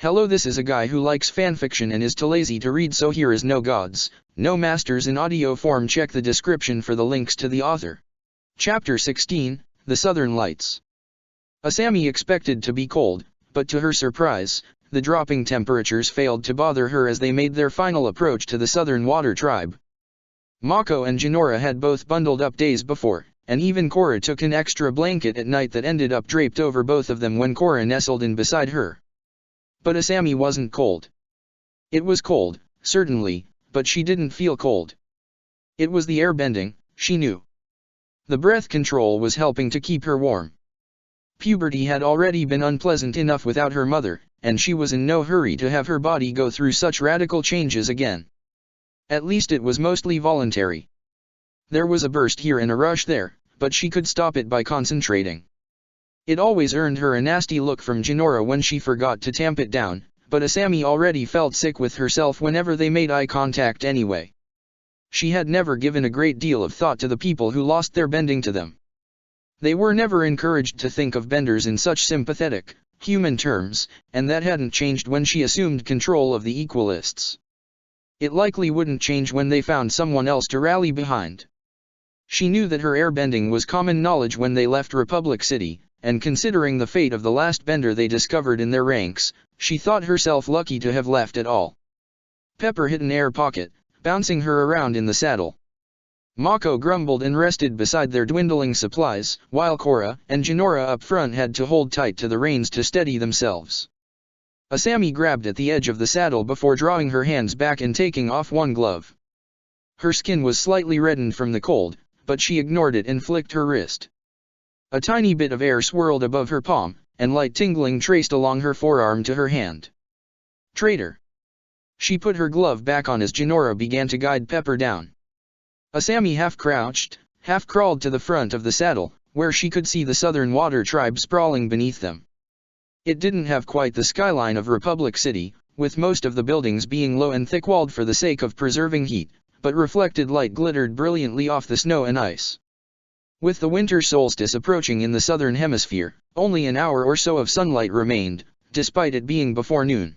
Hello, this is a guy who likes fanfiction and is too lazy to read, so here is no gods, no masters in audio form. Check the description for the links to the author. Chapter 16, The Southern Lights. Asami expected to be cold, but to her surprise, the dropping temperatures failed to bother her as they made their final approach to the Southern Water Tribe. Mako and Jinora had both bundled up days before, and even Korra took an extra blanket at night that ended up draped over both of them when Korra nestled in beside her. But Asami wasn't cold. It was cold, certainly, but she didn't feel cold. It was the air bending, she knew. The breath control was helping to keep her warm. Puberty had already been unpleasant enough without her mother, and she was in no hurry to have her body go through such radical changes again. At least it was mostly voluntary. There was a burst here and a rush there, but she could stop it by concentrating. It always earned her a nasty look from Jinora when she forgot to tamp it down, but Asami already felt sick with herself whenever they made eye contact anyway. She had never given a great deal of thought to the people who lost their bending to them. They were never encouraged to think of benders in such sympathetic, human terms, and that hadn't changed when she assumed control of the Equalists. It likely wouldn't change when they found someone else to rally behind. She knew that her airbending was common knowledge when they left Republic City, and considering the fate of the last bender they discovered in their ranks, she thought herself lucky to have left at all. Pepper hit an air pocket, bouncing her around in the saddle. Mako grumbled and rested beside their dwindling supplies, while Korra and Jinora up front had to hold tight to the reins to steady themselves. Asami grabbed at the edge of the saddle before drawing her hands back and taking off one glove. Her skin was slightly reddened from the cold, but she ignored it and flicked her wrist. A tiny bit of air swirled above her palm, and light tingling traced along her forearm to her hand. Traitor! She put her glove back on as Jinora began to guide Pepper down. Asami half crouched, half crawled to the front of the saddle, where she could see the Southern Water Tribe sprawling beneath them. It didn't have quite the skyline of Republic City, with most of the buildings being low and thick-walled for the sake of preserving heat, but reflected light glittered brilliantly off the snow and ice. With the winter solstice approaching in the southern hemisphere, only an hour or so of sunlight remained, despite it being before noon.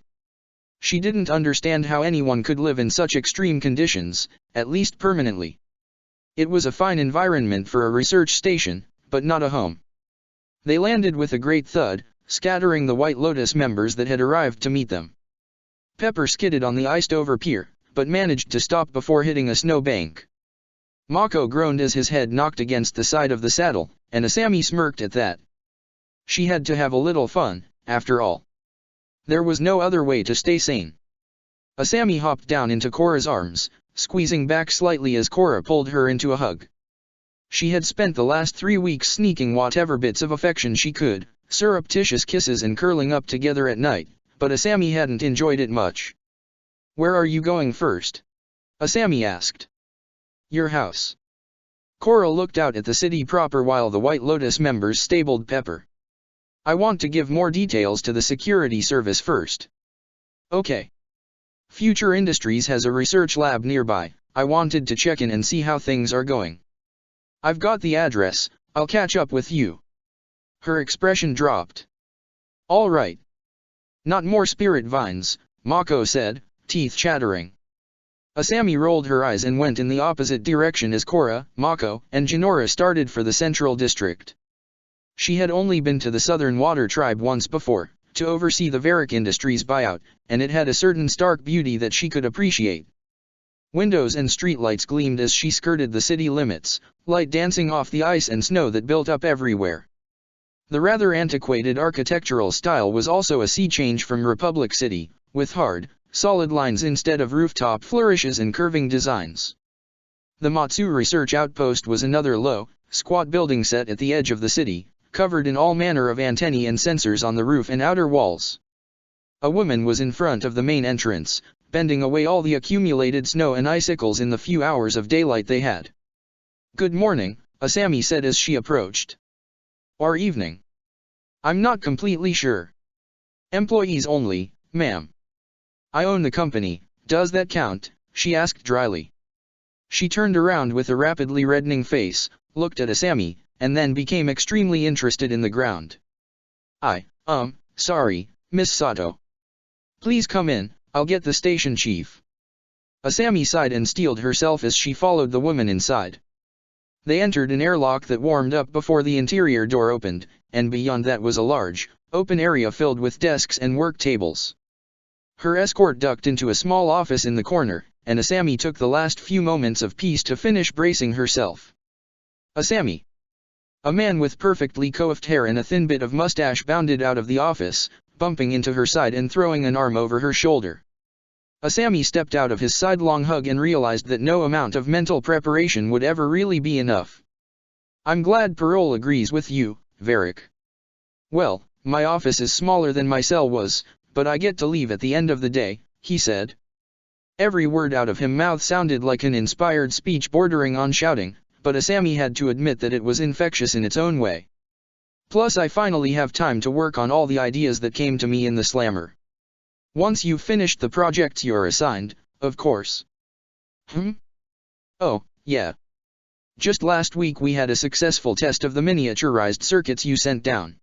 She didn't understand how anyone could live in such extreme conditions, at least permanently. It was a fine environment for a research station, but not a home. They landed with a great thud, scattering the White Lotus members that had arrived to meet them. Pepper skidded on the iced-over pier, but managed to stop before hitting a snowbank. Mako groaned as his head knocked against the side of the saddle, and Asami smirked at that. She had to have a little fun, after all. There was no other way to stay sane. Asami hopped down into Korra's arms, squeezing back slightly as Korra pulled her into a hug. She had spent the last 3 weeks sneaking whatever bits of affection she could, surreptitious kisses and curling up together at night, but Asami hadn't enjoyed it much. "Where are you going first?" Asami asked. "Your house." Korra looked out at the city proper while the White Lotus members stabled Pepper. "I want to give more details to the security service first." "Okay. Future Industries has a research lab nearby. I wanted to check in and see how things are going. I've got the address, I'll catch up with you." Her expression dropped. "All right. Not more spirit vines," Mako said, teeth chattering. Asami rolled her eyes and went in the opposite direction as Korra, Mako, and Jinora started for the Central District. She had only been to the Southern Water Tribe once before, to oversee the Varric Industries buyout, and it had a certain stark beauty that she could appreciate. Windows and streetlights gleamed as she skirted the city limits, light dancing off the ice and snow that built up everywhere. The rather antiquated architectural style was also a sea change from Republic City, with hard, solid lines instead of rooftop flourishes and curving designs. The Matsu Research Outpost was another low, squat building set at the edge of the city, covered in all manner of antennae and sensors on the roof and outer walls. A woman was in front of the main entrance, bending away all the accumulated snow and icicles in the few hours of daylight they had. "Good morning," Asami said as she approached. "Or evening. I'm not completely sure." "Employees only, ma'am." "I own the company, does that count?" she asked dryly. She turned around with a rapidly reddening face, looked at Asami, and then became extremely interested in the ground. Sorry, Miss Sato. Please come in, I'll get the station chief. Asami sighed and steeled herself as she followed the woman inside. They entered an airlock that warmed up before the interior door opened, and beyond that was a large, open area filled with desks and work tables. Her escort ducked into a small office in the corner, and Asami took the last few moments of peace to finish bracing herself. Asami. A man with perfectly coiffed hair and a thin bit of mustache bounded out of the office, bumping into her side and throwing an arm over her shoulder. Asami stepped out of his sidelong hug and realized that no amount of mental preparation would ever really be enough. I'm glad Parole agrees with you, Varric. Well, my office is smaller than my cell was, but I get to leave at the end of the day, he said. Every word out of his mouth sounded like an inspired speech bordering on shouting, but Asami had to admit that it was infectious in its own way. Plus I finally have time to work on all the ideas that came to me in the slammer. Once you've finished the projects you're assigned, of course. Oh, yeah. Just last week we had a successful test of the miniaturized circuits you sent down.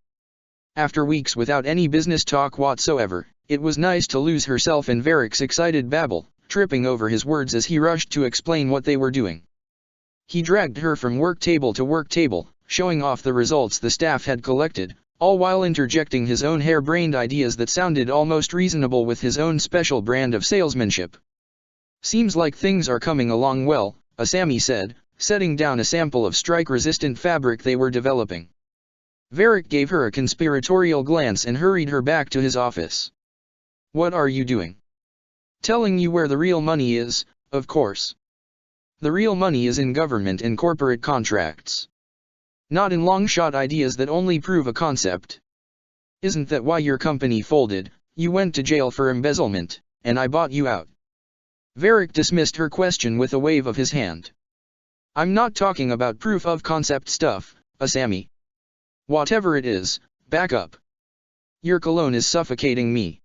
After weeks without any business talk whatsoever, it was nice to lose herself in Varric's excited babble, tripping over his words as he rushed to explain what they were doing. He dragged her from work table to work table, showing off the results the staff had collected, all while interjecting his own harebrained ideas that sounded almost reasonable with his own special brand of salesmanship. Seems like things are coming along well, Asami said, setting down a sample of strike-resistant fabric they were developing. Varric gave her a conspiratorial glance and hurried her back to his office. What are you doing? Telling you where the real money is, of course. The real money is in government and corporate contracts. Not in long-shot ideas that only prove a concept. Isn't that why your company folded? You went to jail for embezzlement, and I bought you out. Varric dismissed her question with a wave of his hand. I'm not talking about proof of concept stuff, Asami. Whatever it is, back up. Your cologne is suffocating me.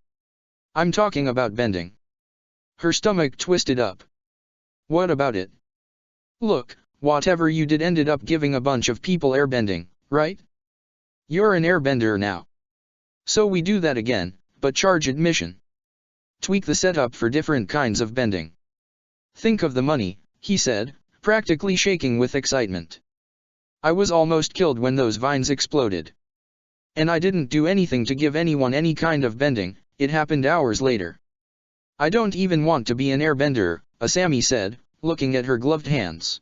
I'm talking about bending. Her stomach twisted up. What about it? Look, whatever you did ended up giving a bunch of people airbending, right? You're an airbender now. So we do that again, but charge admission. Tweak the setup for different kinds of bending. Think of the money, he said, practically shaking with excitement. I was almost killed when those vines exploded. And I didn't do anything to give anyone any kind of bending, it happened hours later. I don't even want to be an airbender, Asami said, looking at her gloved hands.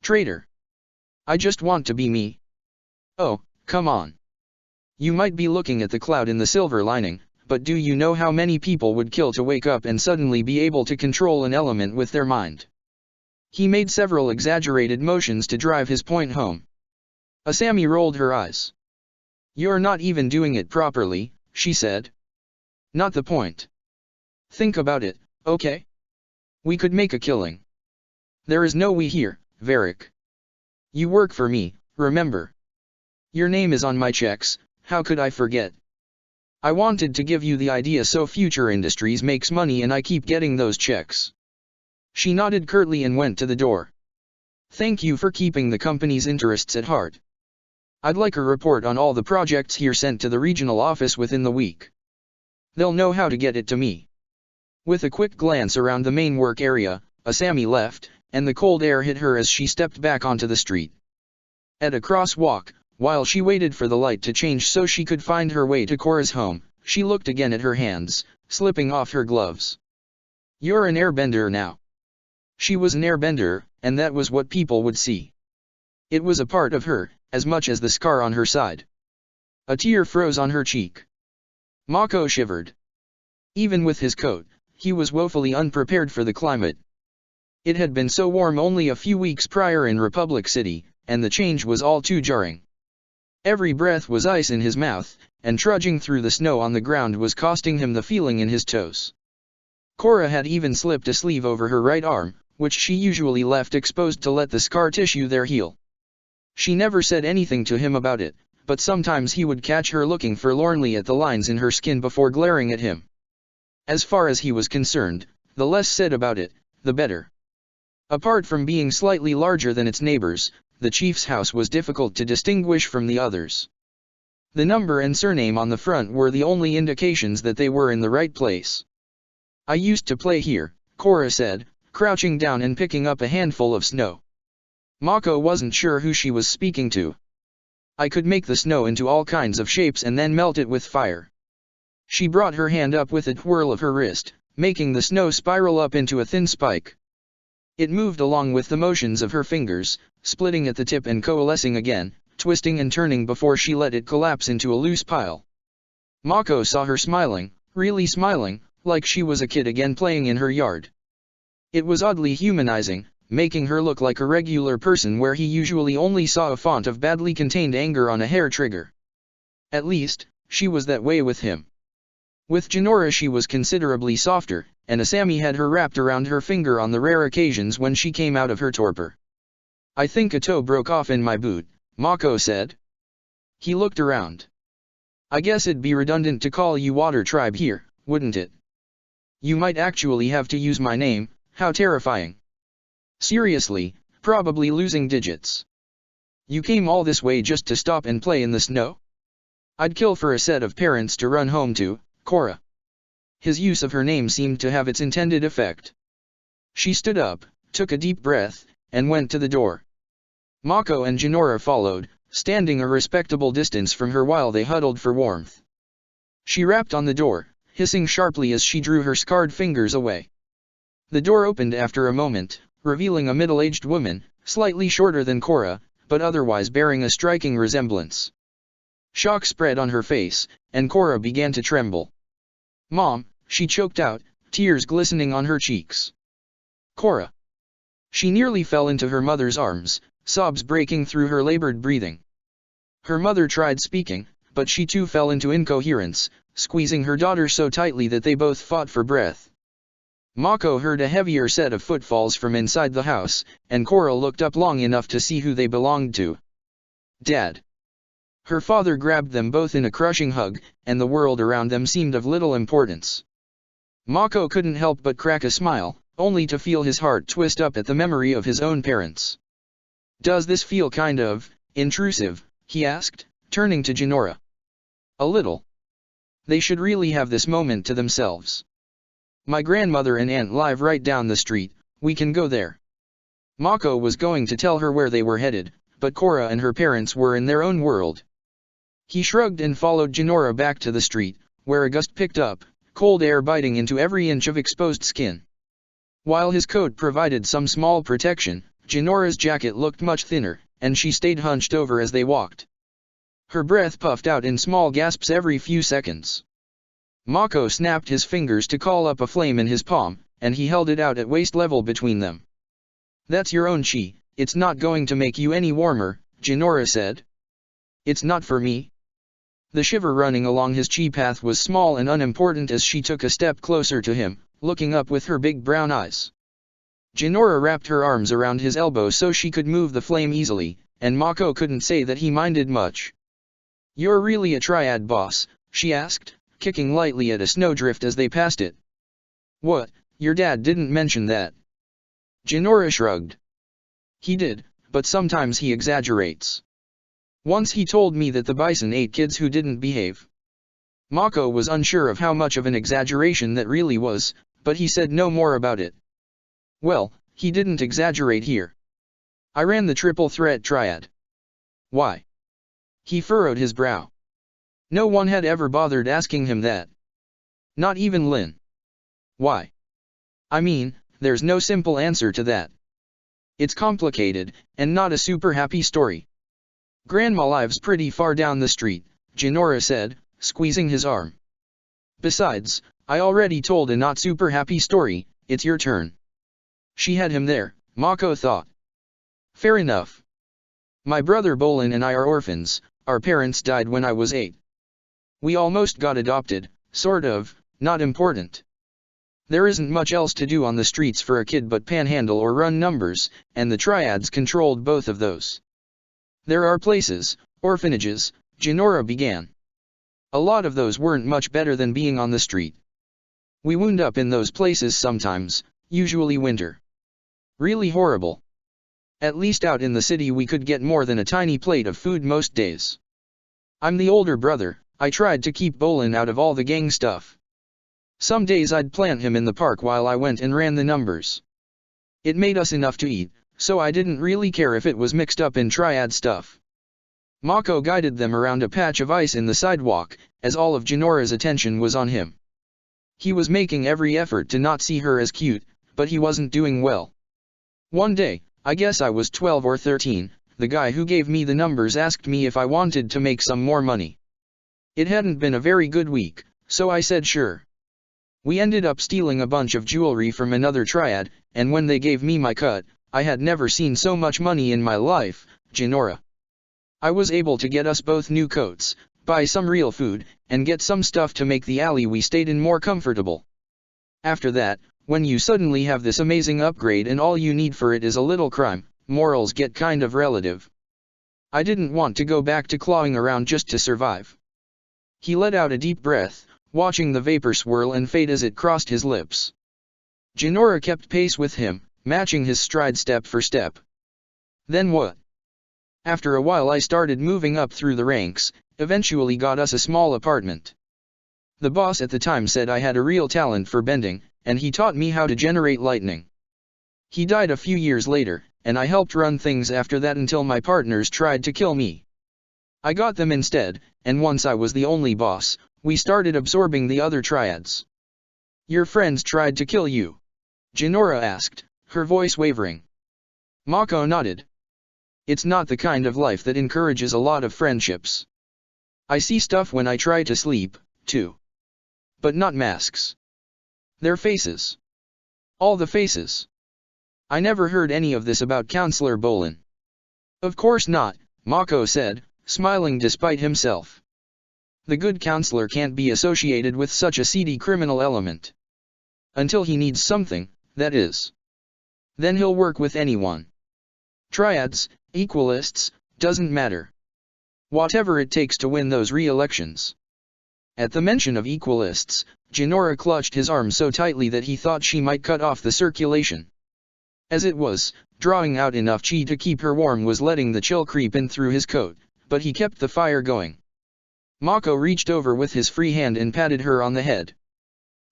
Traitor. I just want to be me. Oh, come on. You might be looking at the cloud in the silver lining, but do you know how many people would kill to wake up and suddenly be able to control an element with their mind? He made several exaggerated motions to drive his point home. Asami rolled her eyes. You're not even doing it properly, she said. Not the point. Think about it, okay? We could make a killing. There is no we here, Varric. You work for me, remember? Your name is on my checks, how could I forget? I wanted to give you the idea so Future Industries makes money and I keep getting those checks. She nodded curtly and went to the door. Thank you for keeping the company's interests at heart. I'd like a report on all the projects here sent to the regional office within the week. They'll know how to get it to me. With a quick glance around the main work area, Asami left, and the cold air hit her as she stepped back onto the street. At a crosswalk, while she waited for the light to change so she could find her way to Cora's home, she looked again at her hands, slipping off her gloves. You're an airbender now. She was an airbender, and that was what people would see. It was a part of her, as much as the scar on her side. A tear froze on her cheek. Mako shivered. Even with his coat, he was woefully unprepared for the climate. It had been so warm only a few weeks prior in Republic City, and the change was all too jarring. Every breath was ice in his mouth, and trudging through the snow on the ground was costing him the feeling in his toes. Cora had even slipped a sleeve over her right arm, which she usually left exposed to let the scar tissue there heal. She never said anything to him about it, but sometimes he would catch her looking forlornly at the lines in her skin before glaring at him. As far as he was concerned, the less said about it, the better. Apart from being slightly larger than its neighbors, the chief's house was difficult to distinguish from the others. The number and surname on the front were the only indications that they were in the right place. I used to play here, Cora said, crouching down and picking up a handful of snow. Mako wasn't sure who she was speaking to. I could make the snow into all kinds of shapes and then melt it with fire. She brought her hand up with a twirl of her wrist, making the snow spiral up into a thin spike. It moved along with the motions of her fingers, splitting at the tip and coalescing again, twisting and turning before she let it collapse into a loose pile. Mako saw her smiling, really smiling, like she was a kid again playing in her yard. It was oddly humanizing, making her look like a regular person where he usually only saw a font of badly contained anger on a hair trigger. At least, she was that way with him. With Jinora she was considerably softer, and Asami had her wrapped around her finger on the rare occasions when she came out of her torpor. I think a toe broke off in my boot, Mako said. He looked around. I guess it'd be redundant to call you Water Tribe here, wouldn't it? You might actually have to use my name, how terrifying. Seriously, probably losing digits. You came all this way just to stop and play in the snow? I'd kill for a set of parents to run home to, Cora. His use of her name seemed to have its intended effect. She stood up, took a deep breath, and went to the door. Mako and Jinora followed, standing a respectable distance from her while they huddled for warmth. She rapped on the door, hissing sharply as she drew her scarred fingers away. The door opened after a moment, revealing a middle-aged woman, slightly shorter than Cora, but otherwise bearing a striking resemblance. Shock spread on her face, and Cora began to tremble. "Mom," she choked out, tears glistening on her cheeks. "Cora!" She nearly fell into her mother's arms, sobs breaking through her labored breathing. Her mother tried speaking, but she too fell into incoherence, squeezing her daughter so tightly that they both fought for breath. Mako heard a heavier set of footfalls from inside the house, and Cora looked up long enough to see who they belonged to. Dad. Her father grabbed them both in a crushing hug, and the world around them seemed of little importance. Mako couldn't help but crack a smile, only to feel his heart twist up at the memory of his own parents. "Does this feel kind of intrusive?" he asked, turning to Jinora. "A little. They should really have this moment to themselves. My grandmother and aunt live right down the street, we can go there." Mako was going to tell her where they were headed, but Cora and her parents were in their own world. He shrugged and followed Jinora back to the street, where a gust picked up, cold air biting into every inch of exposed skin. While his coat provided some small protection, Jinora's jacket looked much thinner, and she stayed hunched over as they walked. Her breath puffed out in small gasps every few seconds. Mako snapped his fingers to call up a flame in his palm, and he held it out at waist level between them. "That's your own chi, it's not going to make you any warmer," Jinora said. "It's not for me." The shiver running along his chi path was small and unimportant as she took a step closer to him, looking up with her big brown eyes. Jinora wrapped her arms around his elbow so she could move the flame easily, and Mako couldn't say that he minded much. "You're really a triad boss?" she asked, kicking lightly at a snowdrift as they passed it. "What, your dad didn't mention that?" Jinora shrugged. "He did, but sometimes he exaggerates. Once he told me that the bison ate kids who didn't behave." Mako was unsure of how much of an exaggeration that really was, but he said no more about it. "Well, he didn't exaggerate here. I ran the triple threat triad." "Why?" He furrowed his brow. No one had ever bothered asking him that. Not even Lin. "Why?" "I mean, there's no simple answer to that. It's complicated, and not a super happy story." "Grandma lives pretty far down the street," Jinora said, squeezing his arm. "Besides, I already told a not super happy story, it's your turn." She had him there, Mako thought. "Fair enough. My brother Bolin and I are orphans, our parents died when I was 8. We almost got adopted, sort of, not important. There isn't much else to do on the streets for a kid but panhandle or run numbers, and the triads controlled both of those. There are places, orphanages," Jinora began. "A lot of those weren't much better than being on the street. We wound up in those places sometimes, usually winter. Really horrible. At least out in the city we could get more than a tiny plate of food most days. I'm the older brother, I tried to keep Bolin out of all the gang stuff. Some days I'd plant him in the park while I went and ran the numbers. It made us enough to eat, so I didn't really care if it was mixed up in triad stuff. Mako guided them around a patch of ice in the sidewalk, as all of Jinora's attention was on him. He was making every effort to not see her as cute, but he wasn't doing well. One day, I guess I was 12 or 13, the guy who gave me the numbers asked me if I wanted to make some more money. It hadn't been a very good week, so I said sure. We ended up stealing a bunch of jewelry from another triad, and when they gave me my cut, I had never seen so much money in my life, Jinora. I was able to get us both new coats, buy some real food, and get some stuff to make the alley we stayed in more comfortable. After that, when you suddenly have this amazing upgrade and all you need for it is a little crime, morals get kind of relative. I didn't want to go back to clawing around just to survive. He let out a deep breath, watching the vapor swirl and fade as it crossed his lips. Jinora kept pace with him, matching his stride step for step. Then what? After a while I started moving up through the ranks, eventually got us a small apartment. The boss at the time said I had a real talent for bending, and he taught me how to generate lightning. He died a few years later, and I helped run things after that until my partners tried to kill me. I got them instead, and once I was the only boss, we started absorbing the other triads. Your friends tried to kill you? Jinora asked, her voice wavering. Mako nodded. It's not the kind of life that encourages a lot of friendships. I see stuff when I try to sleep, too. But not masks. Their faces. All the faces. I never heard any of this about Counselor Bolin. Of course not, Mako said, smiling despite himself. The good counselor can't be associated with such a seedy criminal element. Until he needs something, that is. Then he'll work with anyone. Triads, equalists, doesn't matter. Whatever it takes to win those re-elections. At the mention of equalists, Jinora clutched his arm so tightly that he thought she might cut off the circulation. As it was, drawing out enough chi to keep her warm was letting the chill creep in through his coat, but he kept the fire going. Mako reached over with his free hand and patted her on the head.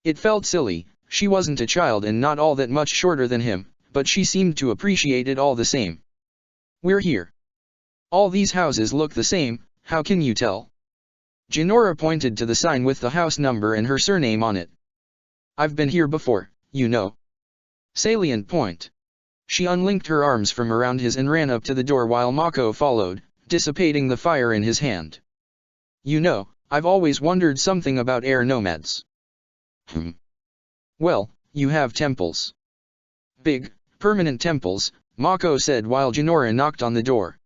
It felt silly, she wasn't a child and not all that much shorter than him, but she seemed to appreciate it all the same. We're here. All these houses look the same, how can you tell? Jinora pointed to the sign with the house number and her surname on it. I've been here before, you know. Salient point. She unlinked her arms from around his and ran up to the door while Mako followed, dissipating the fire in his hand. You know, I've always wondered something about air nomads. Well, you have temples. Big, permanent temples, Mako said while Jinora knocked on the door.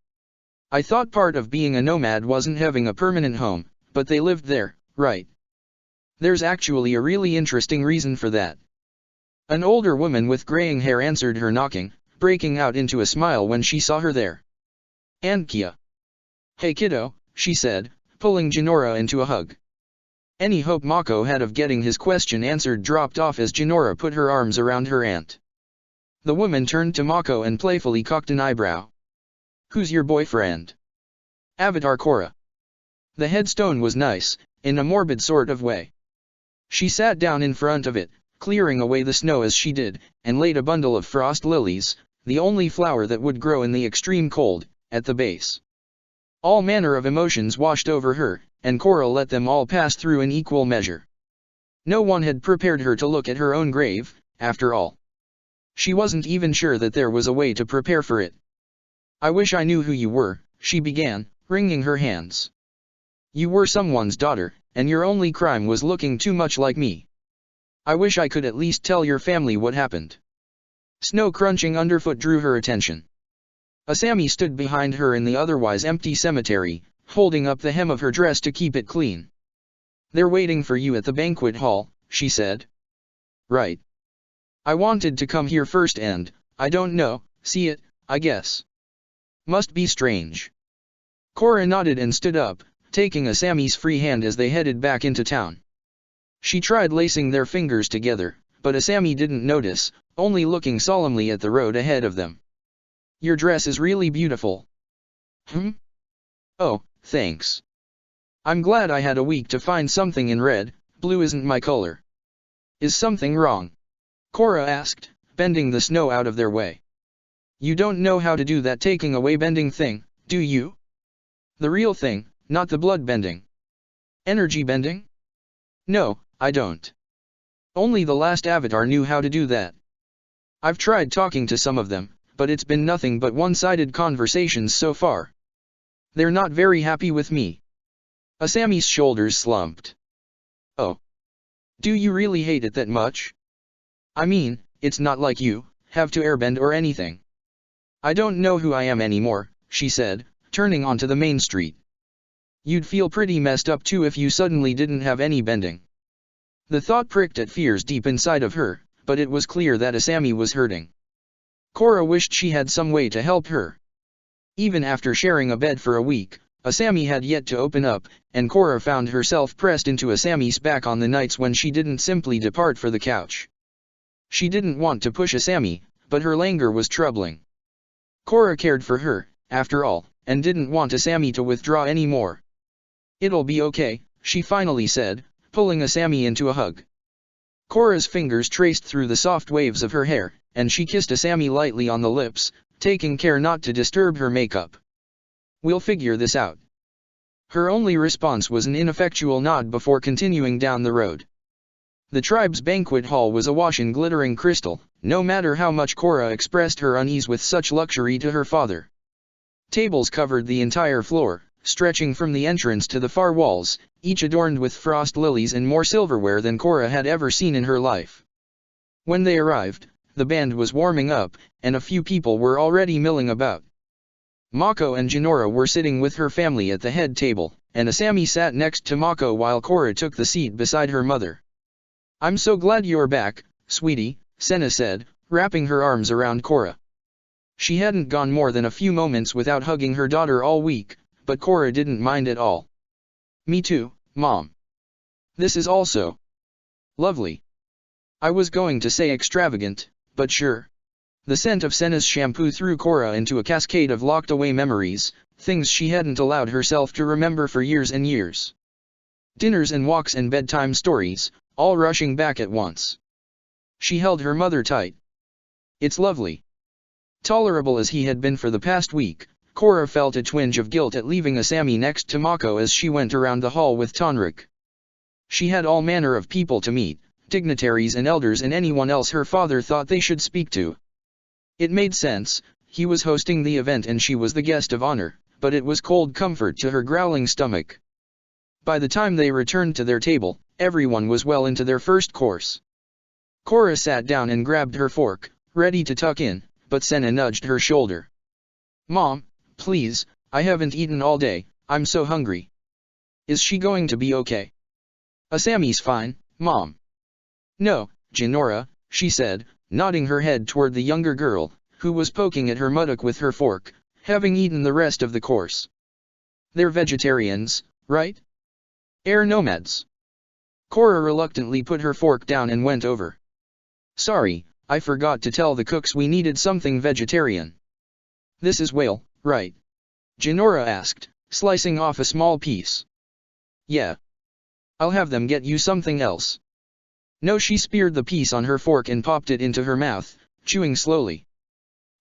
I thought part of being a nomad wasn't having a permanent home, but they lived there, right? There's actually a really interesting reason for that. An older woman with graying hair answered her knocking, breaking out into a smile when she saw her there. Ankia. Hey kiddo, she said, pulling Jinora into a hug. Any hope Mako had of getting his question answered dropped off as Jinora put her arms around her aunt. The woman turned to Mako and playfully cocked an eyebrow. Who's your boyfriend? Avatar Korra. The headstone was nice, in a morbid sort of way. She sat down in front of it, clearing away the snow as she did, and laid a bundle of frost lilies, the only flower that would grow in the extreme cold, at the base. All manner of emotions washed over her, and Korra let them all pass through in equal measure. No one had prepared her to look at her own grave, after all. She wasn't even sure that there was a way to prepare for it. I wish I knew who you were, she began, wringing her hands. You were someone's daughter, and your only crime was looking too much like me. I wish I could at least tell your family what happened. Snow crunching underfoot drew her attention. Asami stood behind her in the otherwise empty cemetery, holding up the hem of her dress to keep it clean. They're waiting for you at the banquet hall, she said. Right. I wanted to come here first and, I don't know, see it, I guess. Must be strange. Korra nodded and stood up, taking Asami's free hand as they headed back into town. She tried lacing their fingers together, but Asami didn't notice, only looking solemnly at the road ahead of them. Your dress is really beautiful. Oh, thanks. I'm glad I had a week to find something in red. Blue isn't my color. Is something wrong? Korra asked, bending the snow out of their way. You don't know how to do that taking away bending thing, do you? The real thing, not the blood bending. Energy bending? No, I don't. Only the last Avatar knew how to do that. I've tried talking to some of them, but it's been nothing but one-sided conversations so far. They're not very happy with me. Asami's shoulders slumped. Oh. Do you really hate it that much? I mean, it's not like you have to airbend or anything. I don't know who I am anymore, she said, turning onto the main street. You'd feel pretty messed up too if you suddenly didn't have any bending. The thought pricked at fears deep inside of her, but it was clear that Asami was hurting. Korra wished she had some way to help her. Even after sharing a bed for a week, Asami had yet to open up, and Korra found herself pressed into Asami's back on the nights when she didn't simply depart for the couch. She didn't want to push Asami, but her languor was troubling. Korra cared for her, after all, and didn't want Asami to withdraw anymore. It'll be okay, she finally said, pulling Asami into a hug. Korra's fingers traced through the soft waves of her hair, and she kissed Asami lightly on the lips, taking care not to disturb her makeup. We'll figure this out. Her only response was an ineffectual nod before continuing down the road. The tribe's banquet hall was awash in glittering crystal, no matter how much Korra expressed her unease with such luxury to her father. Tables covered the entire floor, stretching from the entrance to the far walls, each adorned with frost lilies and more silverware than Korra had ever seen in her life. When they arrived, the band was warming up, and a few people were already milling about. Mako and Jinora were sitting with her family at the head table, and Asami sat next to Mako while Korra took the seat beside her mother. I'm so glad you're back, sweetie, Senna said, wrapping her arms around Korra. She hadn't gone more than a few moments without hugging her daughter all week, but Korra didn't mind at all. Me too, Mom. This is also lovely. I was going to say extravagant, but sure. The scent of Senna's shampoo threw Korra into a cascade of locked-away memories, things she hadn't allowed herself to remember for years and years. Dinners and walks and bedtime stories, all rushing back at once. She held her mother tight. It's lovely. Tolerable as he had been for the past week, Korra felt a twinge of guilt at leaving Asami next to Mako as she went around the hall with Tonrik. She had all manner of people to meet, dignitaries and elders and anyone else her father thought they should speak to. It made sense, he was hosting the event and she was the guest of honor, but it was cold comfort to her growling stomach. By the time they returned to their table, everyone was well into their first course. Korra sat down and grabbed her fork, ready to tuck in, but Senna nudged her shoulder. Mom, please, I haven't eaten all day, I'm so hungry. Is she going to be okay? Asami's fine, Mom. No, Jinora, she said, nodding her head toward the younger girl, who was poking at her muttock with her fork, having eaten the rest of the course. They're vegetarians, right? Air nomads. Korra reluctantly put her fork down and went over. Sorry, I forgot to tell the cooks we needed something vegetarian. This is whale, right? Jinora asked, slicing off a small piece. Yeah. I'll have them get you something else. No, she speared the piece on her fork and popped it into her mouth, chewing slowly.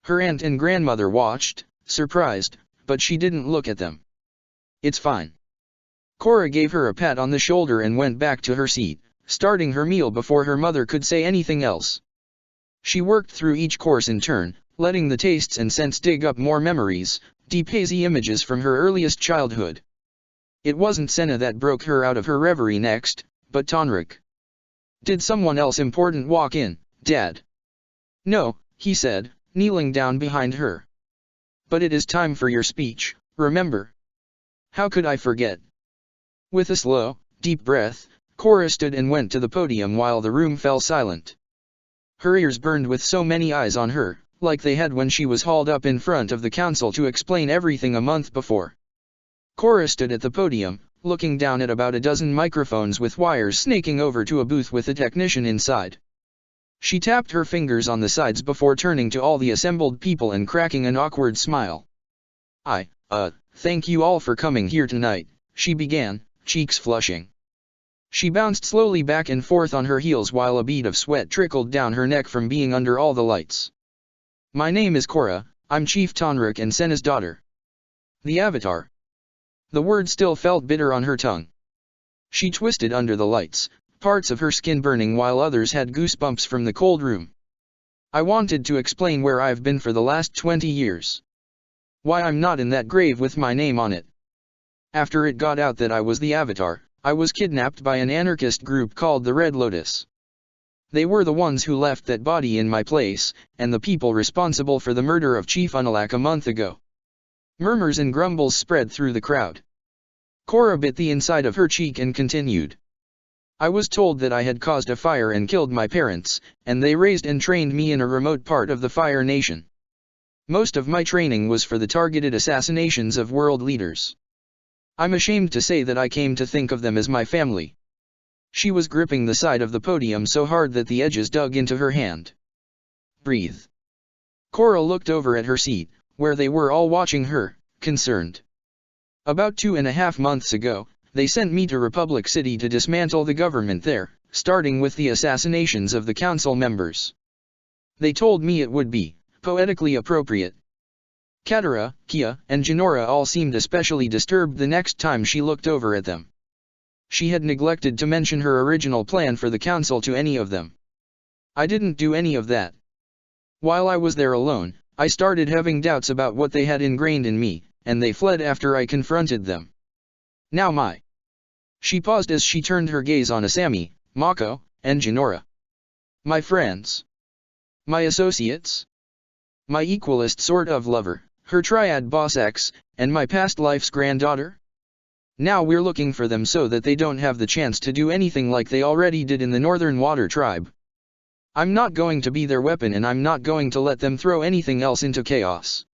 Her aunt and grandmother watched, surprised, but she didn't look at them. It's fine. Korra gave her a pat on the shoulder and went back to her seat, starting her meal before her mother could say anything else. She worked through each course in turn, letting the tastes and scents dig up more memories, deep hazy images from her earliest childhood. It wasn't Senna that broke her out of her reverie next, but Tonrik. Did someone else important walk in, Dad? No, he said, kneeling down behind her. But it is time for your speech, remember? How could I forget? With a slow, deep breath, Korra stood and went to the podium while the room fell silent. Her ears burned with so many eyes on her, like they had when she was hauled up in front of the council to explain everything a month before. Korra stood at the podium, looking down at about a dozen microphones with wires snaking over to a booth with a technician inside. She tapped her fingers on the sides before turning to all the assembled people and cracking an awkward smile. Thank you all for coming here tonight, she began, cheeks flushing. She bounced slowly back and forth on her heels while a bead of sweat trickled down her neck from being under all the lights. My name is Korra, I'm Chief Tonraq and Senna's daughter. The Avatar. The word still felt bitter on her tongue. She twisted under the lights, parts of her skin burning while others had goosebumps from the cold room. I wanted to explain where I've been for the last 20 years. Why I'm not in that grave with my name on it. After it got out that I was the Avatar, I was kidnapped by an anarchist group called the Red Lotus. They were the ones who left that body in my place, and the people responsible for the murder of Chief Unalaq a month ago. Murmurs and grumbles spread through the crowd. Korra bit the inside of her cheek and continued. I was told that I had caused a fire and killed my parents, and they raised and trained me in a remote part of the Fire Nation. Most of my training was for the targeted assassinations of world leaders. I'm ashamed to say that I came to think of them as my family. She was gripping the side of the podium so hard that the edges dug into her hand. Breathe. Korra looked over at her seat, where they were all watching her, concerned. About 2.5 months ago, they sent me to Republic City to dismantle the government there, starting with the assassinations of the council members. They told me it would be poetically appropriate. Katara, Kia, and Jinora all seemed especially disturbed the next time she looked over at them. She had neglected to mention her original plan for the council to any of them. I didn't do any of that. While I was there alone, I started having doubts about what they had ingrained in me, and they fled after I confronted them. Now She paused as she turned her gaze on Asami, Mako, and Jinora. My friends. My associates. My equalist sort of lover, her triad boss ex, and my past life's granddaughter? Now we're looking for them so that they don't have the chance to do anything like they already did in the Northern Water Tribe. I'm not going to be their weapon and I'm not going to let them throw anything else into chaos.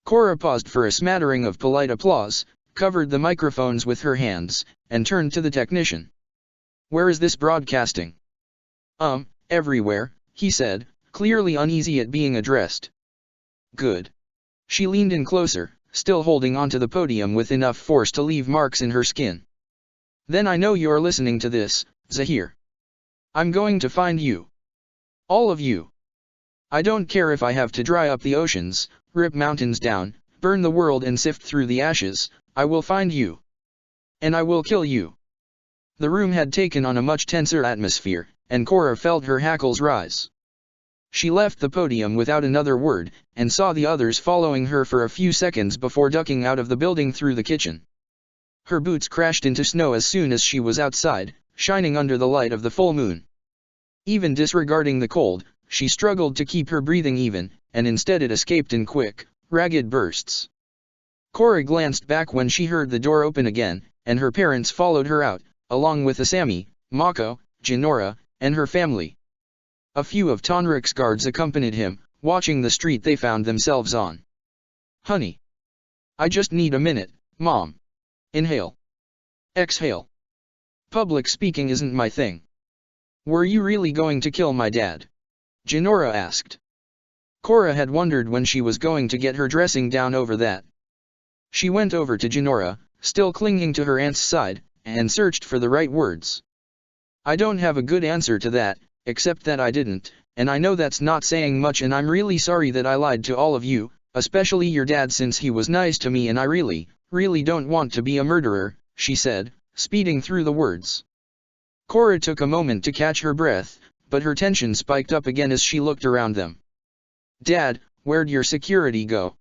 Korra paused for a smattering of polite applause, covered the microphones with her hands, and turned to the technician. Where is this broadcasting? Everywhere, he said, clearly uneasy at being addressed. Good. She leaned in closer, still holding onto the podium with enough force to leave marks in her skin. Then I know you're listening to this, Zahir. I'm going to find you. All of you. I don't care if I have to dry up the oceans, rip mountains down, burn the world and sift through the ashes, I will find you. And I will kill you. The room had taken on a much tenser atmosphere, and Korra felt her hackles rise. She left the podium without another word, and saw the others following her for a few seconds before ducking out of the building through the kitchen. Her boots crashed into snow as soon as she was outside, shining under the light of the full moon. Even disregarding the cold, she struggled to keep her breathing even, and instead it escaped in quick, ragged bursts. Korra glanced back when she heard the door open again, and her parents followed her out, along with Asami, Mako, Jinora, and her family. A few of Tonraq's guards accompanied him, watching the street they found themselves on. Honey. I just need a minute, Mom. Inhale. Exhale. Public speaking isn't my thing. Were you really going to kill my dad? Jinora asked. Korra had wondered when she was going to get her dressing down over that. She went over to Jinora, still clinging to her aunt's side, and searched for the right words. I don't have a good answer to that, except that I didn't, and I know that's not saying much and I'm really sorry that I lied to all of you, especially your dad since he was nice to me and I really don't want to be a murderer, she said, speeding through the words. Korra took a moment to catch her breath, but her tension spiked up again as she looked around them. Dad, where'd your security go?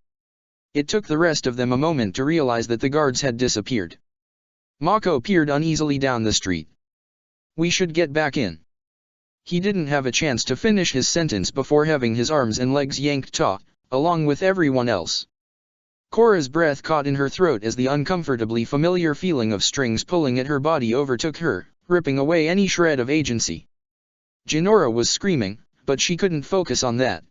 It took the rest of them a moment to realize that the guards had disappeared. Mako peered uneasily down the street. We should get back in. He didn't have a chance to finish his sentence before having his arms and legs yanked taut, along with everyone else. Korra's breath caught in her throat as the uncomfortably familiar feeling of strings pulling at her body overtook her, ripping away any shred of agency. Jinora was screaming, but she couldn't focus on that.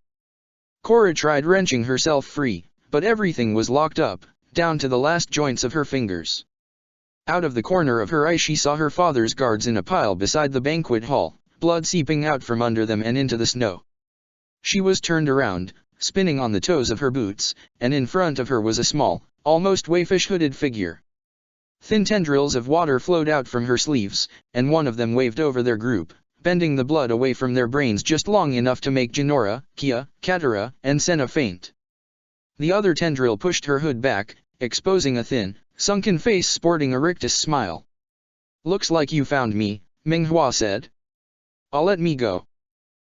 Korra tried wrenching herself free, but everything was locked up, down to the last joints of her fingers. Out of the corner of her eye she saw her father's guards in a pile beside the banquet hall, blood seeping out from under them and into the snow. She was turned around, spinning on the toes of her boots, and in front of her was a small, almost waifish hooded figure. Thin tendrils of water flowed out from her sleeves, and one of them waved over their group, bending the blood away from their brains just long enough to make Jinora, Kia, Katara, and Senna faint. The other tendril pushed her hood back, exposing a thin, sunken face sporting a rictus smile. "Looks like you found me," Minghua said. "I'll let me go."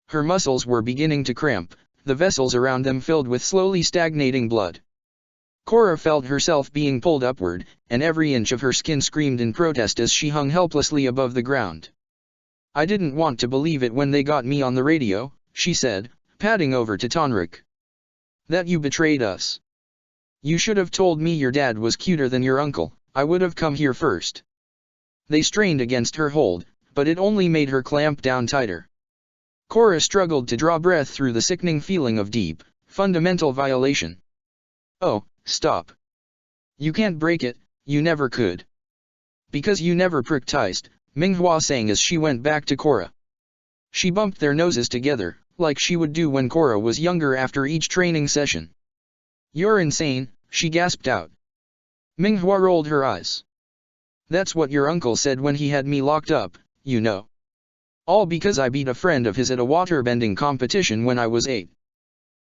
Her muscles were beginning to cramp, the vessels around them filled with slowly stagnating blood. Korra felt herself being pulled upward, and every inch of her skin screamed in protest as she hung helplessly above the ground. "I didn't want to believe it when they got me on the radio," she said, padding over to Tonrik. "That you betrayed us. You should have told me your dad was cuter than your uncle, I would have come here first." They strained against her hold, but it only made her clamp down tighter. Korra struggled to draw breath through the sickening feeling of deep, fundamental violation. "Oh, stop. You can't break it, you never could. Because you never practiced," Minghua sang as she went back to Korra. She bumped their noses together, like she would do when Korra was younger after each training session. "You're insane," she gasped out. Minghua rolled her eyes. "That's what your uncle said when he had me locked up, you know. All because I beat a friend of his at a waterbending competition when I was 8.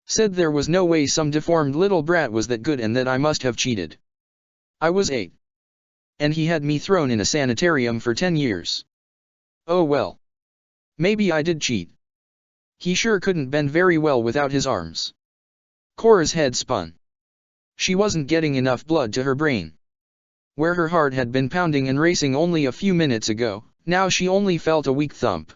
Said there was no way some deformed little brat was that good and that I must have cheated. I was 8. And he had me thrown in a sanitarium for 10 years. Oh well. Maybe I did cheat. He sure couldn't bend very well without his arms." Korra's head spun. She wasn't getting enough blood to her brain. Where her heart had been pounding and racing only a few minutes ago, now she only felt a weak thump.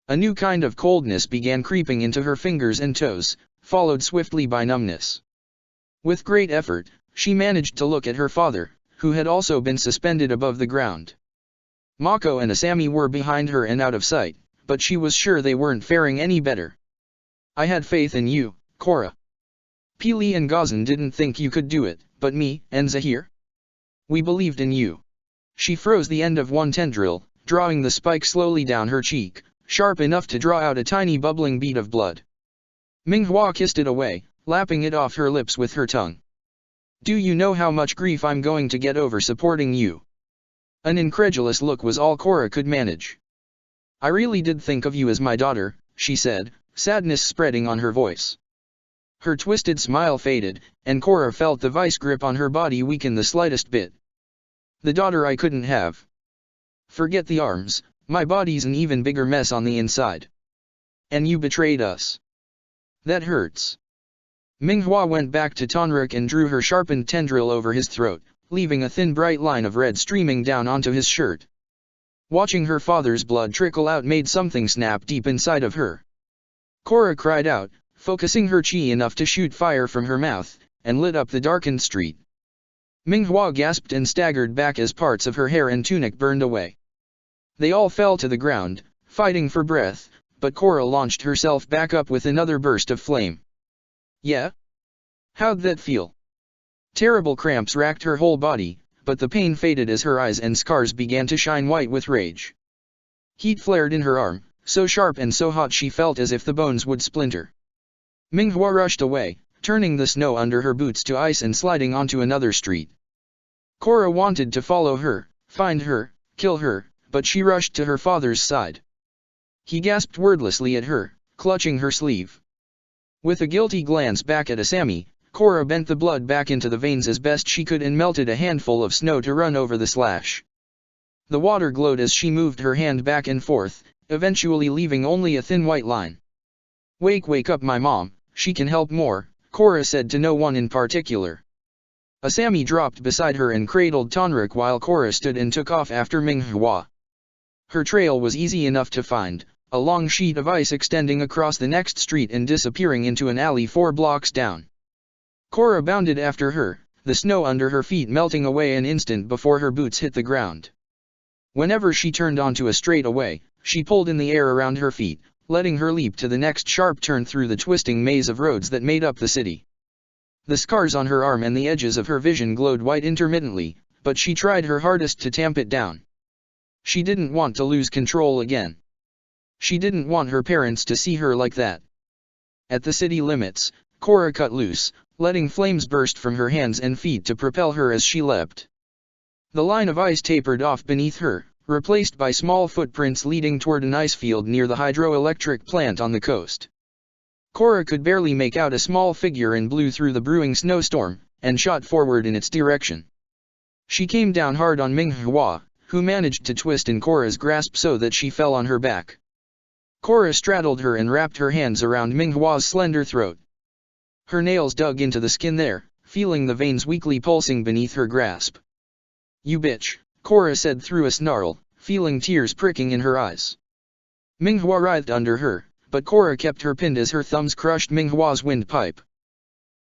A new kind of coldness began creeping into her fingers and toes, followed swiftly by numbness. With great effort, she managed to look at her father, who had also been suspended above the ground. Mako and Asami were behind her and out of sight, but she was sure they weren't faring any better. "I had faith in you, Korra. Peely and Gazan didn't think you could do it, but me, and Zahir? We believed in you." She froze the end of one tendril, drawing the spike slowly down her cheek, sharp enough to draw out a tiny bubbling bead of blood. Minghua kissed it away, lapping it off her lips with her tongue. "Do you know how much grief I'm going to get over supporting you?" An incredulous look was all Korra could manage. "I really did think of you as my daughter," she said, sadness spreading on her voice. Her twisted smile faded, and Korra felt the vice grip on her body weaken the slightest bit. "The daughter I couldn't have. Forget the arms, my body's an even bigger mess on the inside. And you betrayed us. That hurts." Minghua went back to Tonrik and drew her sharpened tendril over his throat, leaving a thin bright line of red streaming down onto his shirt. Watching her father's blood trickle out made something snap deep inside of her. Korra cried out, focusing her chi enough to shoot fire from her mouth, and lit up the darkened street. Minghua gasped and staggered back as parts of her hair and tunic burned away. They all fell to the ground, fighting for breath, but Korra launched herself back up with another burst of flame. "Yeah? How'd that feel?" Terrible cramps racked her whole body, but the pain faded as her eyes and scars began to shine white with rage. Heat flared in her arm, so sharp and so hot she felt as if the bones would splinter. Minghua rushed away, turning the snow under her boots to ice and sliding onto another street. Korra wanted to follow her, find her, kill her, but she rushed to her father's side. He gasped wordlessly at her, clutching her sleeve. With a guilty glance back at Asami, Korra bent the blood back into the veins as best she could and melted a handful of snow to run over the slash. The water glowed as she moved her hand back and forth, eventually leaving only a thin white line. Wake up my mom, she can help more," Korra said to no one in particular. Asami dropped beside her and cradled Tonrik while Korra stood and took off after Minghua. Her trail was easy enough to find, a long sheet of ice extending across the next street and disappearing into an alley 4 blocks down. Korra bounded after her, the snow under her feet melting away an instant before her boots hit the ground. Whenever she turned onto a straightaway, she pulled in the air around her feet, letting her leap to the next sharp turn through the twisting maze of roads that made up the city. The scars on her arm and the edges of her vision glowed white intermittently, but she tried her hardest to tamp it down. She didn't want to lose control again. She didn't want her parents to see her like that. At the city limits, Korra cut loose, letting flames burst from her hands and feet to propel her as she leapt. The line of ice tapered off beneath her, replaced by small footprints leading toward an ice field near the hydroelectric plant on the coast. Cora could barely make out a small figure in blue through the brewing snowstorm, and shot forward in its direction. She came down hard on Minghua, who managed to twist in Cora's grasp so that she fell on her back. Cora straddled her and wrapped her hands around Minghua's slender throat. Her nails dug into the skin there, feeling the veins weakly pulsing beneath her grasp. "You bitch," Cora said through a snarl, feeling tears pricking in her eyes. Minghua writhed under her, but Cora kept her pinned as her thumbs crushed Minghua's windpipe.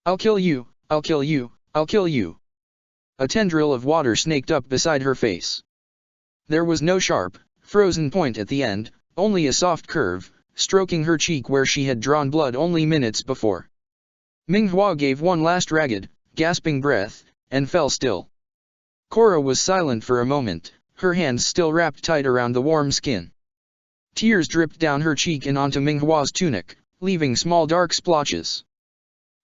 "I'll kill you, I'll kill you, I'll kill you." A tendril of water snaked up beside her face. There was no sharp, frozen point at the end, only a soft curve, stroking her cheek where she had drawn blood only minutes before. Minghua gave one last ragged, gasping breath, and fell still. Cora was silent for a moment, her hands still wrapped tight around the warm skin. Tears dripped down her cheek and onto Minghua's tunic, leaving small dark splotches.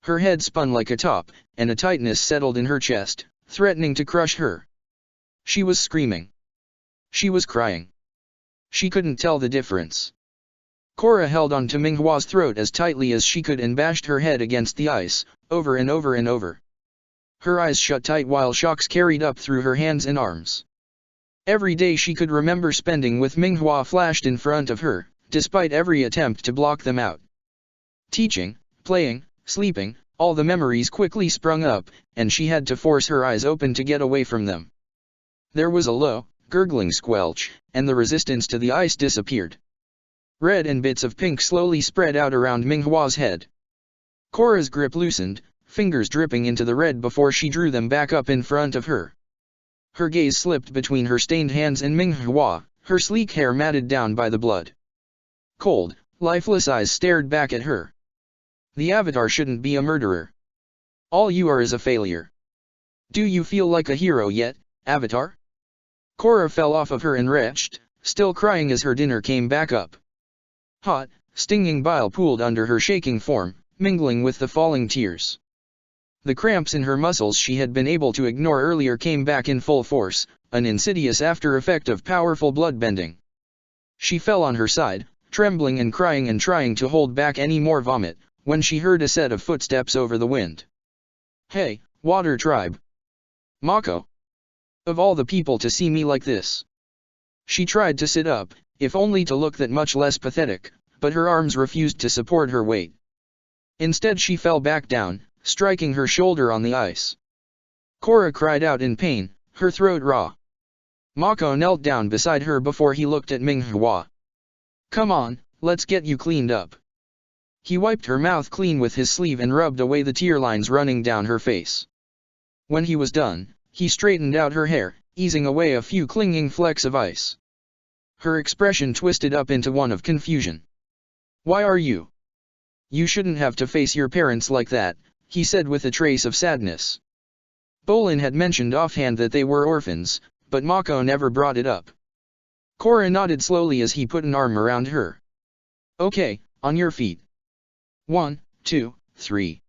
Her head spun like a top, and a tightness settled in her chest, threatening to crush her. She was screaming. She was crying. She couldn't tell the difference. Cora held onto Minghua's throat as tightly as she could and bashed her head against the ice, over and over and over. Her eyes shut tight while shocks carried up through her hands and arms. Every day she could remember spending with Minghua flashed in front of her, despite every attempt to block them out. Teaching, playing, sleeping, all the memories quickly sprung up, and she had to force her eyes open to get away from them. There was a low, gurgling squelch, and the resistance to the ice disappeared. Red and bits of pink slowly spread out around Minghua's head. Cora's grip loosened, fingers dripping into the red before she drew them back up in front of her. Her gaze slipped between her stained hands and Minghua, her sleek hair matted down by the blood. Cold, lifeless eyes stared back at her. The Avatar shouldn't be a murderer. All you are is a failure. Do you feel like a hero yet, Avatar? Cora fell off of her and retched, still crying as her dinner came back up. Hot, stinging bile pooled under her shaking form, mingling with the falling tears. The cramps in her muscles she had been able to ignore earlier came back in full force, an insidious after-effect of powerful bloodbending. She fell on her side, trembling and crying and trying to hold back any more vomit, when she heard a set of footsteps over the wind. "Hey, Water Tribe! Mako! Of all the people to see me like this!" She tried to sit up, if only to look that much less pathetic, but her arms refused to support her weight. Instead she fell back down, striking her shoulder on the ice. Cora cried out in pain, her throat raw. Mako knelt down beside her before he looked at Minghua. "Come on, let's get you cleaned up." He wiped her mouth clean with his sleeve and rubbed away the tear lines running down her face. When he was done, he straightened out her hair, easing away a few clinging flecks of ice. Her expression twisted up into one of confusion. "Why are you? You shouldn't have to face your parents like that," he said with a trace of sadness. Bolin had mentioned offhand that they were orphans, but Mako never brought it up. Cora nodded slowly as he put an arm around her. "Okay, on your feet. 1, 2, 3.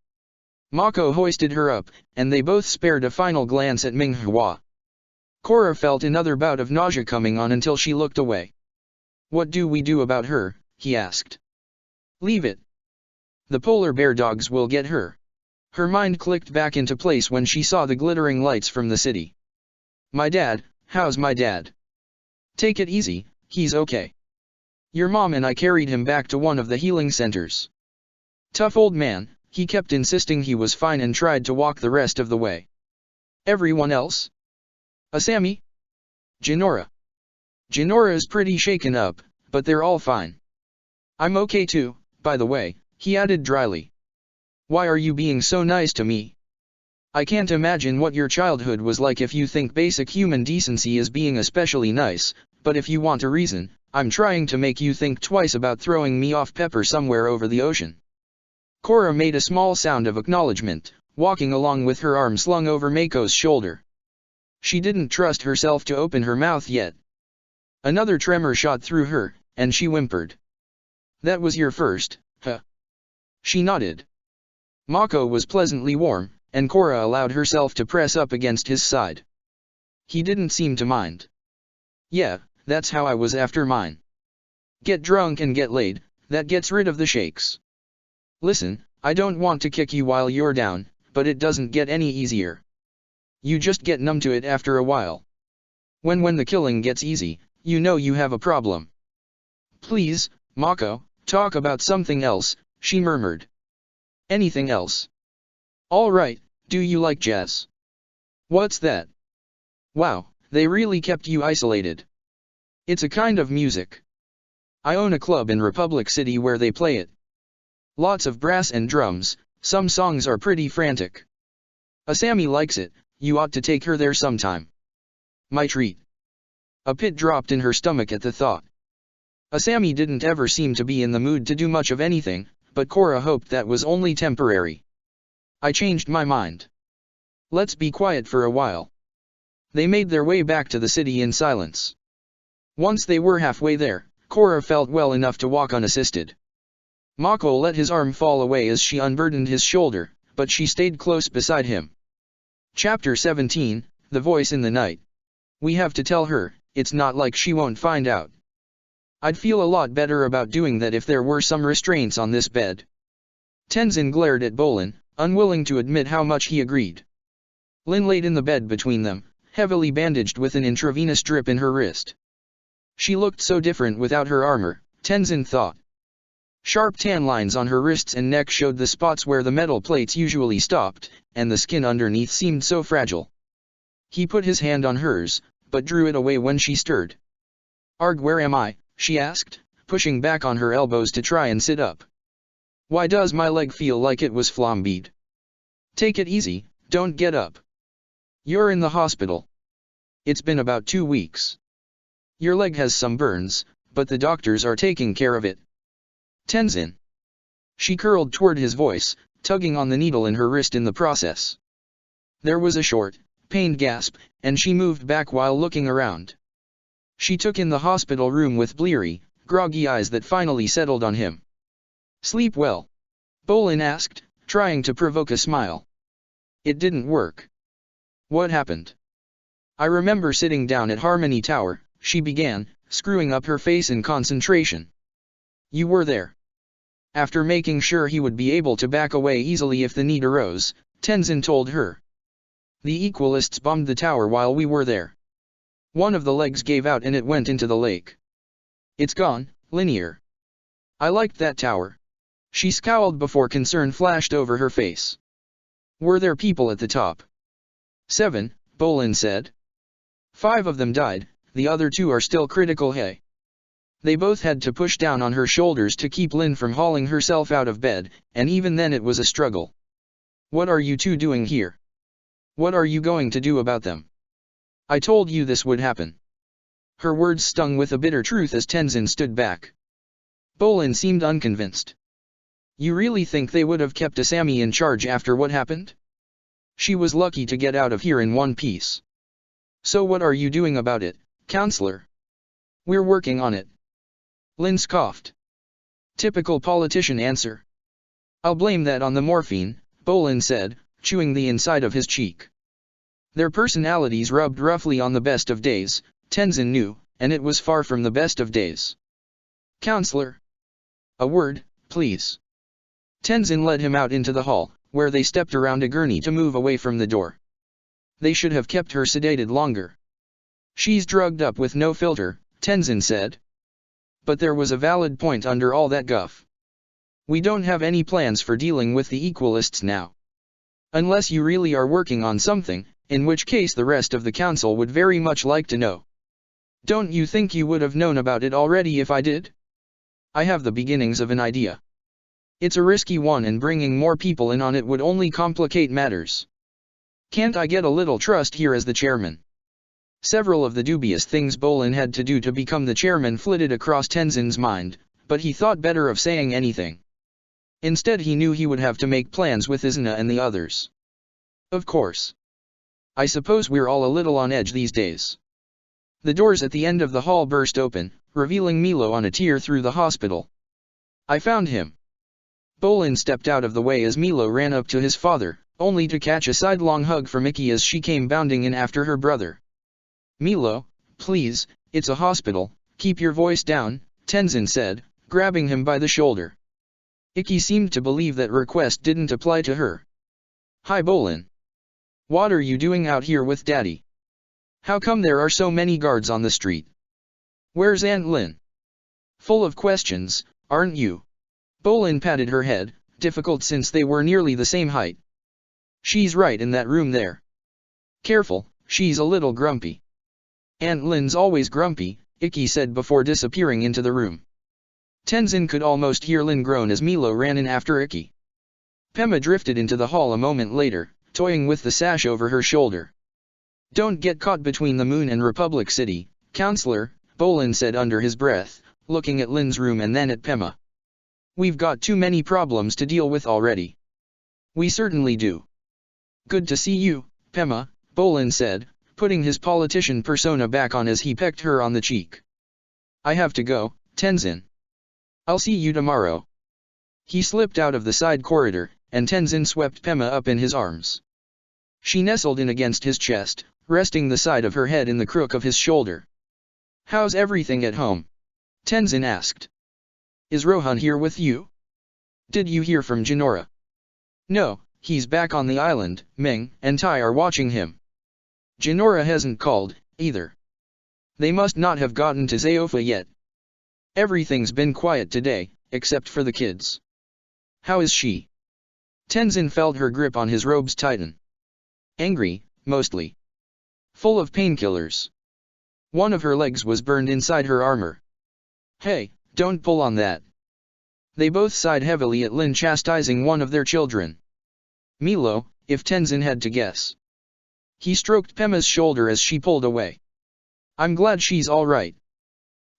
Mako hoisted her up, and they both spared a final glance at Minghua. Cora felt another bout of nausea coming on until she looked away. "What do we do about her?" he asked. "Leave it. The polar bear dogs will get her." Her mind clicked back into place when she saw the glittering lights from the city. "My dad, how's my dad?" "Take it easy, he's okay. Your mom and I carried him back to one of the healing centers." Tough old man, he kept insisting he was fine and tried to walk the rest of the way. "Everyone else? Asami? Jinora?" "Jinora is pretty shaken up, but they're all fine. I'm okay too, by the way," he added dryly. "Why are you being so nice to me? I can't imagine what your childhood was like if you think basic human decency is being especially nice, but if you want a reason, I'm trying to make you think twice about throwing me off Pepper somewhere over the ocean." Cora made a small sound of acknowledgement, walking along with her arm slung over Mako's shoulder. She didn't trust herself to open her mouth yet. Another tremor shot through her, and she whimpered. "That was your first, huh?" She nodded. Mako was pleasantly warm, and Cora allowed herself to press up against his side. He didn't seem to mind. Yeah, that's how I was after mine. Get drunk and get laid, that gets rid of the shakes. Listen, I don't want to kick you while you're down, but it doesn't get any easier. You just get numb to it after a while. When the killing gets easy, you know you have a problem. Please, Mako, talk about something else, she murmured. Anything else? All right, do you like jazz? What's that? Wow, they really kept you isolated. It's a kind of music. I own a club in Republic City where they play it. Lots of brass and drums, some songs are pretty frantic. Asami likes it, you ought to take her there sometime. My treat. A pit dropped in her stomach at the thought. Asami didn't ever seem to be in the mood to do much of anything, but Korra hoped that was only temporary. I changed my mind. Let's be quiet for a while. They made their way back to the city in silence. Once they were halfway there, Korra felt well enough to walk unassisted. Mako let his arm fall away as she unburdened his shoulder, but she stayed close beside him. Chapter 17, The Voice in the Night. We have to tell her, it's not like she won't find out. I'd feel a lot better about doing that if there were some restraints on this bed. Tenzin glared at Bolin, unwilling to admit how much he agreed. Lin laid in the bed between them, heavily bandaged with an intravenous drip in her wrist. She looked so different without her armor, Tenzin thought. Sharp tan lines on her wrists and neck showed the spots where the metal plates usually stopped, and the skin underneath seemed so fragile. He put his hand on hers, but drew it away when she stirred. Arg, where am I? She asked, pushing back on her elbows to try and sit up. Why does my leg feel like it was flambéed? Take it easy, don't get up. You're in the hospital. It's been about 2 weeks. Your leg has some burns, but the doctors are taking care of it. Tenzin. She curled toward his voice, tugging on the needle in her wrist in the process. There was a short, pained gasp, and she moved back while looking around. She took in the hospital room with bleary, groggy eyes that finally settled on him. Sleep well? Bolin asked, trying to provoke a smile. It didn't work. What happened? I remember sitting down at Harmony Tower, she began, screwing up her face in concentration. You were there. After making sure he would be able to back away easily if the need arose, Tenzin told her. The Equalists bombed the tower while we were there. One of the legs gave out and it went into the lake. It's gone, linear. I liked that tower. She scowled before concern flashed over her face. Were there people at the top? 7, Bolin said. 5 of them died, the other 2 are still critical. Hey. They both had to push down on her shoulders to keep Lin from hauling herself out of bed, and even then it was a struggle. What are you 2 doing here? What are you going to do about them? I told you this would happen. Her words stung with a bitter truth as Tenzin stood back. Bolin seemed unconvinced. You really think they would have kept Asami in charge after what happened? She was lucky to get out of here in one piece. So what are you doing about it, counselor? We're working on it. Lin scoffed. Typical politician answer. I'll blame that on the morphine, Bolin said, chewing the inside of his cheek. Their personalities rubbed roughly on the best of days, Tenzin knew, and it was far from the best of days. Counselor. A word, please. Tenzin led him out into the hall, where they stepped around a gurney to move away from the door. They should have kept her sedated longer. She's drugged up with no filter, Tenzin said. But there was a valid point under all that guff. We don't have any plans for dealing with the Equalists now. Unless you really are working on something, in which case the rest of the council would very much like to know. Don't you think you would have known about it already if I did? I have the beginnings of an idea. It's a risky one and bringing more people in on it would only complicate matters. Can't I get a little trust here as the chairman? Several of the dubious things Bolin had to do to become the chairman flitted across Tenzin's mind, but he thought better of saying anything. Instead he knew he would have to make plans with Izuna and the others. Of course. I suppose we're all a little on edge these days. The doors at the end of the hall burst open, revealing Milo on a tier through the hospital. I found him. Bolin stepped out of the way as Milo ran up to his father, only to catch a sidelong hug from Ikki as she came bounding in after her brother. Milo, please, it's a hospital, keep your voice down, Tenzin said, grabbing him by the shoulder. Ikki seemed to believe that request didn't apply to her. Hi Bolin. What are you doing out here with Daddy? How come there are so many guards on the street? Where's Aunt Lin? Full of questions, aren't you? Bolin patted her head, difficult since they were nearly the same height. She's right in that room there. Careful, she's a little grumpy. Aunt Lin's always grumpy, Ikki said before disappearing into the room. Tenzin could almost hear Lin groan as Milo ran in after Ikki. Pema drifted into the hall a moment later, toying with the sash over her shoulder. Don't get caught between the moon and Republic City, Counselor, Bolin said under his breath, looking at Lin's room and then at Pema. We've got too many problems to deal with already. We certainly do. Good to see you, Pema, Bolin said, putting his politician persona back on as he pecked her on the cheek. I have to go, Tenzin. I'll see you tomorrow. He slipped out of the side corridor, and Tenzin swept Pema up in his arms. She nestled in against his chest, resting the side of her head in the crook of his shoulder. How's everything at home? Tenzin asked. Is Rohan here with you? Did you hear from Jinora? No, he's back on the island, Meng and Tai are watching him. Jinora hasn't called, either. They must not have gotten to Zaofa yet. Everything's been quiet today, except for the kids. How is she? Tenzin felt her grip on his robes tighten. Angry, mostly. Full of painkillers. One of her legs was burned inside her armor. Hey, don't pull on that. They both sighed heavily at Lin chastising one of their children. Milo, if Tenzin had to guess. He stroked Pema's shoulder as she pulled away. I'm glad she's all right.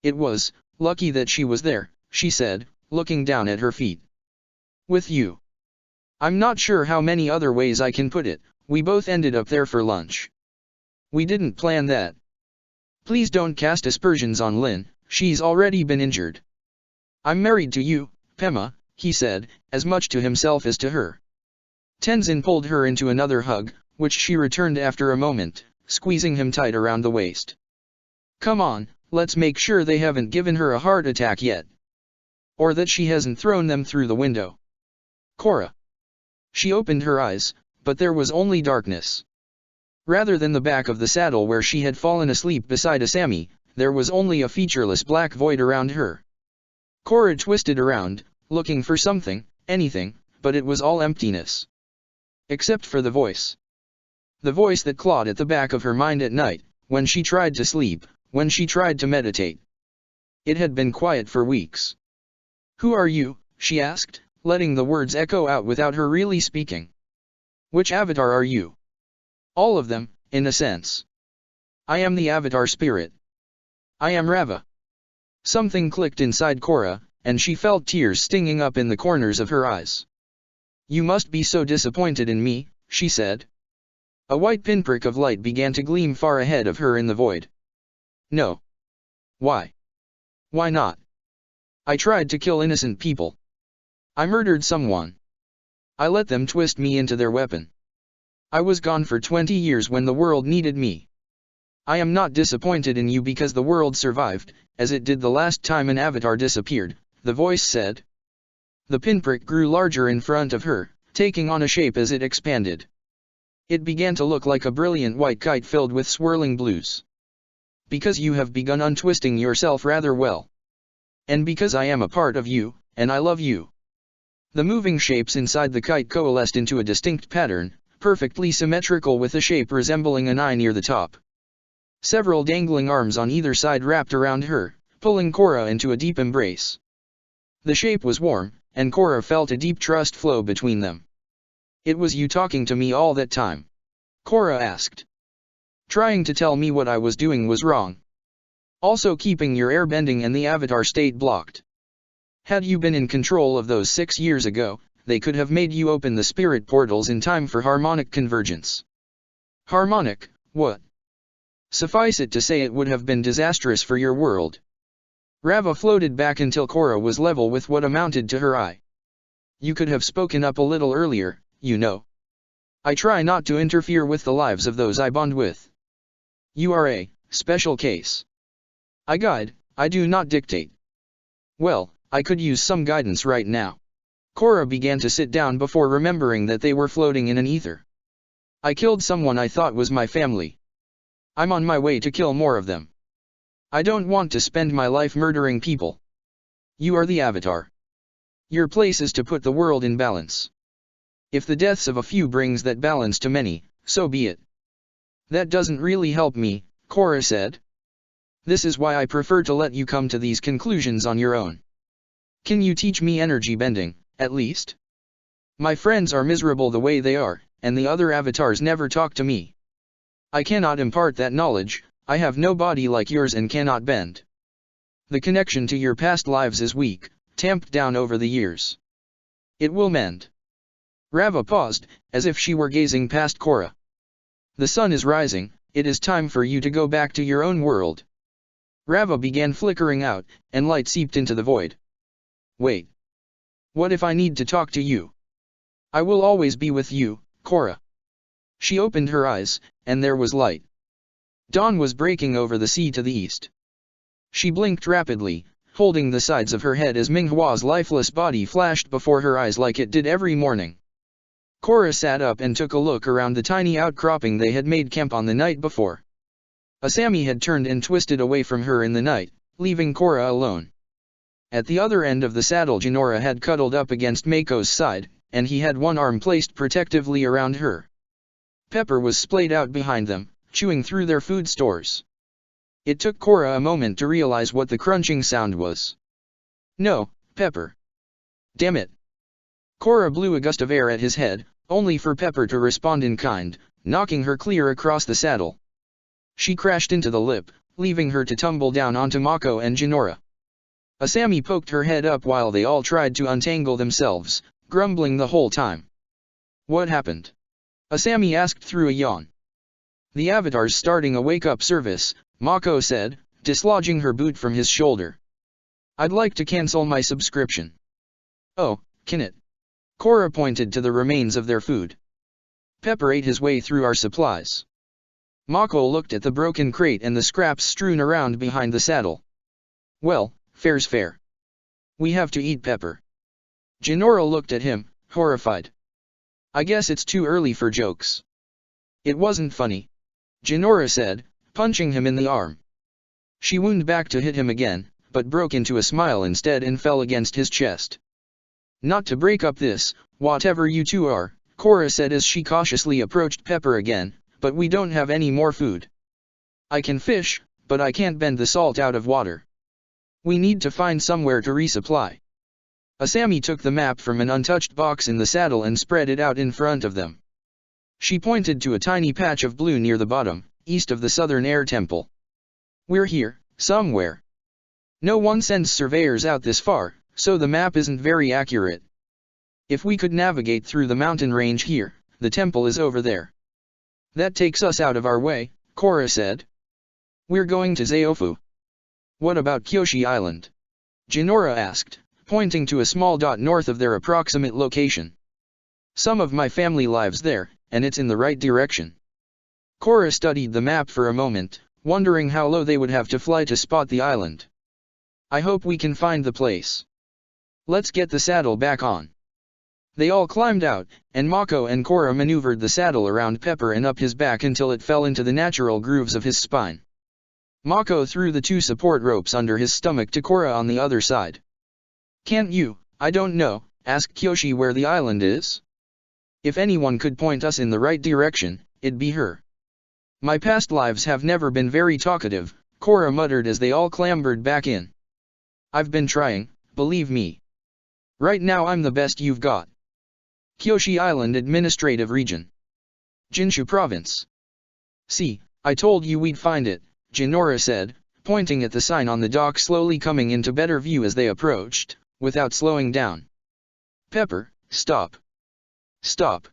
It was lucky that she was there, she said, looking down at her feet. With you. I'm not sure how many other ways I can put it, we both ended up there for lunch. We didn't plan that. Please don't cast aspersions on Lin, she's already been injured. I'm married to you, Pema, he said, as much to himself as to her. Tenzin pulled her into another hug, which she returned after a moment, squeezing him tight around the waist. Come on, let's make sure they haven't given her a heart attack yet. Or that she hasn't thrown them through the window. Korra. She opened her eyes, but there was only darkness. Rather than the back of the saddle where she had fallen asleep beside Asami, there was only a featureless black void around her. Korra twisted around, looking for something, anything, but it was all emptiness. Except for the voice. The voice that clawed at the back of her mind at night, when she tried to sleep, when she tried to meditate. It had been quiet for weeks. Who are you? She asked, letting the words echo out without her really speaking. Which avatar are you? All of them, in a sense. I am the avatar spirit. I am Rava. Something clicked inside Korra, and she felt tears stinging up in the corners of her eyes. You must be so disappointed in me, she said. A white pinprick of light began to gleam far ahead of her in the void. No. Why? Why not? I tried to kill innocent people. I murdered someone. I let them twist me into their weapon. I was gone for 20 years when the world needed me. I am not disappointed in you because the world survived, as it did the last time an avatar disappeared, the voice said. The pinprick grew larger in front of her, taking on a shape as it expanded. It began to look like a brilliant white kite filled with swirling blues. Because you have begun untwisting yourself rather well. And because I am a part of you, and I love you. The moving shapes inside the kite coalesced into a distinct pattern, perfectly symmetrical with a shape resembling an eye near the top. Several dangling arms on either side wrapped around her, pulling Korra into a deep embrace. The shape was warm, and Korra felt a deep trust flow between them. It was you talking to me all that time? Korra asked. Trying to tell me what I was doing was wrong. Also keeping your airbending and the avatar state blocked. Had you been in control of those 6 years ago, they could have made you open the spirit portals in time for harmonic convergence. Harmonic, what? Suffice it to say it would have been disastrous for your world. Rava floated back until Korra was level with what amounted to her eye. You could have spoken up a little earlier, you know. I try not to interfere with the lives of those I bond with. You are a special case. I guide, I do not dictate. Well, I could use some guidance right now. Korra began to sit down before remembering that they were floating in an ether. I killed someone I thought was my family. I'm on my way to kill more of them. I don't want to spend my life murdering people. You are the Avatar. Your place is to put the world in balance. If the deaths of a few brings that balance to many, so be it. That doesn't really help me, Korra said. This is why I prefer to let you come to these conclusions on your own. Can you teach me energy bending, at least? My friends are miserable the way they are, and the other avatars never talk to me. I cannot impart that knowledge, I have no body like yours and cannot bend. The connection to your past lives is weak, tamped down over the years. It will mend. Rava paused, as if she were gazing past Korra. The sun is rising, it is time for you to go back to your own world. Rava began flickering out, and light seeped into the void. Wait. What if I need to talk to you? I will always be with you, Korra. She opened her eyes, and there was light. Dawn was breaking over the sea to the east. She blinked rapidly, holding the sides of her head as Minghua's lifeless body flashed before her eyes like it did every morning. Korra sat up and took a look around the tiny outcropping they had made camp on the night before. Asami had turned and twisted away from her in the night, leaving Korra alone. At the other end of the saddle Jinora had cuddled up against Mako's side, and he had one arm placed protectively around her. Pepper was splayed out behind them, chewing through their food stores. It took Korra a moment to realize what the crunching sound was. No, Pepper. Damn it. Korra blew a gust of air at his head, only for Pepper to respond in kind, knocking her clear across the saddle. She crashed into the lip, leaving her to tumble down onto Mako and Jinora. Asami poked her head up while they all tried to untangle themselves, grumbling the whole time. What happened? Asami asked through a yawn. The Avatar's starting a wake-up service, Mako said, dislodging her boot from his shoulder. I'd like to cancel my subscription. Oh, can it? Korra pointed to the remains of their food. Pepper ate his way through our supplies. Mako looked at the broken crate and the scraps strewn around behind the saddle. Well, fair's fair. We have to eat Pepper. Jinora looked at him, horrified. I guess it's too early for jokes. It wasn't funny. Jinora said, punching him in the arm. She wound back to hit him again, but broke into a smile instead and fell against his chest. Not to break up this, whatever you two are, Korra said as she cautiously approached Pepper again, but we don't have any more food. I can fish, but I can't bend the salt out of water. We need to find somewhere to resupply. Asami took the map from an untouched box in the saddle and spread it out in front of them. She pointed to a tiny patch of blue near the bottom, east of the Southern Air Temple. We're here, somewhere. No one sends surveyors out this far, so the map isn't very accurate. If we could navigate through the mountain range here, the temple is over there. That takes us out of our way, Korra said. We're going to Zaofu. What about Kyoshi Island? Jinora asked, pointing to a small dot north of their approximate location. Some of my family lives there, and it's in the right direction. Korra studied the map for a moment, wondering how low they would have to fly to spot the island. I hope we can find the place. Let's get the saddle back on. They all climbed out, and Mako and Korra maneuvered the saddle around Pepper and up his back until it fell into the natural grooves of his spine. Mako threw the two support ropes under his stomach to Korra on the other side. Can't you, I don't know, ask Kyoshi where the island is? If anyone could point us in the right direction, it'd be her. My past lives have never been very talkative, Korra muttered as they all clambered back in. I've been trying, believe me. Right now I'm the best you've got. Kyoshi Island Administrative Region. Jinshu Province. See, I told you we'd find it, Jinora said, pointing at the sign on the dock slowly coming into better view as they approached, without slowing down. Pepper, stop. Stop.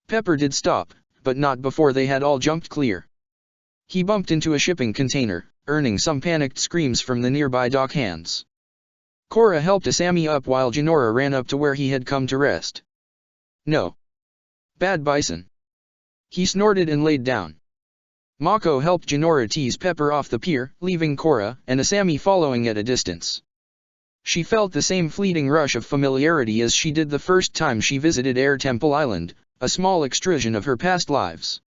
Pepper did stop, but not before they had all jumped clear. He bumped into a shipping container, earning some panicked screams from the nearby dock hands. Korra helped Asami up while Jinora ran up to where he had come to rest. No. Bad bison. He snorted and laid down. Mako helped Jinora tease Pepper off the pier, leaving Korra and Asami following at a distance. She felt the same fleeting rush of familiarity as she did the first time she visited Air Temple Island, a small extrusion of her past lives.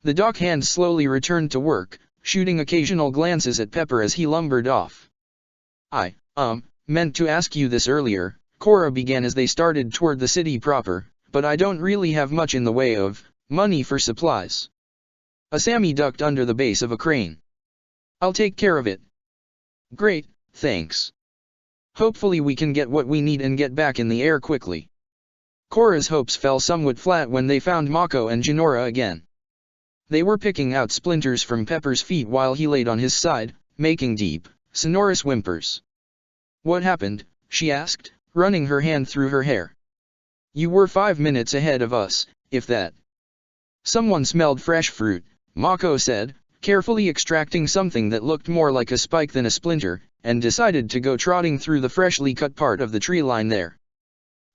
The dock hand slowly returned to work, shooting occasional glances at Pepper as he lumbered off. I meant to ask you this earlier, Korra began as they started toward the city proper, but I don't really have much in the way of money for supplies. Asami ducked under the base of a crane. I'll take care of it. Great, thanks. Hopefully we can get what we need and get back in the air quickly. Korra's hopes fell somewhat flat when they found Mako and Jinora again. They were picking out splinters from Pepper's feet while he laid on his side, making deep, sonorous whimpers. What happened? She asked, running her hand through her hair. You were 5 minutes ahead of us, if that. Someone smelled fresh fruit, Mako said, carefully extracting something that looked more like a spike than a splinter, and decided to go trotting through the freshly cut part of the tree line there.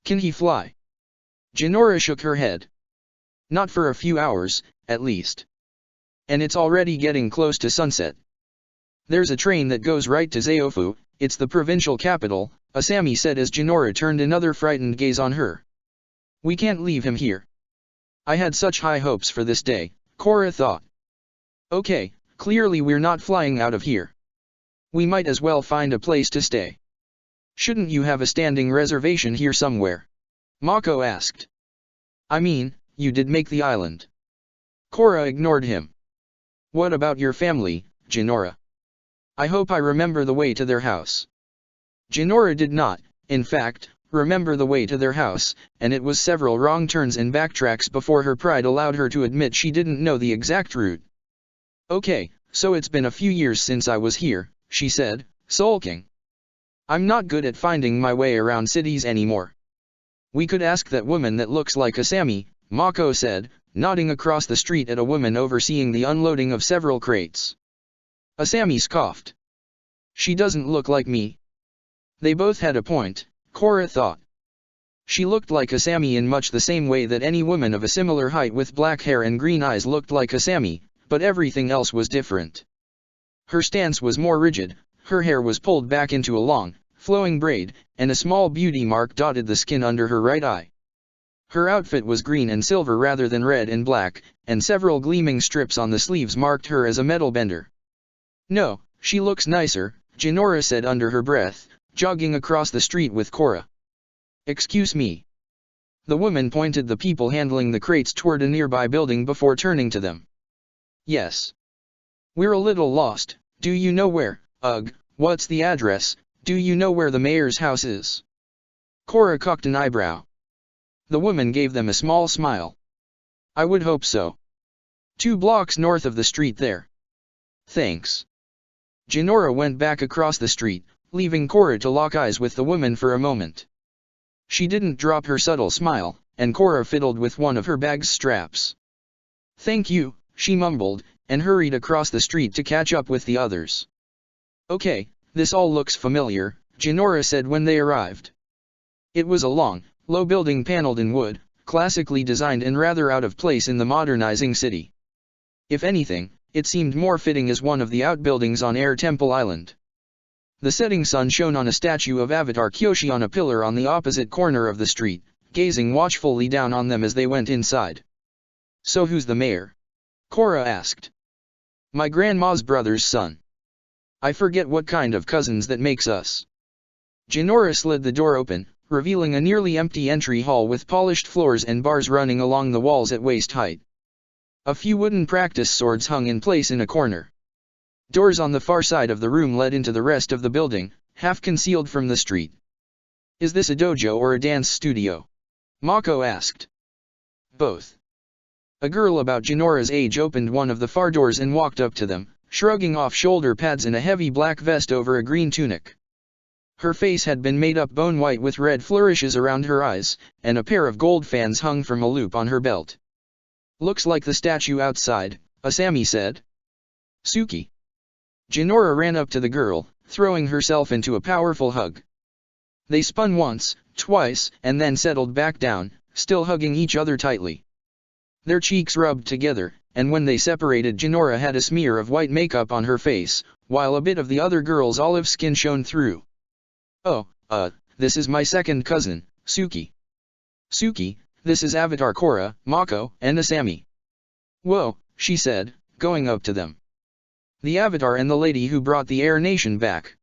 Can he fly? Jinora shook her head. Not for a few hours, at least. And it's already getting close to sunset. There's a train that goes right to Zaofu, it's the provincial capital, Asami said as Jinora turned another frightened gaze on her. We can't leave him here. I had such high hopes for this day, Korra thought. Okay, clearly we're not flying out of here. We might as well find a place to stay. Shouldn't you have a standing reservation here somewhere? Mako asked. I mean, you did make the island. Korra ignored him. What about your family, Jinora? I hope I remember the way to their house. Jinora did not, in fact, remember the way to their house, and it was several wrong turns and backtracks before her pride allowed her to admit she didn't know the exact route. Okay, so it's been a few years since I was here, she said, sulking. I'm not good at finding my way around cities anymore. We could ask that woman that looks like Asami, Mako said, nodding across the street at a woman overseeing the unloading of several crates. Asami scoffed. She doesn't look like me. They both had a point, Korra thought. She looked like Asami in much the same way that any woman of a similar height with black hair and green eyes looked like Asami, but everything else was different. Her stance was more rigid, her hair was pulled back into a long, flowing braid, and a small beauty mark dotted the skin under her right eye. Her outfit was green and silver rather than red and black, and several gleaming strips on the sleeves marked her as a metal bender. No, she looks nicer, Jinora said under her breath, jogging across the street with Korra. Excuse me. The woman pointed the people handling the crates toward a nearby building before turning to them. Yes. We're a little lost, do you know where, what's the address, do you know where the mayor's house is? Korra cocked an eyebrow. The woman gave them a small smile. I would hope so. 2 blocks north of the street there. Thanks. Jinora went back across the street, leaving Korra to lock eyes with the woman for a moment. She didn't drop her subtle smile, and Korra fiddled with one of her bag's straps. Thank you, she mumbled, and hurried across the street to catch up with the others. Okay, this all looks familiar, Jinora said when they arrived. It was a long, low building paneled in wood, classically designed and rather out of place in the modernizing city. If anything, it seemed more fitting as one of the outbuildings on Air Temple Island. The setting sun shone on a statue of Avatar Kyoshi on a pillar on the opposite corner of the street, gazing watchfully down on them as they went inside. So who's the mayor? Korra asked. My grandma's brother's son. I forget what kind of cousins that makes us. Jinora slid the door open, revealing a nearly empty entry hall with polished floors and bars running along the walls at waist height. A few wooden practice swords hung in place in a corner. Doors on the far side of the room led into the rest of the building, half concealed from the street. Is this a dojo or a dance studio? Mako asked. Both. A girl about Jinora's age opened one of the far doors and walked up to them, shrugging off shoulder pads and a heavy black vest over a green tunic. Her face had been made up bone white with red flourishes around her eyes, and a pair of gold fans hung from a loop on her belt. Looks like the statue outside, Asami said. Suki. Jinora ran up to the girl, throwing herself into a powerful hug. They spun once, twice, and then settled back down, still hugging each other tightly. Their cheeks rubbed together, and when they separated Jinora had a smear of white makeup on her face, while a bit of the other girl's olive skin shone through. "Oh, this is my second cousin, Suki. Suki, this is Avatar Korra, Mako, and Asami." "Whoa," she said, going up to them. "The Avatar and the lady who brought the Air Nation back."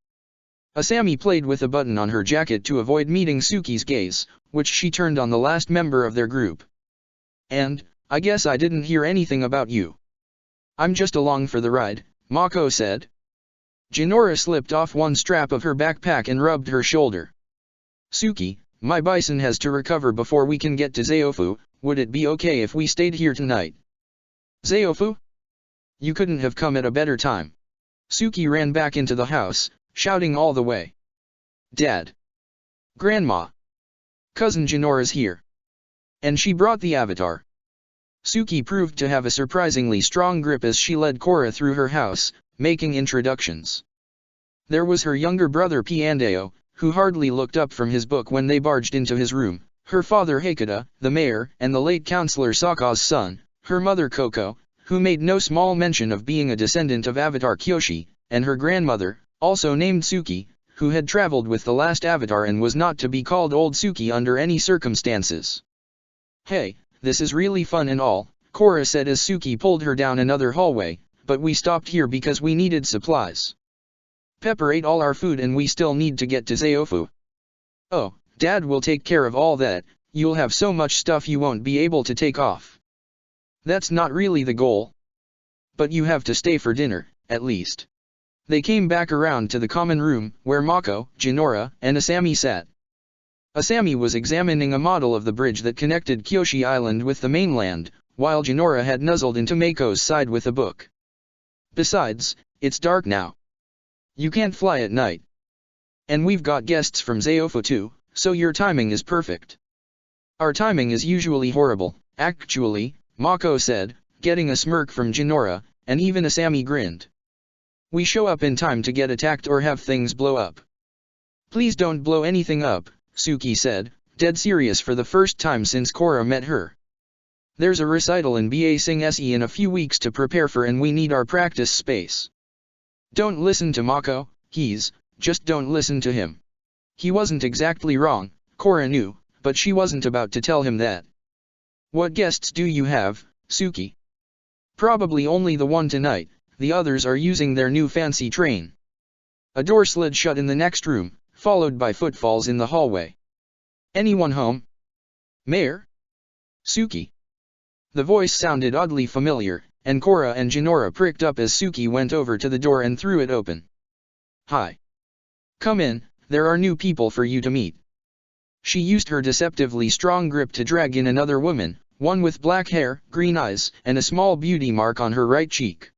Asami played with a button on her jacket to avoid meeting Suki's gaze, which she turned on the last member of their group. "And, I guess I didn't hear anything about you." "I'm just along for the ride," Mako said. Jinora slipped off one strap of her backpack and rubbed her shoulder. "Suki, my bison has to recover before we can get to Zaofu. Would it be okay if we stayed here tonight?" "Zaofu? You couldn't have come at a better time." Suki ran back into the house, shouting all the way. "Dad! Grandma! Cousin Jinora's here!" And she brought the Avatar. Suki proved to have a surprisingly strong grip as she led Korra through her house, making introductions. There was her younger brother Piandao, who hardly looked up from his book when they barged into his room, her father Hakata, the mayor, and the late Councillor Sokka's son, her mother Koko, who made no small mention of being a descendant of Avatar Kyoshi, and her grandmother, also named Suki, who had traveled with the last Avatar and was not to be called Old Suki under any circumstances. "Hey, this is really fun and all," Korra said as Suki pulled her down another hallway, "but we stopped here because we needed supplies. Pepper ate all our food and we still need to get to Zaofu." "Oh, Dad will take care of all that. You'll have so much stuff you won't be able to take off." "That's not really the goal. But you have to stay for dinner, at least." They came back around to the common room, where Mako, Jinora, and Asami sat. Asami was examining a model of the bridge that connected Kyoshi Island with the mainland, while Jinora had nuzzled into Mako's side with a book. "Besides, it's dark now. You can't fly at night. And we've got guests from Zaofu too, so your timing is perfect." "Our timing is usually horrible, actually," Mako said, getting a smirk from Jinora, and even Asami grinned. "We show up in time to get attacked or have things blow up." "Please don't blow anything up," Suki said, dead serious for the first time since Korra met her. "There's a recital in BA Sing SE in a few weeks to prepare for and we need our practice space." "Don't listen to Mako, just don't listen to him." He wasn't exactly wrong, Korra knew, but she wasn't about to tell him that. "What guests do you have, Suki?" "Probably only the one tonight, the others are using their new fancy train." A door slid shut in the next room, followed by footfalls in the hallway. "Anyone home? Mayor? Suki?" The voice sounded oddly familiar, and Korra and Jinora pricked up as Suki went over to the door and threw it open. "Hi. Come in, there are new people for you to meet." She used her deceptively strong grip to drag in another woman, one with black hair, green eyes, and a small beauty mark on her right cheek.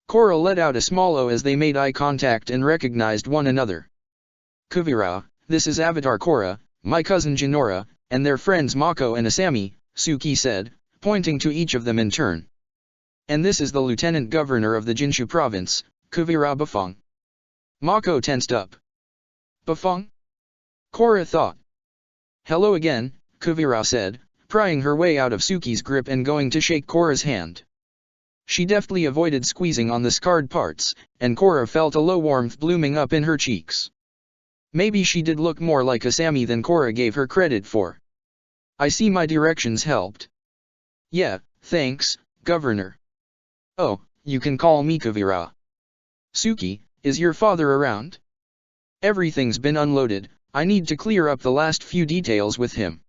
Korra let out a small "oh" as they made eye contact and recognized one another. "Kuvira, this is Avatar Korra, my cousin Jinora, and their friends Mako and Asami," Suki said, pointing to each of them in turn. "And this is the Lieutenant Governor of the Jinshu Province, Kuvira Bafong." Mako tensed up. "Bafong?" Korra thought. "Hello again," Kuvira said, prying her way out of Suki's grip and going to shake Korra's hand. She deftly avoided squeezing on the scarred parts, and Korra felt a low warmth blooming up in her cheeks. Maybe she did look more like Asami than Korra gave her credit for. "I see my directions helped." "Yeah, thanks, Governor." "Oh, you can call me Kuvira." "Suki, is your father around?" "Everything's been unloaded, I need to clear up the last few details with him."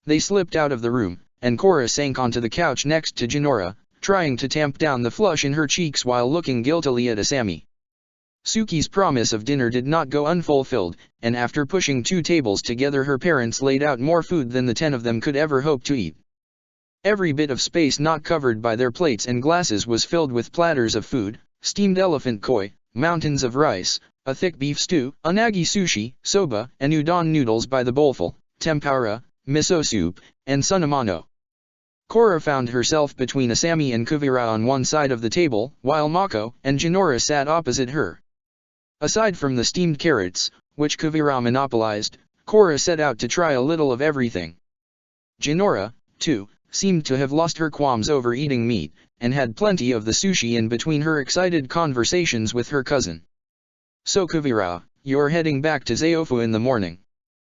They slipped out of the room, and Korra sank onto the couch next to Jinora, trying to tamp down the flush in her cheeks while looking guiltily at Asami. Suki's promise of dinner did not go unfulfilled, and after pushing 2 tables together her parents laid out more food than the 10 of them could ever hope to eat. Every bit of space not covered by their plates and glasses was filled with platters of food: steamed elephant koi, mountains of rice, a thick beef stew, unagi sushi, soba, and udon noodles by the bowlful, tempura, miso soup, and sunamano. Korra found herself between Asami and Kuvira on one side of the table, while Mako and Jinora sat opposite her. Aside from the steamed carrots, which Kuvira monopolized, Korra set out to try a little of everything. Jinora, too, seemed to have lost her qualms over eating meat, and had plenty of the sushi in between her excited conversations with her cousin. "So Kuvira, you're heading back to Zaofu in the morning?"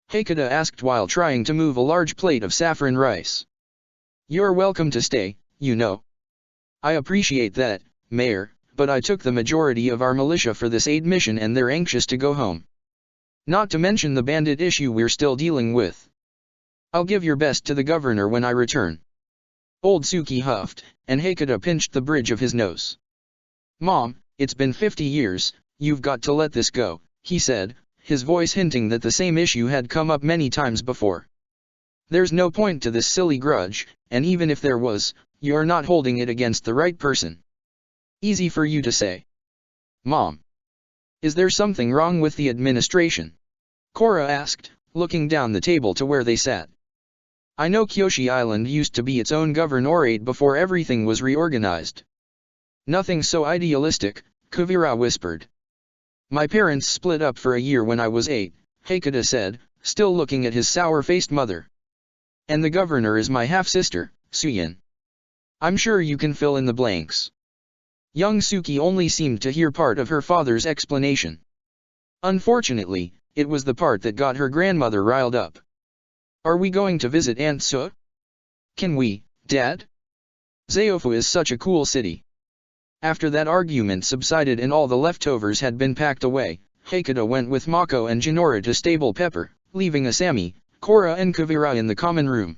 Hakata asked while trying to move a large plate of saffron rice. "You're welcome to stay, you know. I appreciate that, Mayor, but I took the majority of our militia for this aid mission and they're anxious to go home. Not to mention the bandit issue we're still dealing with. I'll give your best to the governor when I return." Old Suki huffed, and Hakata pinched the bridge of his nose. "Mom, it's been 50 years, you've got to let this go," he said, his voice hinting that the same issue had come up many times before. "There's no point to this silly grudge, and even if there was, you're not holding it against the right person." "Easy for you to say. Mom. Is there something wrong with the administration?" Korra asked, looking down the table to where they sat. "I know Kyoshi Island used to be its own governorate before everything was reorganized." "Nothing so idealistic," Kuvira whispered. "My parents split up for a year when I was 8, Hakata said, still looking at his sour-faced mother. "And the governor is my half-sister, Suyin. I'm sure you can fill in the blanks." Young Suki only seemed to hear part of her father's explanation. Unfortunately, it was the part that got her grandmother riled up. "Are we going to visit Aunt Su? Can we, Dad? Zaofu is such a cool city." After that argument subsided and all the leftovers had been packed away, Hakata went with Mako and Jinora to stable Pepper, leaving Asami, Korra and Kuvira in the common room.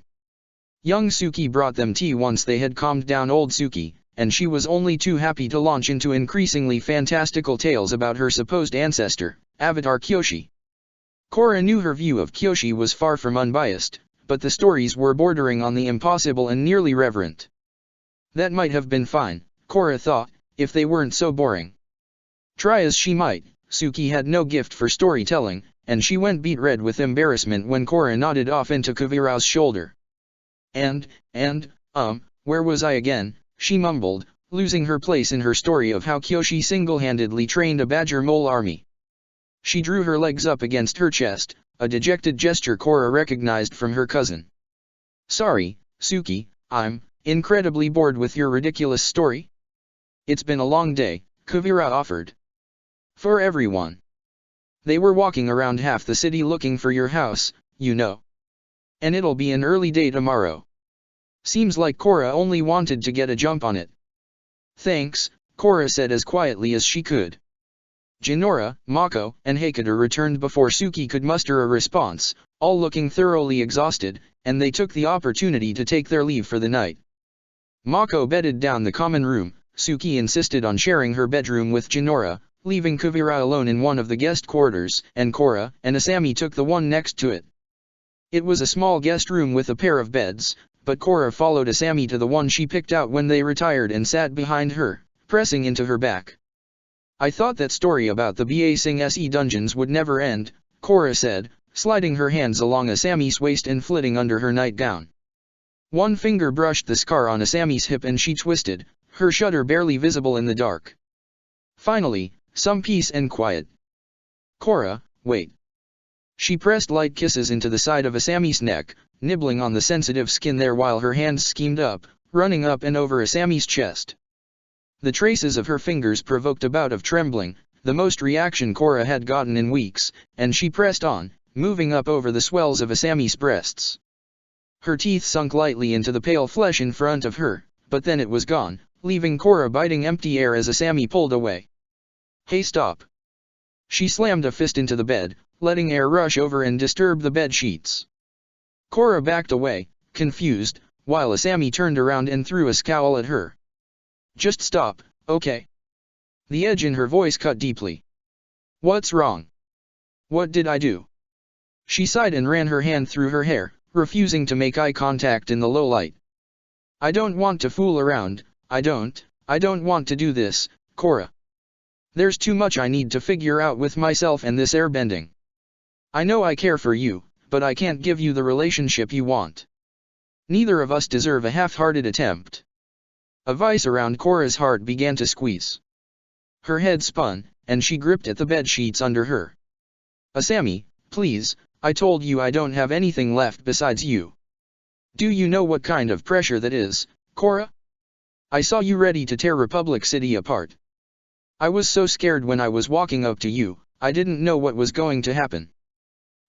Young Suki brought them tea once they had calmed down old Suki, and she was only too happy to launch into increasingly fantastical tales about her supposed ancestor, Avatar Kyoshi. Korra knew her view of Kyoshi was far from unbiased, but the stories were bordering on the impossible and nearly reverent. That might have been fine, Korra thought, if they weren't so boring. Try as she might, Suki had no gift for storytelling, and she went beet red with embarrassment when Korra nodded off into Kuvira's shoulder. Where was I again?" she mumbled, losing her place in her story of how Kyoshi single-handedly trained a badger mole army. She drew her legs up against her chest, a dejected gesture Korra recognized from her cousin. "Sorry, Suki, I'm incredibly bored with your ridiculous story." "It's been a long day," Kuvira offered. "For everyone. They were walking around half the city looking for your house, you know. And it'll be an early day tomorrow." Seems like Korra only wanted to get a jump on it. "Thanks," Korra said as quietly as she could. Jinora, Mako, and Hakata returned before Suki could muster a response, all looking thoroughly exhausted, and they took the opportunity to take their leave for the night. Mako bedded down the common room. Suki insisted on sharing her bedroom with Jinora, leaving Kuvira alone in one of the guest quarters, and Korra and Asami took the one next to it. It was a small guest room with a pair of beds, but Korra followed Asami to the one she picked out when they retired and sat behind her, pressing into her back. "I thought that story about the Ba Sing Se dungeons would never end," Korra said, sliding her hands along Asami's waist and flitting under her nightgown. One finger brushed the scar on Asami's hip and she twisted, her shudder barely visible in the dark. "Finally, some peace and quiet." "Korra, wait." She pressed light kisses into the side of Asami's neck, nibbling on the sensitive skin there while her hands schemed up, running up and over Asami's chest. The traces of her fingers provoked a bout of trembling, the most reaction Korra had gotten in weeks, and she pressed on, moving up over the swells of Asami's breasts. Her teeth sunk lightly into the pale flesh in front of her, but then it was gone, leaving Korra biting empty air as Asami pulled away. "Hey, stop." She slammed a fist into the bed, letting air rush over and disturb the bed sheets. Korra backed away, confused, while Asami turned around and threw a scowl at her. "Just stop, okay?" The edge in her voice cut deeply. "What's wrong? What did I do?" She sighed and ran her hand through her hair, refusing to make eye contact in the low light. "I don't want to fool around, I don't want to do this, Korra. There's too much I need to figure out with myself and this airbending. I know I care for you, but I can't give you the relationship you want. Neither of us deserve a half-hearted attempt." A vice around Korra's heart began to squeeze. Her head spun, and she gripped at the bed sheets under her. "Asami, please, I told you I don't have anything left besides you. Do you know what kind of pressure that is, Korra? I saw you ready to tear Republic City apart. I was so scared when I was walking up to you, I didn't know what was going to happen.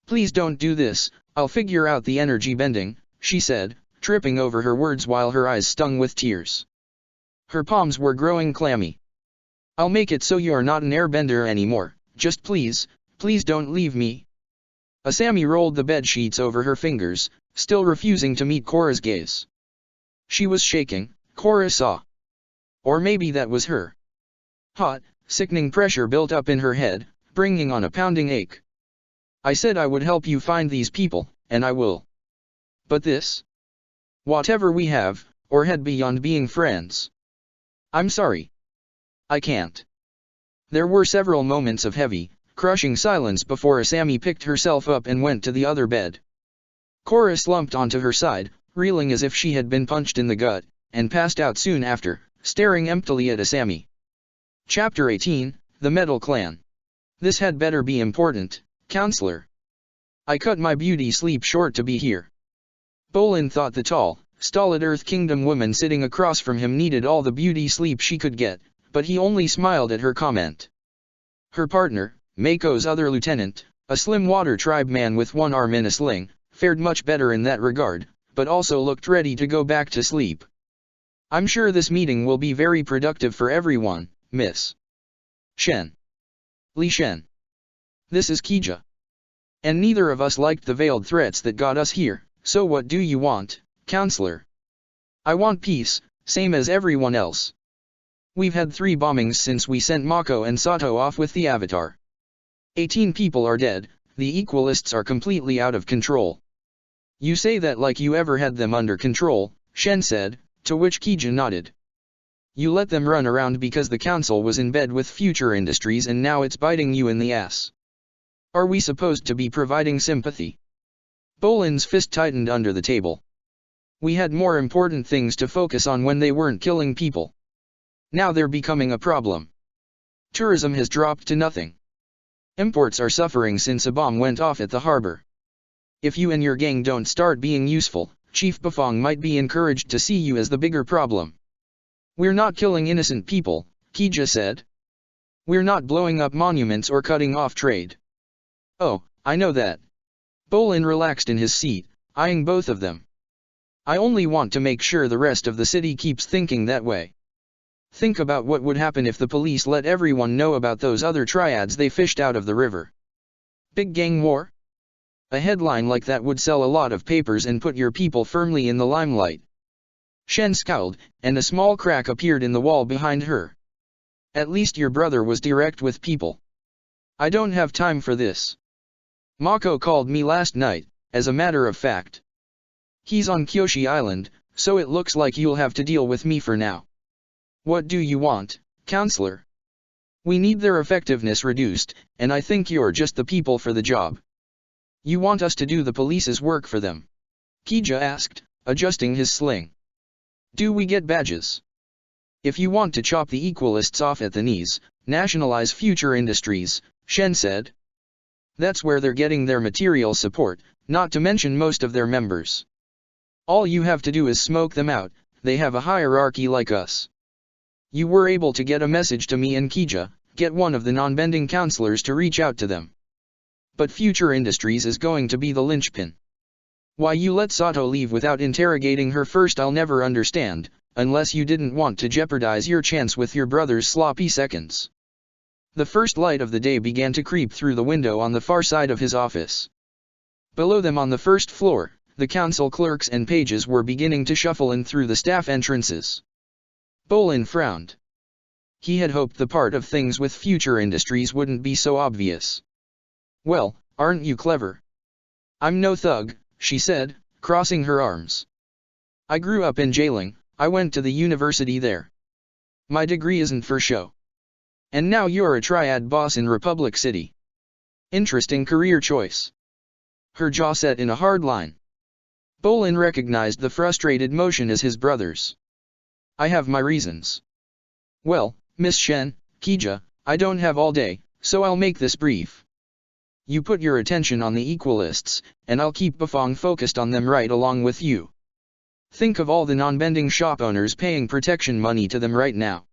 Please don't do this, I'll figure out the energy bending, she said, tripping over her words while her eyes stung with tears. Her palms were growing clammy. I'll make it so you're not an airbender anymore, just please don't leave me. Asami rolled the bed sheets over her fingers, still refusing to meet Korra's gaze. She was shaking, Korra saw. Or maybe that was her. Hot, sickening pressure built up in her head, bringing on a pounding ache. I said I would help you find these people, and I will. But this? Whatever we have, or had beyond being friends. I'm sorry. I can't. There were several moments of heavy, crushing silence before Asami picked herself up and went to the other bed. Korra slumped onto her side, reeling as if she had been punched in the gut, and passed out soon after, staring emptily at Asami. Chapter 18, The Metal Clan. This had better be important, counselor. I cut my beauty sleep short to be here. Bolin thought the tall, stolid Earth Kingdom woman sitting across from him needed all the beauty sleep she could get, but he only smiled at her comment. Her partner, Mako's other lieutenant, a slim water tribe man with one arm in a sling, fared much better in that regard, but also looked ready to go back to sleep. I'm sure this meeting will be very productive for everyone, Miss Shen. Li Shen. This is Kija. And neither of us liked the veiled threats that got us here, so what do you want, counselor? I want peace, same as everyone else. We've had 3 bombings since we sent Mako and Sato off with the Avatar. 18 people are dead, the Equalists are completely out of control. You say that like you ever had them under control, Shen said, to which Kija nodded. You let them run around because the council was in bed with Future Industries and now it's biting you in the ass. Are we supposed to be providing sympathy? Bolin's fist tightened under the table. We had more important things to focus on when they weren't killing people. Now they're becoming a problem. Tourism has dropped to nothing. Imports are suffering since a bomb went off at the harbor. If you and your gang don't start being useful, Chief Bafong might be encouraged to see you as the bigger problem. We're not killing innocent people, Kija said. We're not blowing up monuments or cutting off trade. Oh, I know that. Bolin relaxed in his seat, eyeing both of them. I only want to make sure the rest of the city keeps thinking that way. Think about what would happen if the police let everyone know about those other triads they fished out of the river. Big gang war? A headline like that would sell a lot of papers and put your people firmly in the limelight. Shen scowled, and a small crack appeared in the wall behind her. At least your brother was direct with people. I don't have time for this. Mako called me last night, as a matter of fact. He's on Kyoshi Island, so it looks like you'll have to deal with me for now. What do you want, counselor? We need their effectiveness reduced, and I think you're just the people for the job. You want us to do the police's work for them? Kija asked, adjusting his sling. Do we get badges? If you want to chop the Equalists off at the knees, nationalize Future Industries, Shen said. That's where they're getting their material support, not to mention most of their members. All you have to do is smoke them out, they have a hierarchy like us. You were able to get a message to me and Kija, get one of the non-bending counselors to reach out to them. But Future Industries is going to be the linchpin. Why you let Sato leave without interrogating her first I'll never understand, unless you didn't want to jeopardize your chance with your brother's sloppy seconds. The first light of the day began to creep through the window on the far side of his office. Below them on the first floor, the council clerks and pages were beginning to shuffle in through the staff entrances. Bolin frowned. He had hoped the part of things with Future Industries wouldn't be so obvious. Well, aren't you clever? I'm no thug, she said, crossing her arms. I grew up in Jailing, I went to the university there. My degree isn't for show. And now you're a triad boss in Republic City. Interesting career choice. Her jaw set in a hard line. Bolin recognized the frustrated motion as his brother's. I have my reasons. Well, Miss Shen, Kija, I don't have all day, so I'll make this brief. You put your attention on the Equalists, and I'll keep Bafong focused on them right along with you. Think of all the non-bending shop owners paying protection money to them right now.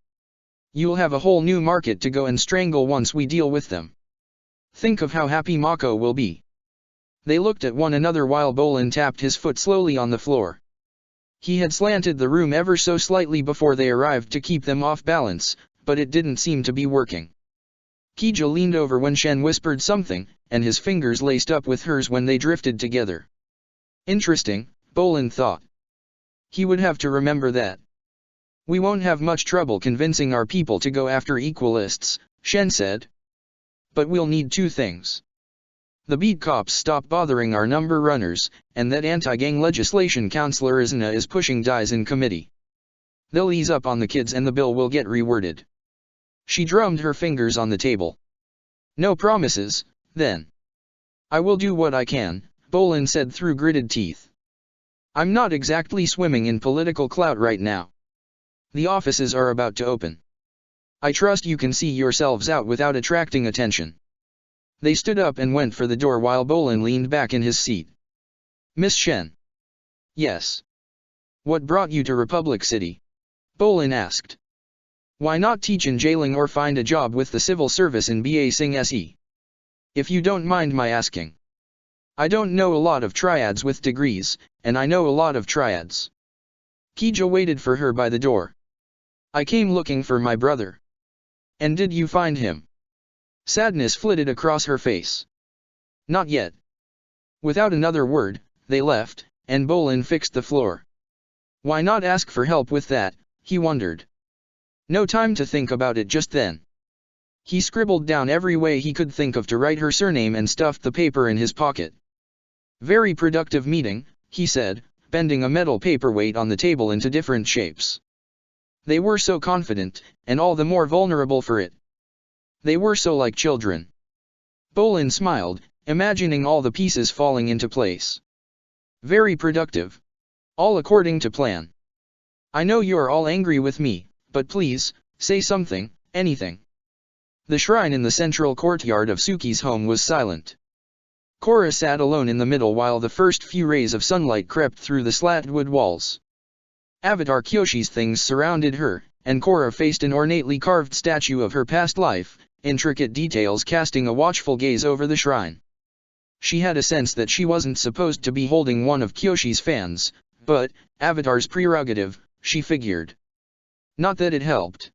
You'll have a whole new market to go and strangle once we deal with them. Think of how happy Mako will be. They looked at one another while Bolin tapped his foot slowly on the floor. He had slanted the room ever so slightly before they arrived to keep them off balance, but it didn't seem to be working. Kija leaned over when Shen whispered something, and his fingers laced up with hers when they drifted together. Interesting, Bolin thought. He would have to remember that. We won't have much trouble convincing our people to go after Equalists, Shen said. But we'll need two things. The beat cops stop bothering our number runners, and that anti-gang legislation Counselor Izuna is pushing dies in committee. They'll ease up on the kids and the bill will get reworded. She drummed her fingers on the table. No promises, then. I will do what I can, Bolin said through gritted teeth. I'm not exactly swimming in political clout right now. The offices are about to open. I trust you can see yourselves out without attracting attention. They stood up and went for the door while Bolin leaned back in his seat. Miss Shen. Yes. What brought you to Republic City? Bolin asked. Why not teach in jailing or find a job with the civil service in BA Sing SE? If you don't mind my asking. I don't know a lot of triads with degrees, and I know a lot of triads. Kija waited for her by the door. I came looking for my brother. And did you find him? Sadness flitted across her face. Not yet. Without another word, they left, and Bolin fixed the floor. Why not ask for help with that, he wondered. No time to think about it just then. He scribbled down every way he could think of to write her surname and stuffed the paper in his pocket. Very productive meeting, he said, bending a metal paperweight on the table into different shapes. They were so confident, and all the more vulnerable for it. They were so like children. Bolin smiled, imagining all the pieces falling into place. Very productive. All according to plan. I know you're all angry with me, but please, say something, anything. The shrine in the central courtyard of Suki's home was silent. Korra sat alone in the middle while the first few rays of sunlight crept through the slatwood walls. Avatar Kyoshi's things surrounded her, and Korra faced an ornately carved statue of her past life, intricate details casting a watchful gaze over the shrine. She had a sense that she wasn't supposed to be holding one of Kyoshi's fans, but, Avatar's prerogative, she figured. Not that it helped.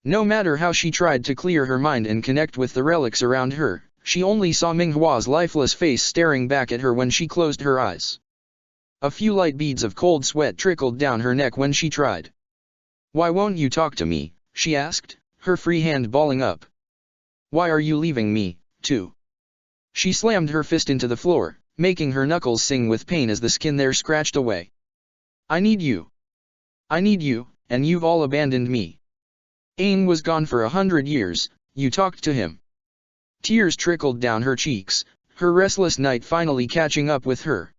No matter how she tried to clear her mind and connect with the relics around her, she only saw Minghua's lifeless face staring back at her when she closed her eyes. A few light beads of cold sweat trickled down her neck when she tried. Why won't you talk to me, she asked, her free hand balling up. Why are you leaving me, too? She slammed her fist into the floor, making her knuckles sing with pain as the skin there scratched away. I need you. I need you, and you've all abandoned me. Aang was gone for 100 years, you talked to him. Tears trickled down her cheeks, her restless night finally catching up with her.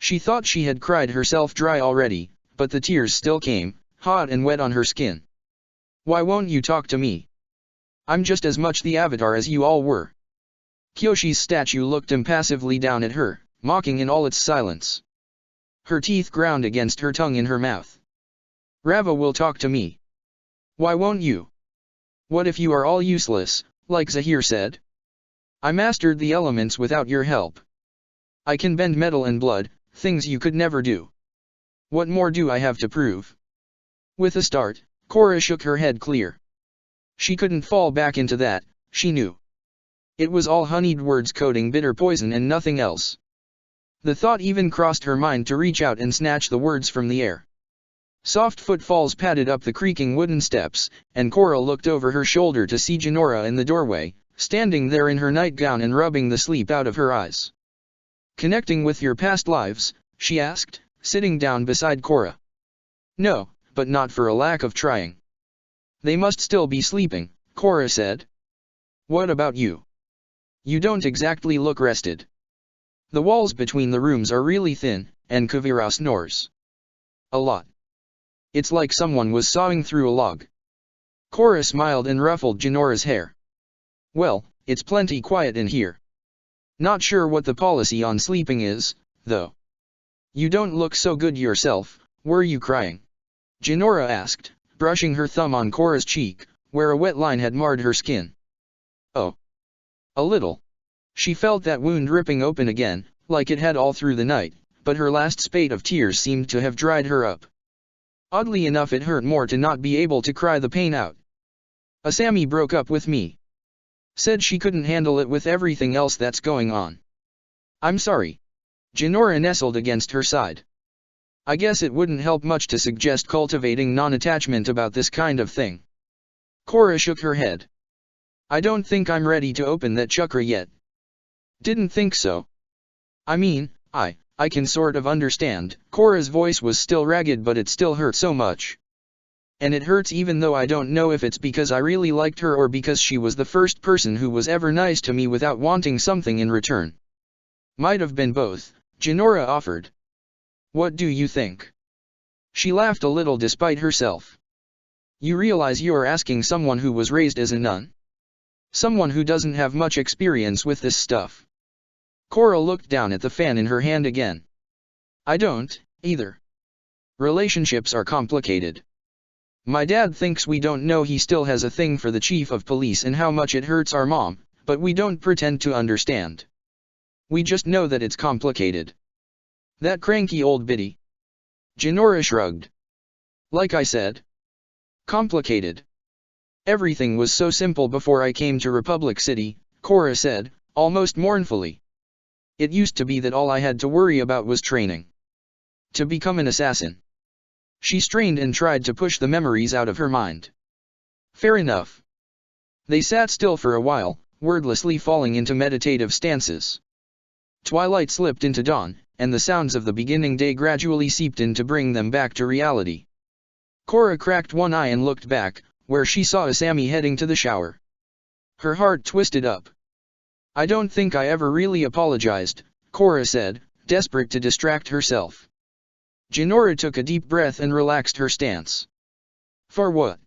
She thought she had cried herself dry already, but the tears still came, hot and wet on her skin. Why won't you talk to me? I'm just as much the Avatar as you all were. Kyoshi's statue looked impassively down at her, mocking in all its silence. Her teeth ground against her tongue in her mouth. Rava will talk to me. Why won't you? What if you are all useless, like Zahir said? I mastered the elements without your help. I can bend metal and blood, things you could never do. What more do I have to prove? With a start, Korra shook her head clear. She couldn't fall back into that, she knew. It was all honeyed words coating bitter poison and nothing else. The thought even crossed her mind to reach out and snatch the words from the air. Soft footfalls padded up the creaking wooden steps, and Korra looked over her shoulder to see Jinora in the doorway, standing there in her nightgown and rubbing the sleep out of her eyes. Connecting with your past lives, she asked, sitting down beside Korra. No, but not for a lack of trying. They must still be sleeping, Korra said. What about you? You don't exactly look rested. The walls between the rooms are really thin, and Kuvira snores. A lot. It's like someone was sawing through a log. Korra smiled and ruffled Jinora's hair. Well, it's plenty quiet in here. Not sure what the policy on sleeping is, though. You don't look so good yourself, were you crying? Jinora asked, brushing her thumb on Cora's cheek, where a wet line had marred her skin. Oh. A little. She felt that wound ripping open again, like it had all through the night, but her last spate of tears seemed to have dried her up. Oddly enough, it hurt more to not be able to cry the pain out. Asami broke up with me. Said she couldn't handle it with everything else that's going on. I'm sorry. Jinora nestled against her side. I guess it wouldn't help much to suggest cultivating non-attachment about this kind of thing. Cora shook her head. I don't think I'm ready to open that chakra yet. Didn't think so. I mean, I can sort of understand. Cora's voice was still ragged, but it still hurt so much. And it hurts even though I don't know if it's because I really liked her or because she was the first person who was ever nice to me without wanting something in return. Might have been both, Jinora offered. What do you think? She laughed a little despite herself. You realize you're asking someone who was raised as a nun? Someone who doesn't have much experience with this stuff. Cora looked down at the fan in her hand again. I don't, either. Relationships are complicated. My dad thinks we don't know he still has a thing for the chief of police and how much it hurts our mom, but we don't pretend to understand. We just know that it's complicated. That cranky old biddy. Jinora shrugged. Like I said. Complicated. Everything was so simple before I came to Republic City, Cora said, almost mournfully. It used to be that all I had to worry about was training. To become an assassin. She strained and tried to push the memories out of her mind. Fair enough. They sat still for a while, wordlessly falling into meditative stances. Twilight slipped into dawn, and the sounds of the beginning day gradually seeped in to bring them back to reality. Cora cracked one eye and looked back, where she saw Asami heading to the shower. Her heart twisted up. I don't think I ever really apologized, Cora said, desperate to distract herself. Jinora took a deep breath and relaxed her stance. For what?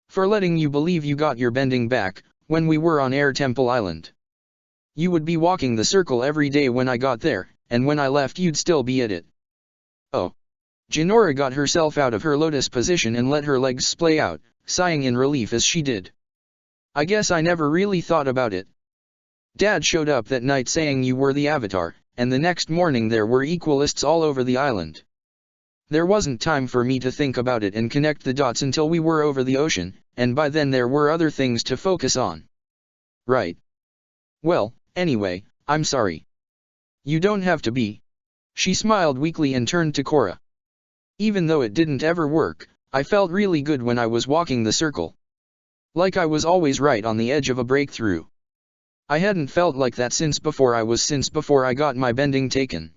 For letting you believe you got your bending back, when we were on Air Temple Island. You would be walking the circle every day when I got there, and when I left you'd still be at it. Oh. Jinora got herself out of her lotus position and let her legs splay out, sighing in relief as she did. I guess I never really thought about it. Dad showed up that night saying you were the Avatar, and the next morning there were Equalists all over the island. There wasn't time for me to think about it and connect the dots until we were over the ocean, and by then there were other things to focus on. Right. Well, anyway, I'm sorry. You don't have to be. She smiled weakly and turned to Cora. Even though it didn't ever work, I felt really good when I was walking the circle. Like I was always right on the edge of a breakthrough. I hadn't felt like that since before I got my bending taken.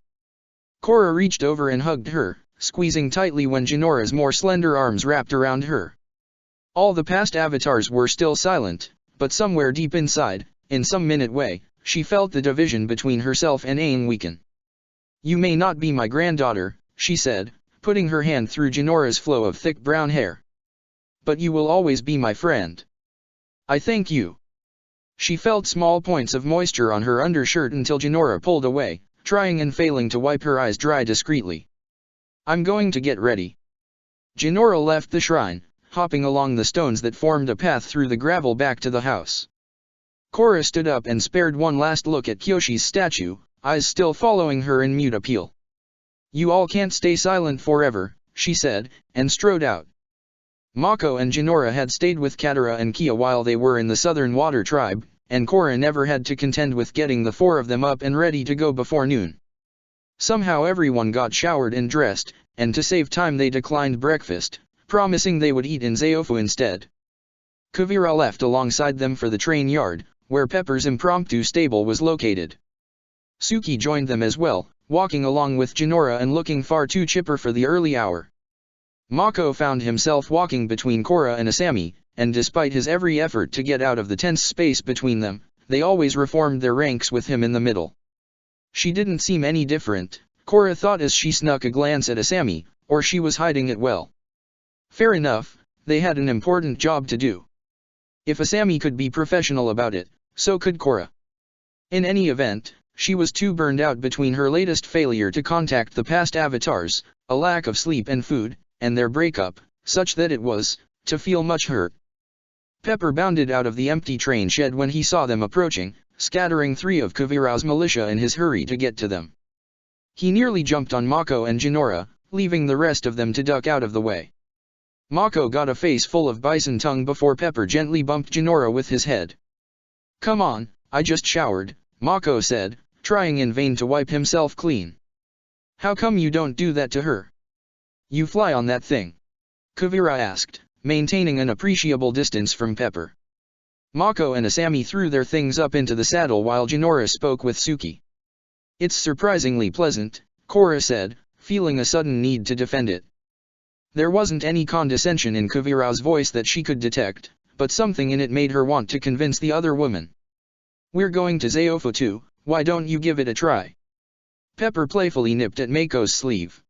Cora reached over and hugged her, squeezing tightly when Jinora's more slender arms wrapped around her. All the past avatars were still silent, but somewhere deep inside, in some minute way, she felt the division between herself and Aang weaken. You may not be my granddaughter, she said, putting her hand through Jinora's flow of thick brown hair. But you will always be my friend. I thank you. She felt small points of moisture on her undershirt until Jinora pulled away, trying and failing to wipe her eyes dry discreetly. I'm going to get ready. Jinora left the shrine, hopping along the stones that formed a path through the gravel back to the house. Cora stood up and spared one last look at Kyoshi's statue, eyes still following her in mute appeal. You all can't stay silent forever, she said, and strode out. Mako and Jinora had stayed with Katara and Kia while they were in the Southern Water Tribe, and Cora never had to contend with getting the four of them up and ready to go before noon. Somehow everyone got showered and dressed, and to save time they declined breakfast, promising they would eat in Zaofu instead. Kuvira left alongside them for the train yard, where Pepper's impromptu stable was located. Suki joined them as well, walking along with Jinora and looking far too chipper for the early hour. Mako found himself walking between Cora and Asami, and despite his every effort to get out of the tense space between them, they always reformed their ranks with him in the middle. She didn't seem any different, Cora thought as she snuck a glance at Asami, or she was hiding it well. Fair enough, they had an important job to do. If Asami could be professional about it, so could Cora. In any event, She was too burned out between her latest failure to contact the past avatars, a lack of sleep and food, and their breakup, such that it was, to feel much hurt. Pepper bounded out of the empty train shed when he saw them approaching, scattering 3 of Kuvira's militia in his hurry to get to them. He nearly jumped on Mako and Jinora, leaving the rest of them to duck out of the way. Mako got a face full of bison tongue before Pepper gently bumped Jinora with his head. "Come on, I just showered," Mako said, trying in vain to wipe himself clean. "How come you don't do that to her? You fly on that thing?" Kuvira asked, maintaining an appreciable distance from Pepper. Mako and Asami threw their things up into the saddle while Jinora spoke with Suki. "It's surprisingly pleasant," Korra said, feeling a sudden need to defend it. There wasn't any condescension in Kuvira's voice that she could detect, but something in it made her want to convince the other woman. "We're going to Zeofu too, why don't you give it a try?" Pepper playfully nipped at Mako's sleeve.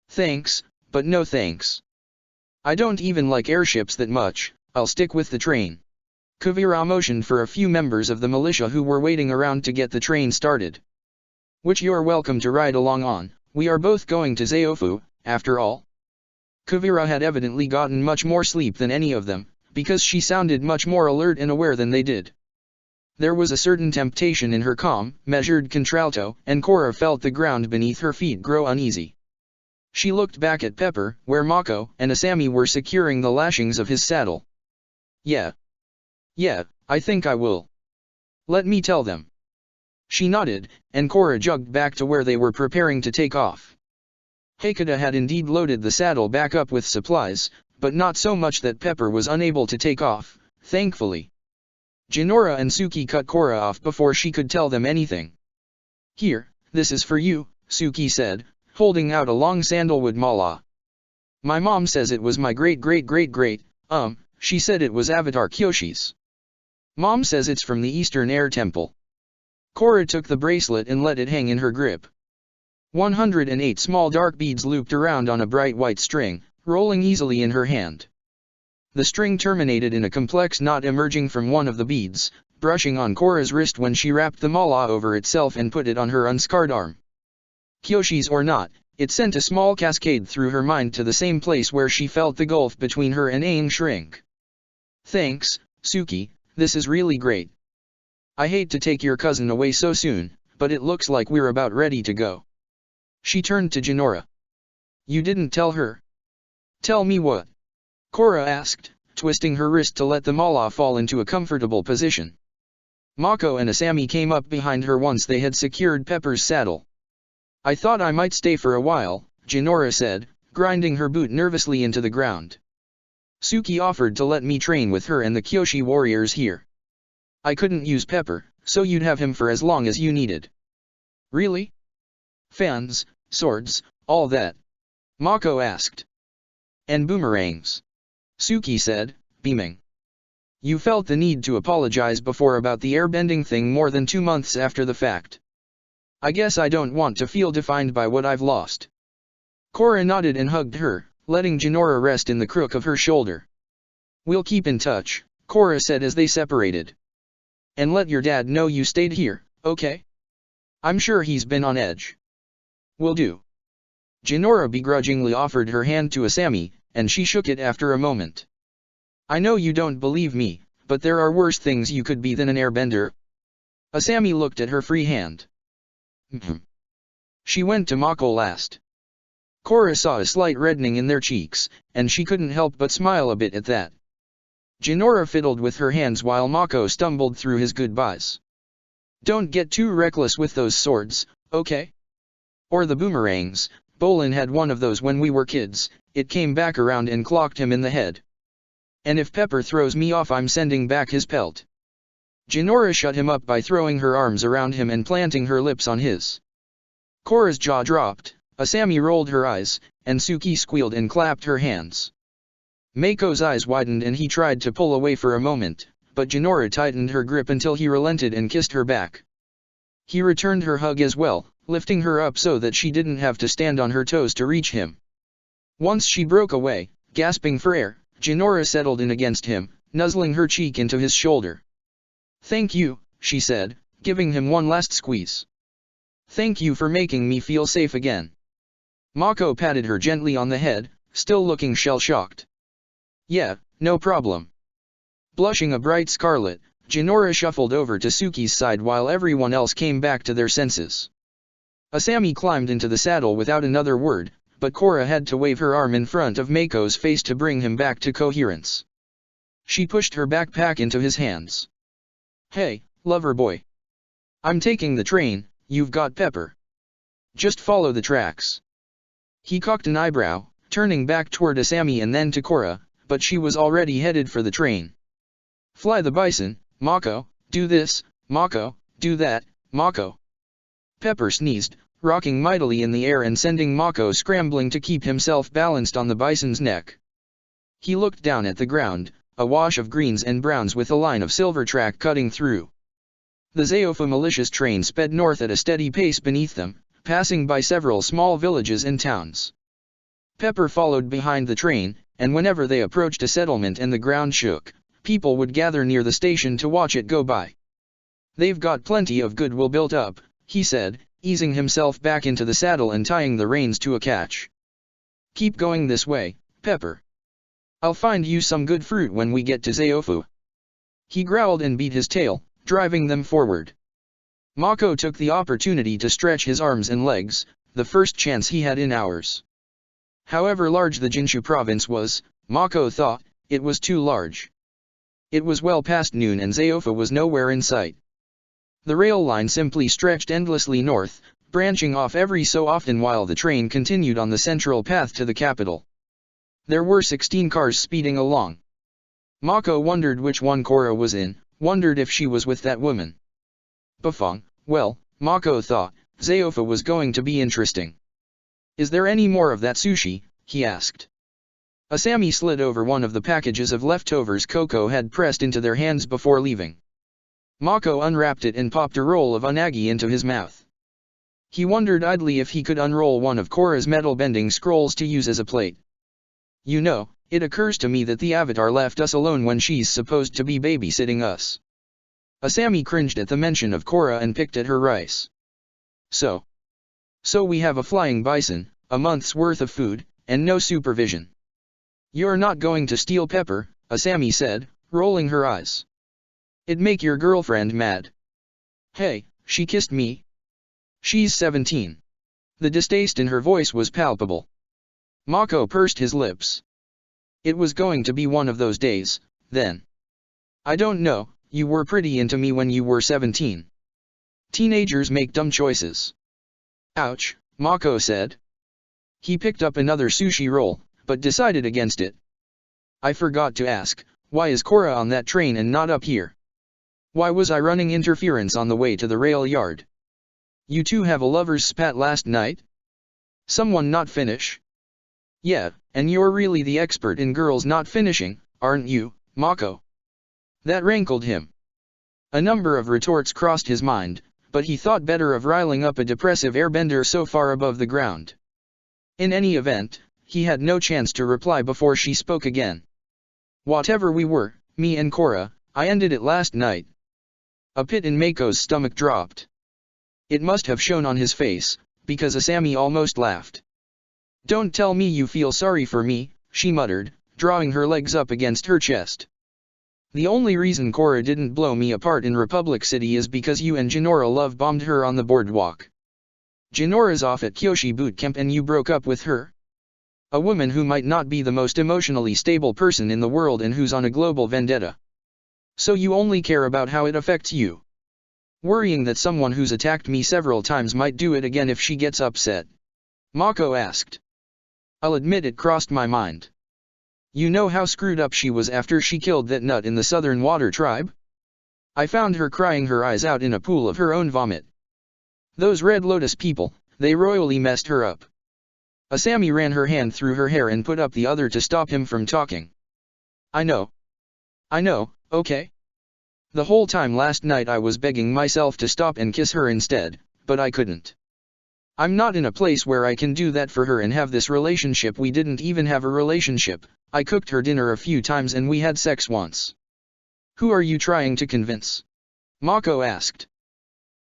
"Thanks, but no thanks. I don't even like airships that much, I'll stick with the train." Kuvira motioned for a few members of the militia who were waiting around to get the train started. "Which you're welcome to ride along on, we are both going to Zeofu, after all." Kuvira had evidently gotten much more sleep than any of them, because she sounded much more alert and aware than they did. There was a certain temptation in her calm, measured contralto, and Korra felt the ground beneath her feet grow uneasy. She looked back at Pepper, where Mako and Asami were securing the lashings of his saddle. Yeah, I think I will. Let me tell them." She nodded, and Korra jogged back to where they were preparing to take off. Hakata had indeed loaded the saddle back up with supplies, but not so much that Pepper was unable to take off, thankfully. Jinora and Suki cut Korra off before she could tell them anything. "Here, this is for you," Suki said, holding out a long sandalwood mala. "My mom says it was my great-great-great-great, she said it was Avatar Kyoshi's. Mom says it's from the Eastern Air Temple." Korra took the bracelet and let it hang in her grip. 108 small dark beads looped around on a bright white string, rolling easily in her hand. The string terminated in a complex knot emerging from one of the beads, brushing on Korra's wrist when she wrapped the mala over itself and put it on her unscarred arm. Kyoshi's or not, it sent a small cascade through her mind to the same place where she felt the gulf between her and Aang shrink. "Thanks, Suki, this is really great. I hate to take your cousin away so soon, but it looks like we're about ready to go." She turned to Jinora. "You didn't tell her?" "Tell me what?" Korra asked, twisting her wrist to let the mala fall into a comfortable position. Mako and Asami came up behind her once they had secured Pepper's saddle. "I thought I might stay for a while," Jinora said, grinding her boot nervously into the ground. "Suki offered to let me train with her and the Kyoshi warriors here. I couldn't use Pepper, so you'd have him for as long as you needed." "Really? Fans, swords, all that?" Mako asked. "And boomerangs," Suki said, beaming. "You felt the need to apologize before about the airbending thing more than 2 months after the fact. I guess I don't want to feel defined by what I've lost." Korra nodded and hugged her, letting Jinora rest in the crook of her shoulder. "We'll keep in touch," Korra said as they separated. "And let your dad know you stayed here, okay? I'm sure he's been on edge." "Will do." Jinora begrudgingly offered her hand to Asami, and she shook it after a moment. "I know you don't believe me, but there are worse things you could be than an airbender." Asami looked at her free hand. She went to Mako last. Korra saw a slight reddening in their cheeks, and she couldn't help but smile a bit at that. Jinora fiddled with her hands while Mako stumbled through his goodbyes. "Don't get too reckless with those swords, okay? Or the boomerangs, Bolin had one of those when we were kids, it came back around and clocked him in the head. And if Pepper throws me off I'm sending back his pelt." Jinora shut him up by throwing her arms around him and planting her lips on his. Korra's jaw dropped, Asami rolled her eyes, and Suki squealed and clapped her hands. Mako's eyes widened and he tried to pull away for a moment, but Jinora tightened her grip until he relented and kissed her back. He returned her hug as well, lifting her up so that she didn't have to stand on her toes to reach him. Once she broke away, gasping for air, Jinora settled in against him, nuzzling her cheek into his shoulder. "Thank you," she said, giving him one last squeeze. Thank you for making me feel safe again. Mako patted her gently on the head, still looking shell-shocked. Yeah, no problem. Blushing a bright scarlet, Jinora shuffled over to Suki's side while everyone else came back to their senses. Asami climbed into the saddle without another word, but Korra had to wave her arm in front of Mako's face to bring him back to coherence. She pushed her backpack into his hands. Hey, lover boy. I'm taking the train, you've got Pepper. Just follow the tracks. He cocked an eyebrow, turning back toward Asami and then to Korra, but she was already headed for the train. Fly the bison, Mako, do this, Mako, do that, Mako. Pepper sneezed, rocking mightily in the air and sending Mako scrambling to keep himself balanced on the bison's neck. He looked down at the ground, a wash of greens and browns with a line of silver track cutting through. The Zeofa militia's train sped north at a steady pace beneath them, passing by several small villages and towns. Pepper followed behind the train, and whenever they approached a settlement and the ground shook, people would gather near the station to watch it go by. They've got plenty of goodwill built up, he said, easing himself back into the saddle and tying the reins to a catch. Keep going this way, Pepper. I'll find you some good fruit when we get to Zeofu. He growled and beat his tail, driving them forward. Mako took the opportunity to stretch his arms and legs, the first chance he had in hours. However large the Jinshu province was, Mako thought, it was too large. It was well past noon and Zeofa was nowhere in sight. The rail line simply stretched endlessly north, branching off every so often while the train continued on the central path to the capital. There were 16 cars speeding along. Mako wondered which one Korra was in, wondered if she was with that woman. Bafong, well, Mako thought, Zeofa was going to be interesting. Is there any more of that sushi? He asked. Asami slid over one of the packages of leftovers Coco had pressed into their hands before leaving. Mako unwrapped it and popped a roll of unagi into his mouth. He wondered idly if he could unroll one of Korra's metal-bending scrolls to use as a plate. You know, it occurs to me that the Avatar left us alone when she's supposed to be babysitting us. Asami cringed at the mention of Korra and picked at her rice. So we have a flying bison, a month's worth of food, and no supervision. You're not going to steal Pepper, Asami said, rolling her eyes. It'd make your girlfriend mad. Hey, she kissed me. She's 17. The distaste in her voice was palpable. Mako pursed his lips. It was going to be one of those days, then. I don't know, you were pretty into me when you were 17. Teenagers make dumb choices. Ouch, Mako said. He picked up another sushi roll, but decided against it. I forgot to ask, why is Korra on that train and not up here? Why was I running interference on the way to the rail yard? You two have a lover's spat last night? Someone not finish? Yeah, and you're really the expert in girls not finishing, aren't you, Mako? That rankled him. A number of retorts crossed his mind, but he thought better of riling up a depressive airbender so far above the ground. In any event, he had no chance to reply before she spoke again. Whatever we were, me and Korra, I ended it last night. A pit in Mako's stomach dropped. It must have shown on his face, because Asami almost laughed. Don't tell me you feel sorry for me, she muttered, drawing her legs up against her chest. The only reason Korra didn't blow me apart in Republic City is because you and Jinora love-bombed her on the boardwalk. Jinora's off at Kyoshi boot camp and you broke up with her? A woman who might not be the most emotionally stable person in the world and who's on a global vendetta. So you only care about how it affects you. Worrying that someone who's attacked me several times might do it again if she gets upset. Mako asked. I'll admit it crossed my mind. You know how screwed up she was after she killed that nut in the Southern Water Tribe? I found her crying her eyes out in a pool of her own vomit. Those Red Lotus people, they royally messed her up. Asami ran her hand through her hair and put up the other to stop him from talking. I know, okay? The whole time last night I was begging myself to stop and kiss her instead, but I couldn't. I'm not in a place where I can do that for her and have this relationship. We didn't even have a relationship. I cooked her dinner a few times and we had sex once. Who are you trying to convince? Mako asked.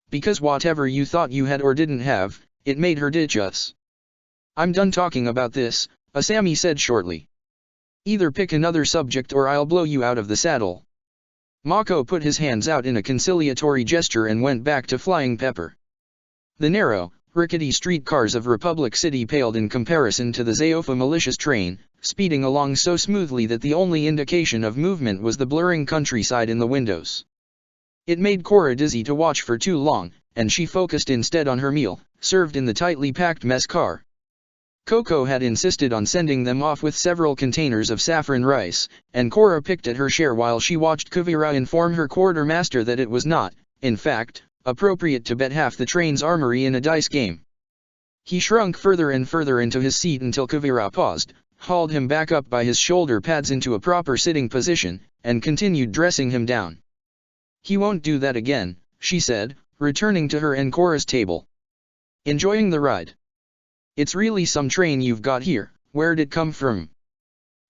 Because whatever you thought you had or didn't have, it made her ditch us. I'm done talking about this, Asami said shortly. Either pick another subject or I'll blow you out of the saddle. Mako put his hands out in a conciliatory gesture and went back to Flying Pepper. The narrow, rickety streetcars of Republic City paled in comparison to the Zaofa militia's train, speeding along so smoothly that the only indication of movement was the blurring countryside in the windows. It made Cora dizzy to watch for too long, and she focused instead on her meal, served in the tightly packed mess car. Coco had insisted on sending them off with several containers of saffron rice, and Cora picked at her share while she watched Kuvira inform her quartermaster that it was not, in fact, appropriate to bet half the train's armory in a dice game. He shrunk further and further into his seat until Kuvira paused, hauled him back up by his shoulder pads into a proper sitting position, and continued dressing him down. He won't do that again, she said, returning to her and Cora's table. Enjoying the ride? It's really some train you've got here, where'd it come from?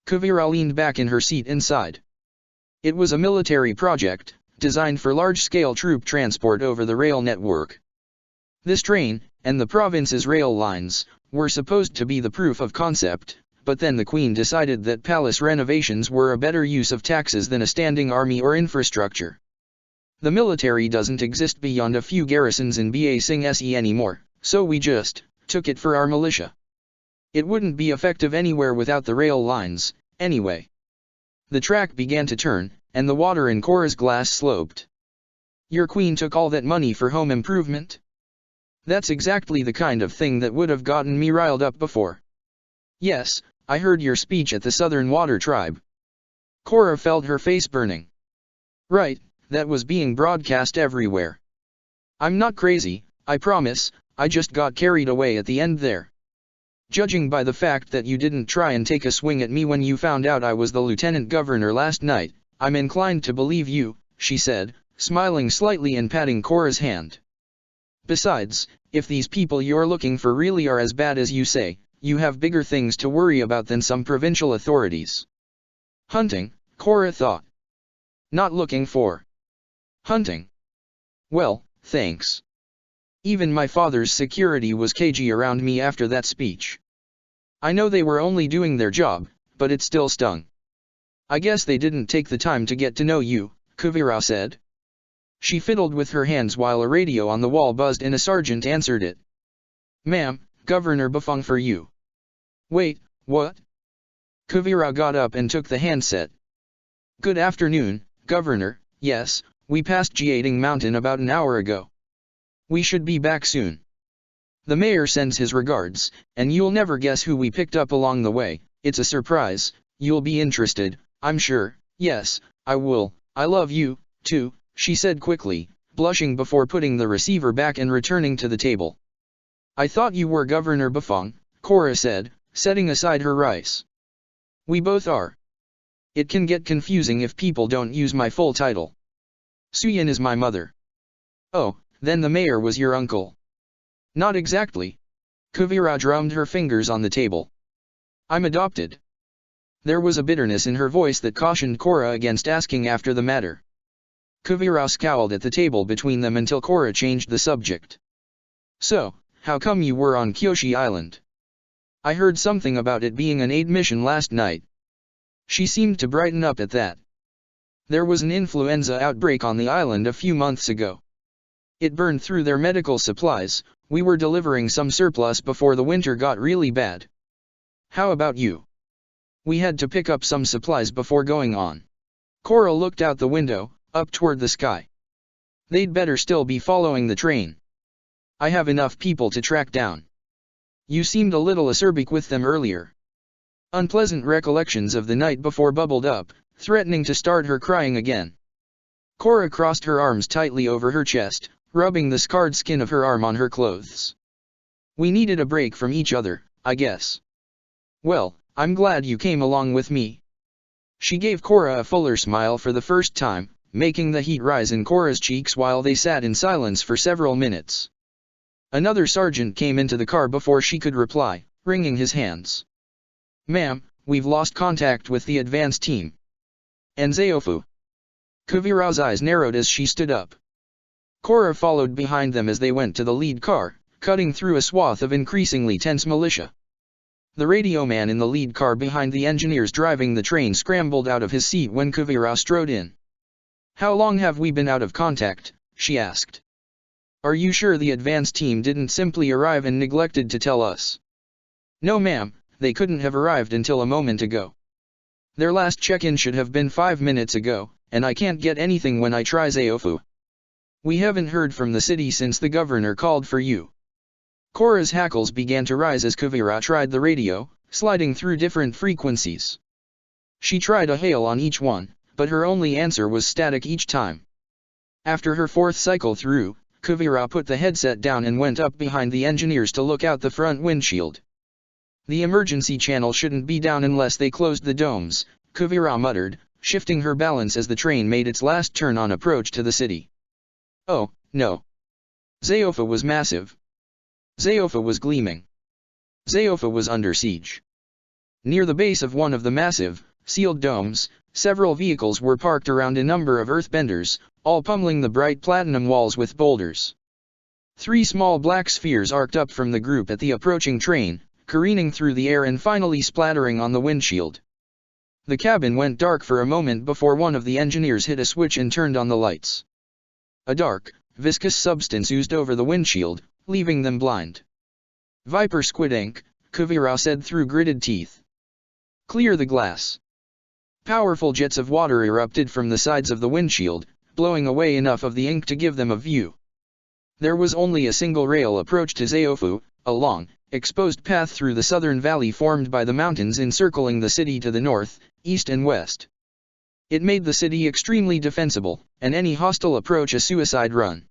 Kuvira leaned back in her seat inside. It was a military project, designed for large-scale troop transport over the rail network. This train, and the province's rail lines, were supposed to be the proof of concept, but then the Queen decided that palace renovations were a better use of taxes than a standing army or infrastructure. The military doesn't exist beyond a few garrisons in Ba Sing Se anymore, so we just took it for our militia. It wouldn't be effective anywhere without the rail lines, anyway. The track began to turn, and the water in Cora's glass sloped. Your Queen took all that money for home improvement? That's exactly the kind of thing that would have gotten me riled up before. Yes, I heard your speech at the Southern Water Tribe. Cora felt her face burning. Right, that was being broadcast everywhere. I'm not crazy, I promise, I just got carried away at the end there. Judging by the fact that you didn't try and take a swing at me when you found out I was the lieutenant governor last night, I'm inclined to believe you, she said, smiling slightly and patting Cora's hand. Besides, if these people you're looking for really are as bad as you say, you have bigger things to worry about than some provincial authorities. Hunting, Cora thought. Not looking for hunting. Well, thanks. Even my father's security was cagey around me after that speech. I know they were only doing their job, but it still stung. I guess they didn't take the time to get to know you, Kuvira said. She fiddled with her hands while a radio on the wall buzzed and a sergeant answered it. Ma'am, Governor Bufang for you. Wait, what? Kuvira got up and took the handset. Good afternoon, Governor. Yes, we passed Jiating Mountain about an hour ago. We should be back soon. The mayor sends his regards, and you'll never guess who we picked up along the way. It's a surprise. You'll be interested, I'm sure. Yes, I will. I love you, too, she said quickly, blushing before putting the receiver back and returning to the table. I thought you were Governor Bufang, Cora said, setting aside her rice. We both are. It can get confusing if people don't use my full title. Suyin is my mother. Oh, then the mayor was your uncle. Not exactly. Kuvira drummed her fingers on the table. I'm adopted. There was a bitterness in her voice that cautioned Cora against asking after the matter. Kuvira scowled at the table between them until Cora changed the subject. So, how come you were on Kyoshi Island? I heard something about it being an aid mission last night. She seemed to brighten up at that. There was an influenza outbreak on the island a few months ago. It burned through their medical supplies. We were delivering some surplus before the winter got really bad. How about you? We had to pick up some supplies before going on. Cora looked out the window, up toward the sky. They'd better still be following the train. I have enough people to track down. You seemed a little acerbic with them earlier. Unpleasant recollections of the night before bubbled up, threatening to start her crying again. Cora crossed her arms tightly over her chest, rubbing the scarred skin of her arm on her clothes. We needed a break from each other, I guess. Well, I'm glad you came along with me. She gave Cora a fuller smile for the first time, making the heat rise in Cora's cheeks while they sat in silence for several minutes. Another sergeant came into the car before she could reply, wringing his hands. Ma'am, we've lost contact with the advance team. And Zaofu. Kuvira's eyes narrowed as she stood up. Cora followed behind them as they went to the lead car, cutting through a swath of increasingly tense militia. The radio man in the lead car behind the engineers driving the train scrambled out of his seat when Kuvira strode in. "How long have we been out of contact?" she asked. "Are you sure the advance team didn't simply arrive and neglected to tell us?" "No ma'am, they couldn't have arrived until a moment ago. Their last check-in should have been 5 minutes ago, and I can't get anything when I try Zaofu. We haven't heard from the city since the governor called for you." Cora's hackles began to rise as Kuvira tried the radio, sliding through different frequencies. She tried a hail on each one, but her only answer was static each time. After her fourth cycle through, Kuvira put the headset down and went up behind the engineers to look out the front windshield. "The emergency channel shouldn't be down unless they closed the domes," Kuvira muttered, shifting her balance as the train made its last turn on approach to the city. Oh, no. Zaofa was massive. Zaofa was gleaming. Zaofa was under siege. Near the base of one of the massive, sealed domes, several vehicles were parked around a number of earthbenders, all pummeling the bright platinum walls with boulders. 3 small black spheres arced up from the group at the approaching train, careening through the air and finally splattering on the windshield. The cabin went dark for a moment before one of the engineers hit a switch and turned on the lights. A dark, viscous substance oozed over the windshield, leaving them blind. "Viper squid ink," Kuvira said through gritted teeth. "Clear the glass." Powerful jets of water erupted from the sides of the windshield, blowing away enough of the ink to give them a view. There was only a single rail approach to Zaofu, a long, exposed path through the southern valley formed by the mountains encircling the city to the north, east and west. It made the city extremely defensible, and any hostile approach a suicide run.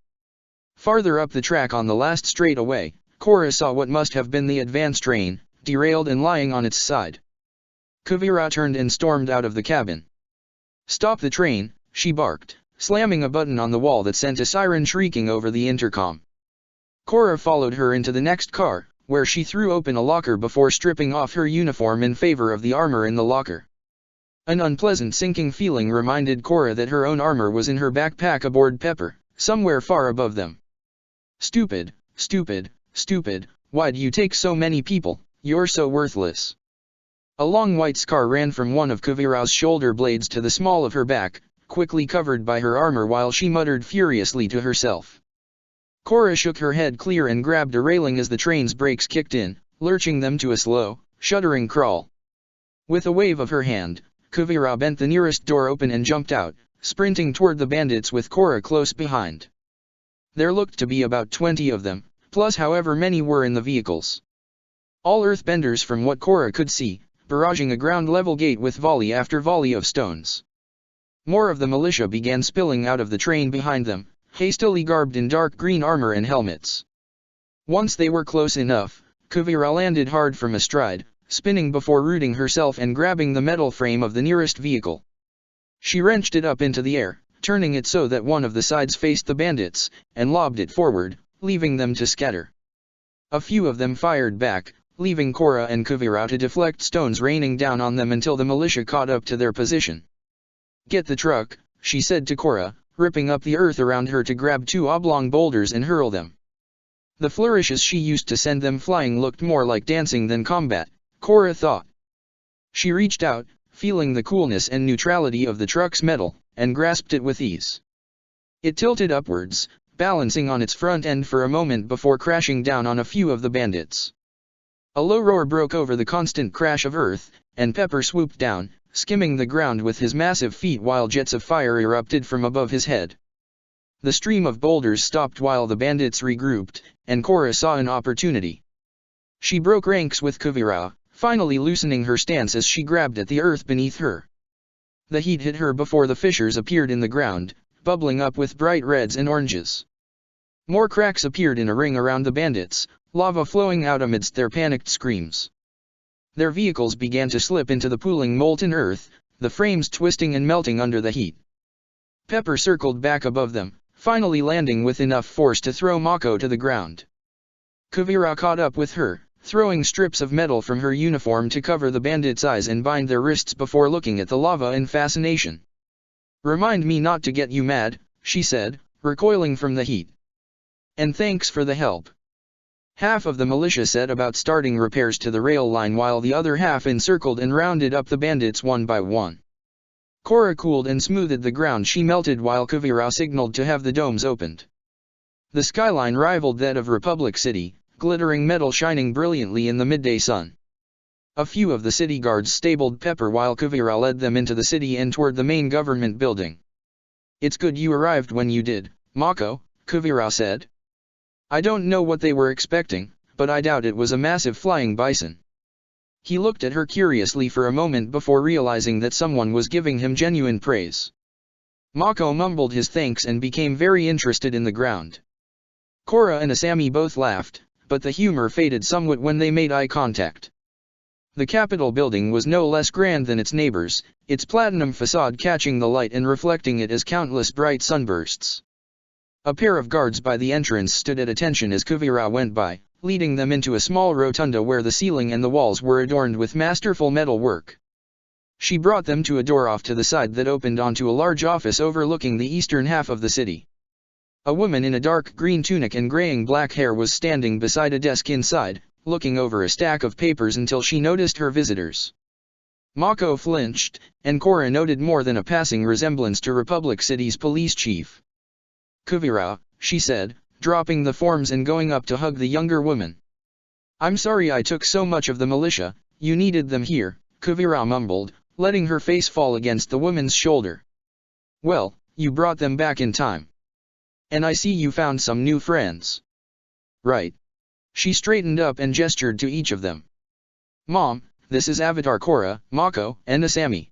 Farther up the track on the last straightaway, Cora saw what must have been the advance train, derailed and lying on its side. Kuvira turned and stormed out of the cabin. "Stop the train," she barked, slamming a button on the wall that sent a siren shrieking over the intercom. Cora followed her into the next car, where she threw open a locker before stripping off her uniform in favor of the armor in the locker. An unpleasant sinking feeling reminded Cora that her own armor was in her backpack aboard Pepper, somewhere far above them. "Stupid, stupid, stupid, why do you take so many people, you're so worthless." A long white scar ran from one of Kuvira's shoulder blades to the small of her back, quickly covered by her armor while she muttered furiously to herself. Cora shook her head clear and grabbed a railing as the train's brakes kicked in, lurching them to a slow, shuddering crawl. With a wave of her hand, Kuvira bent the nearest door open and jumped out, sprinting toward the bandits with Cora close behind. There looked to be about 20 of them, plus however many were in the vehicles. All earthbenders from what Cora could see, barraging a ground-level gate with volley after volley of stones. More of the militia began spilling out of the train behind them, hastily garbed in dark green armor and helmets. Once they were close enough, Kuvira landed hard from astride, spinning before rooting herself and grabbing the metal frame of the nearest vehicle. She wrenched it up into the air, turning it so that one of the sides faced the bandits, and lobbed it forward, leaving them to scatter. A few of them fired back, leaving Cora and Kuvira to deflect stones raining down on them until the militia caught up to their position. "Get the truck," she said to Cora, ripping up the earth around her to grab 2 oblong boulders and hurl them. The flourishes she used to send them flying looked more like dancing than combat, Cora thought. She reached out, feeling the coolness and neutrality of the truck's metal, and grasped it with ease. It tilted upwards, balancing on its front end for a moment before crashing down on a few of the bandits. A low roar broke over the constant crash of earth, and Pepper swooped down, skimming the ground with his massive feet while jets of fire erupted from above his head. The stream of boulders stopped while the bandits regrouped, and Cora saw an opportunity. She broke ranks with Kuvira, finally loosening her stance as she grabbed at the earth beneath her. The heat hit her before the fissures appeared in the ground, bubbling up with bright reds and oranges. More cracks appeared in a ring around the bandits, lava flowing out amidst their panicked screams. Their vehicles began to slip into the pooling molten earth, the frames twisting and melting under the heat. Pepper circled back above them, finally landing with enough force to throw Mako to the ground. Kuvira caught up with her, throwing strips of metal from her uniform to cover the bandits' eyes and bind their wrists before looking at the lava in fascination. "Remind me not to get you mad," she said, recoiling from the heat. And thanks for the help. Half of the militia set about starting repairs to the rail line while the other half encircled and rounded up the bandits one by one. Cora cooled and smoothed the ground she melted while Kuvira signaled to have the domes opened. The skyline rivaled that of Republic City, glittering metal shining brilliantly in the midday sun. A few of the city guards stabled Pepper while Kuvira led them into the city and toward the main government building. "It's good you arrived when you did, Mako," Kuvira said. "I don't know what they were expecting, but I doubt it was a massive flying bison." He looked at her curiously for a moment before realizing that someone was giving him genuine praise. Mako mumbled his thanks and became very interested in the ground. Cora and Asami both laughed, but the humor faded somewhat when they made eye contact. The Capitol building was no less grand than its neighbors, its platinum facade catching the light and reflecting it as countless bright sunbursts. A pair of guards by the entrance stood at attention as Kuvira went by, leading them into a small rotunda where the ceiling and the walls were adorned with masterful metal work. She brought them to a door off to the side that opened onto a large office overlooking the eastern half of the city. A woman in a dark green tunic and graying black hair was standing beside a desk inside, looking over a stack of papers until she noticed her visitors. Mako flinched, and Cora noted more than a passing resemblance to Republic City's police chief. "Kuvira," she said, dropping the forms and going up to hug the younger woman. "I'm sorry I took so much of the militia, you needed them here," Kuvira mumbled, letting her face fall against the woman's shoulder. "Well, you brought them back in time. And I see you found some new friends. Right." She straightened up and gestured to each of them. "Mom, this is Avatar Cora, Mako, and Asami.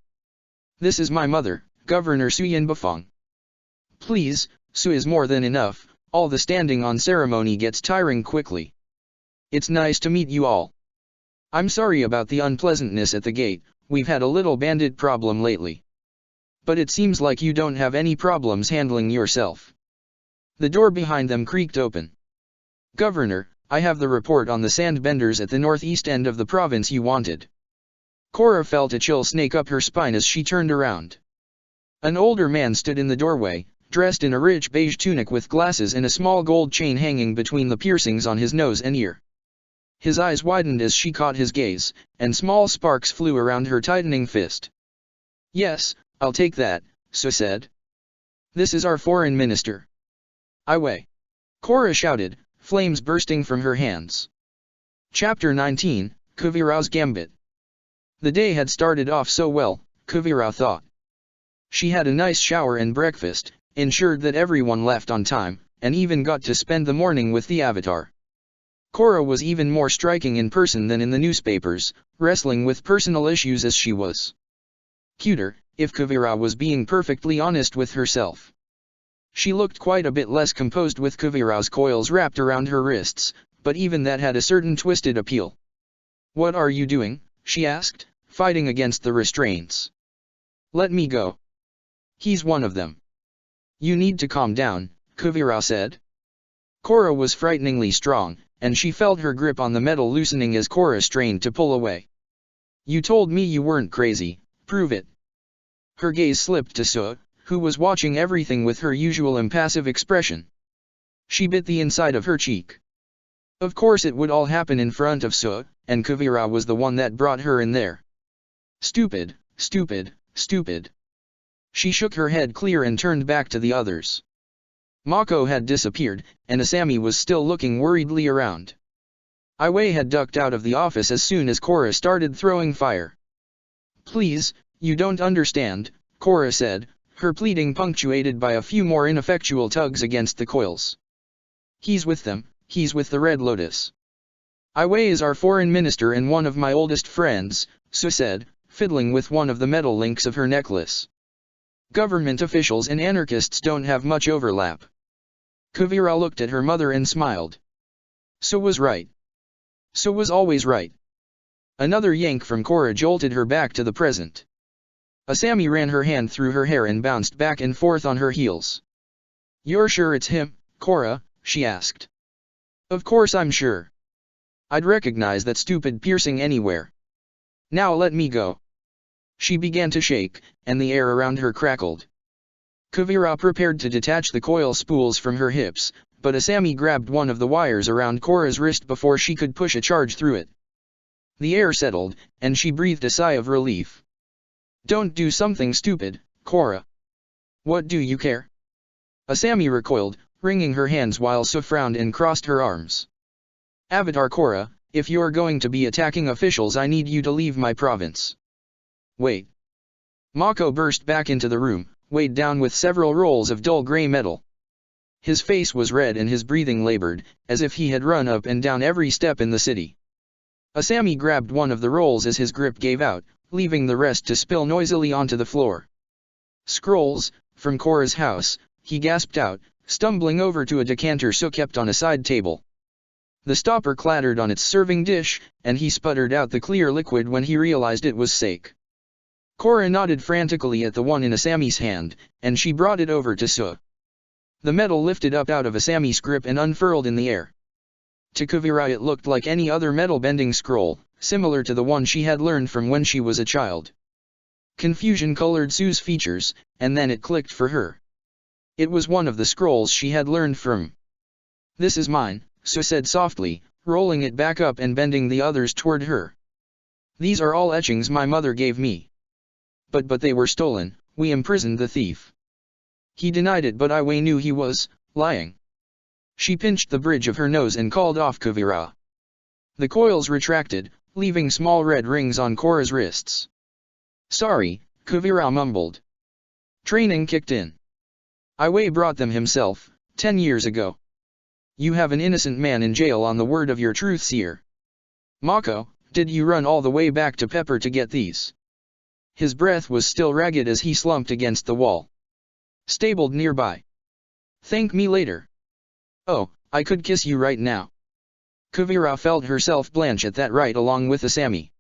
This is my mother, Governor Suyin Bafong. Please, Su is more than enough, all the standing on ceremony gets tiring quickly. It's nice to meet you all. I'm sorry about the unpleasantness at the gate, we've had a little bandit problem lately. But it seems like you don't have any problems handling yourself." The door behind them creaked open. "Governor, I have the report on the sandbenders at the northeast end of the province you wanted." Cora felt a chill snake up her spine as she turned around. An older man stood in the doorway, dressed in a rich beige tunic with glasses and a small gold chain hanging between the piercings on his nose and ear. His eyes widened as she caught his gaze, and small sparks flew around her tightening fist. "Yes, I'll take that," Su said. "This is our foreign minister." "Iway!" Cora shouted, flames bursting from her hands. Chapter 19, Kuvira's Gambit. The day had started off so well, Kuvira thought. She had a nice shower and breakfast, ensured that everyone left on time, and even got to spend the morning with the Avatar. Cora was even more striking in person than in the newspapers, wrestling with personal issues as she was. Cuter, if Kuvira was being perfectly honest with herself. She looked quite a bit less composed with Kuvira's coils wrapped around her wrists, but even that had a certain twisted appeal. "What are you doing?" she asked, fighting against the restraints. "Let me go." "He's one of them." "You need to calm down," Kuvira said. Cora was frighteningly strong, and she felt her grip on the metal loosening as Cora strained to pull away. "You told me you weren't crazy, prove it." Her gaze slipped to Su, who was watching everything with her usual impassive expression. She bit the inside of her cheek. Of course it would all happen in front of Su, and Kuvira was the one that brought her in there. Stupid, stupid, stupid. She shook her head clear and turned back to the others. Mako had disappeared, and Asami was still looking worriedly around. Iway had ducked out of the office as soon as Cora started throwing fire. "Please, you don't understand," Cora said, her pleading punctuated by a few more ineffectual tugs against the coils. "He's with them, he's with the Red Lotus. Iway is our foreign minister and one of my oldest friends," Su said, fiddling with one of the metal links of her necklace. "Government officials and anarchists don't have much overlap." Kuvira looked at her mother and smiled. Su was right. Su was always right. Another yank from Cora jolted her back to the present. Asami ran her hand through her hair and bounced back and forth on her heels. "You're sure it's him, Cora?" she asked. "Of course I'm sure. I'd recognize that stupid piercing anywhere. Now let me go." She began to shake, and the air around her crackled. Kuvira prepared to detach the coil spools from her hips, but Asami grabbed one of the wires around Korra's wrist before she could push a charge through it. The air settled, and she breathed a sigh of relief. "Don't do something stupid, Korra. What do you care?" Asami recoiled, wringing her hands while Su frowned and crossed her arms. "Avatar Korra, if you're going to be attacking officials, I need you to leave my province." "Wait." Mako burst back into the room, weighed down with several rolls of dull gray metal. His face was red and his breathing labored, as if he had run up and down every step in the city. Asami grabbed one of the rolls as his grip gave out, leaving the rest to spill noisily onto the floor. "Scrolls, from Korra's house," he gasped out, stumbling over to a decanter Su kept on a side table. The stopper clattered on its serving dish, and he sputtered out the clear liquid when he realized it was sake. Korra nodded frantically at the one in Asami's hand, and she brought it over to Su. The metal lifted up out of Asami's grip and unfurled in the air. To Kuvira it looked like any other metal-bending scroll, similar to the one she had learned from when she was a child. Confusion colored Su's features, and then it clicked for her. It was one of the scrolls she had learned from. "This is mine," Su said softly, rolling it back up and bending the others toward her. "These are all etchings my mother gave me. But they were stolen. We imprisoned the thief." He denied it, but Iway knew he was lying. She pinched the bridge of her nose and called off Kuvira. The coils retracted, leaving small red rings on Korra's wrists. "Sorry," Kuvira mumbled. "Training kicked in. Iway brought them himself, 10 years ago. You have an innocent man in jail on the word of your truth seer. Mako, did you run all the way back to Pepper to get these?" His breath was still ragged as he slumped against the wall. "Stabled nearby. Thank me later." "Oh, I could kiss you right now." Kuvira felt herself blanch at that right along with Asami.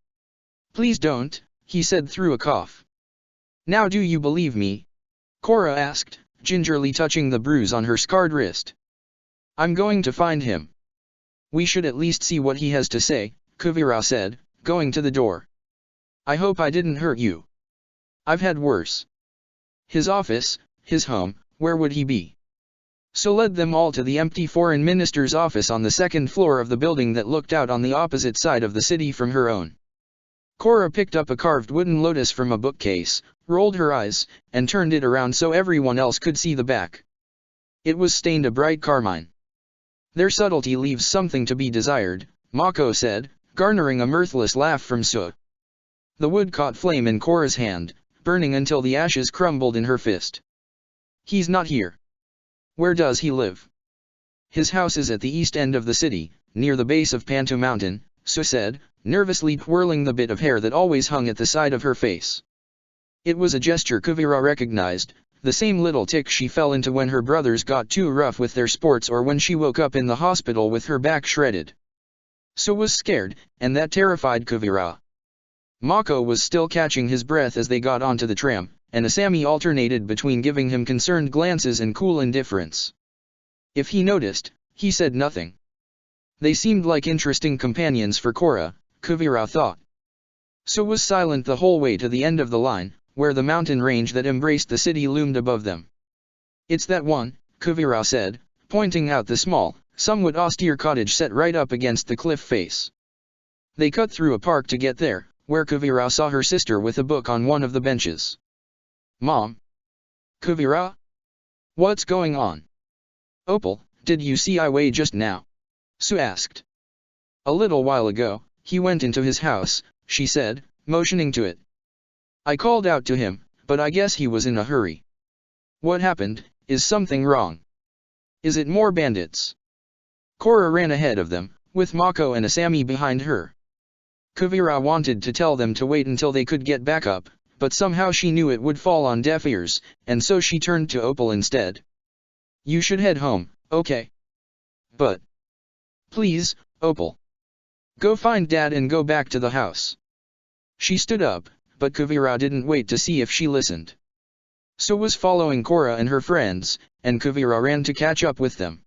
"Please don't," he said through a cough. "Now do you believe me?" Korra asked, gingerly touching the bruise on her scarred wrist. "I'm going to find him." "We should at least see what he has to say," Kuvira said, going to the door. "I hope I didn't hurt you. I've had worse." His office, his home, where would he be? So led them all to the empty foreign minister's office on the second floor of the building that looked out on the opposite side of the city from her own. Korra picked up a carved wooden lotus from a bookcase, rolled her eyes, and turned it around so everyone else could see the back. It was stained a bright carmine. "Their subtlety leaves something to be desired," Mako said, garnering a mirthless laugh from Su. The wood caught flame in Korra's hand, burning until the ashes crumbled in her fist. "He's not here." "Where does he live?" "His house is at the east end of the city, near the base of Pantu Mountain," Su said, nervously twirling the bit of hair that always hung at the side of her face. It was a gesture Kuvira recognized, the same little tick she fell into when her brothers got too rough with their sports or when she woke up in the hospital with her back shredded. Su was scared, and that terrified Kuvira. Mako was still catching his breath as they got onto the tram, and Asami alternated between giving him concerned glances and cool indifference. If he noticed, he said nothing. They seemed like interesting companions for Korra, Kuvira thought. Su was silent the whole way to the end of the line, where the mountain range that embraced the city loomed above them. "It's that one," Kuvira said, pointing out the small, somewhat austere cottage set right up against the cliff face. They cut through a park to get there, where Kuvira saw her sister with a book on one of the benches. "Mom?" "Kuvira? What's going on?" "Opal, did you see Iway just now?" Su asked. "A little while ago, he went into his house," she said, motioning to it. "I called out to him, but I guess he was in a hurry." "What happened? Is something wrong? Is it more bandits?" Korra ran ahead of them, with Mako and Asami behind her. Kuvira wanted to tell them to wait until they could get back up, but somehow she knew it would fall on deaf ears, and so she turned to Opal instead. "You should head home, okay? But please, Opal. Go find Dad and go back to the house." She stood up, but Kuvira didn't wait to see if she listened. Su was following Korra and her friends, and Kuvira ran to catch up with them.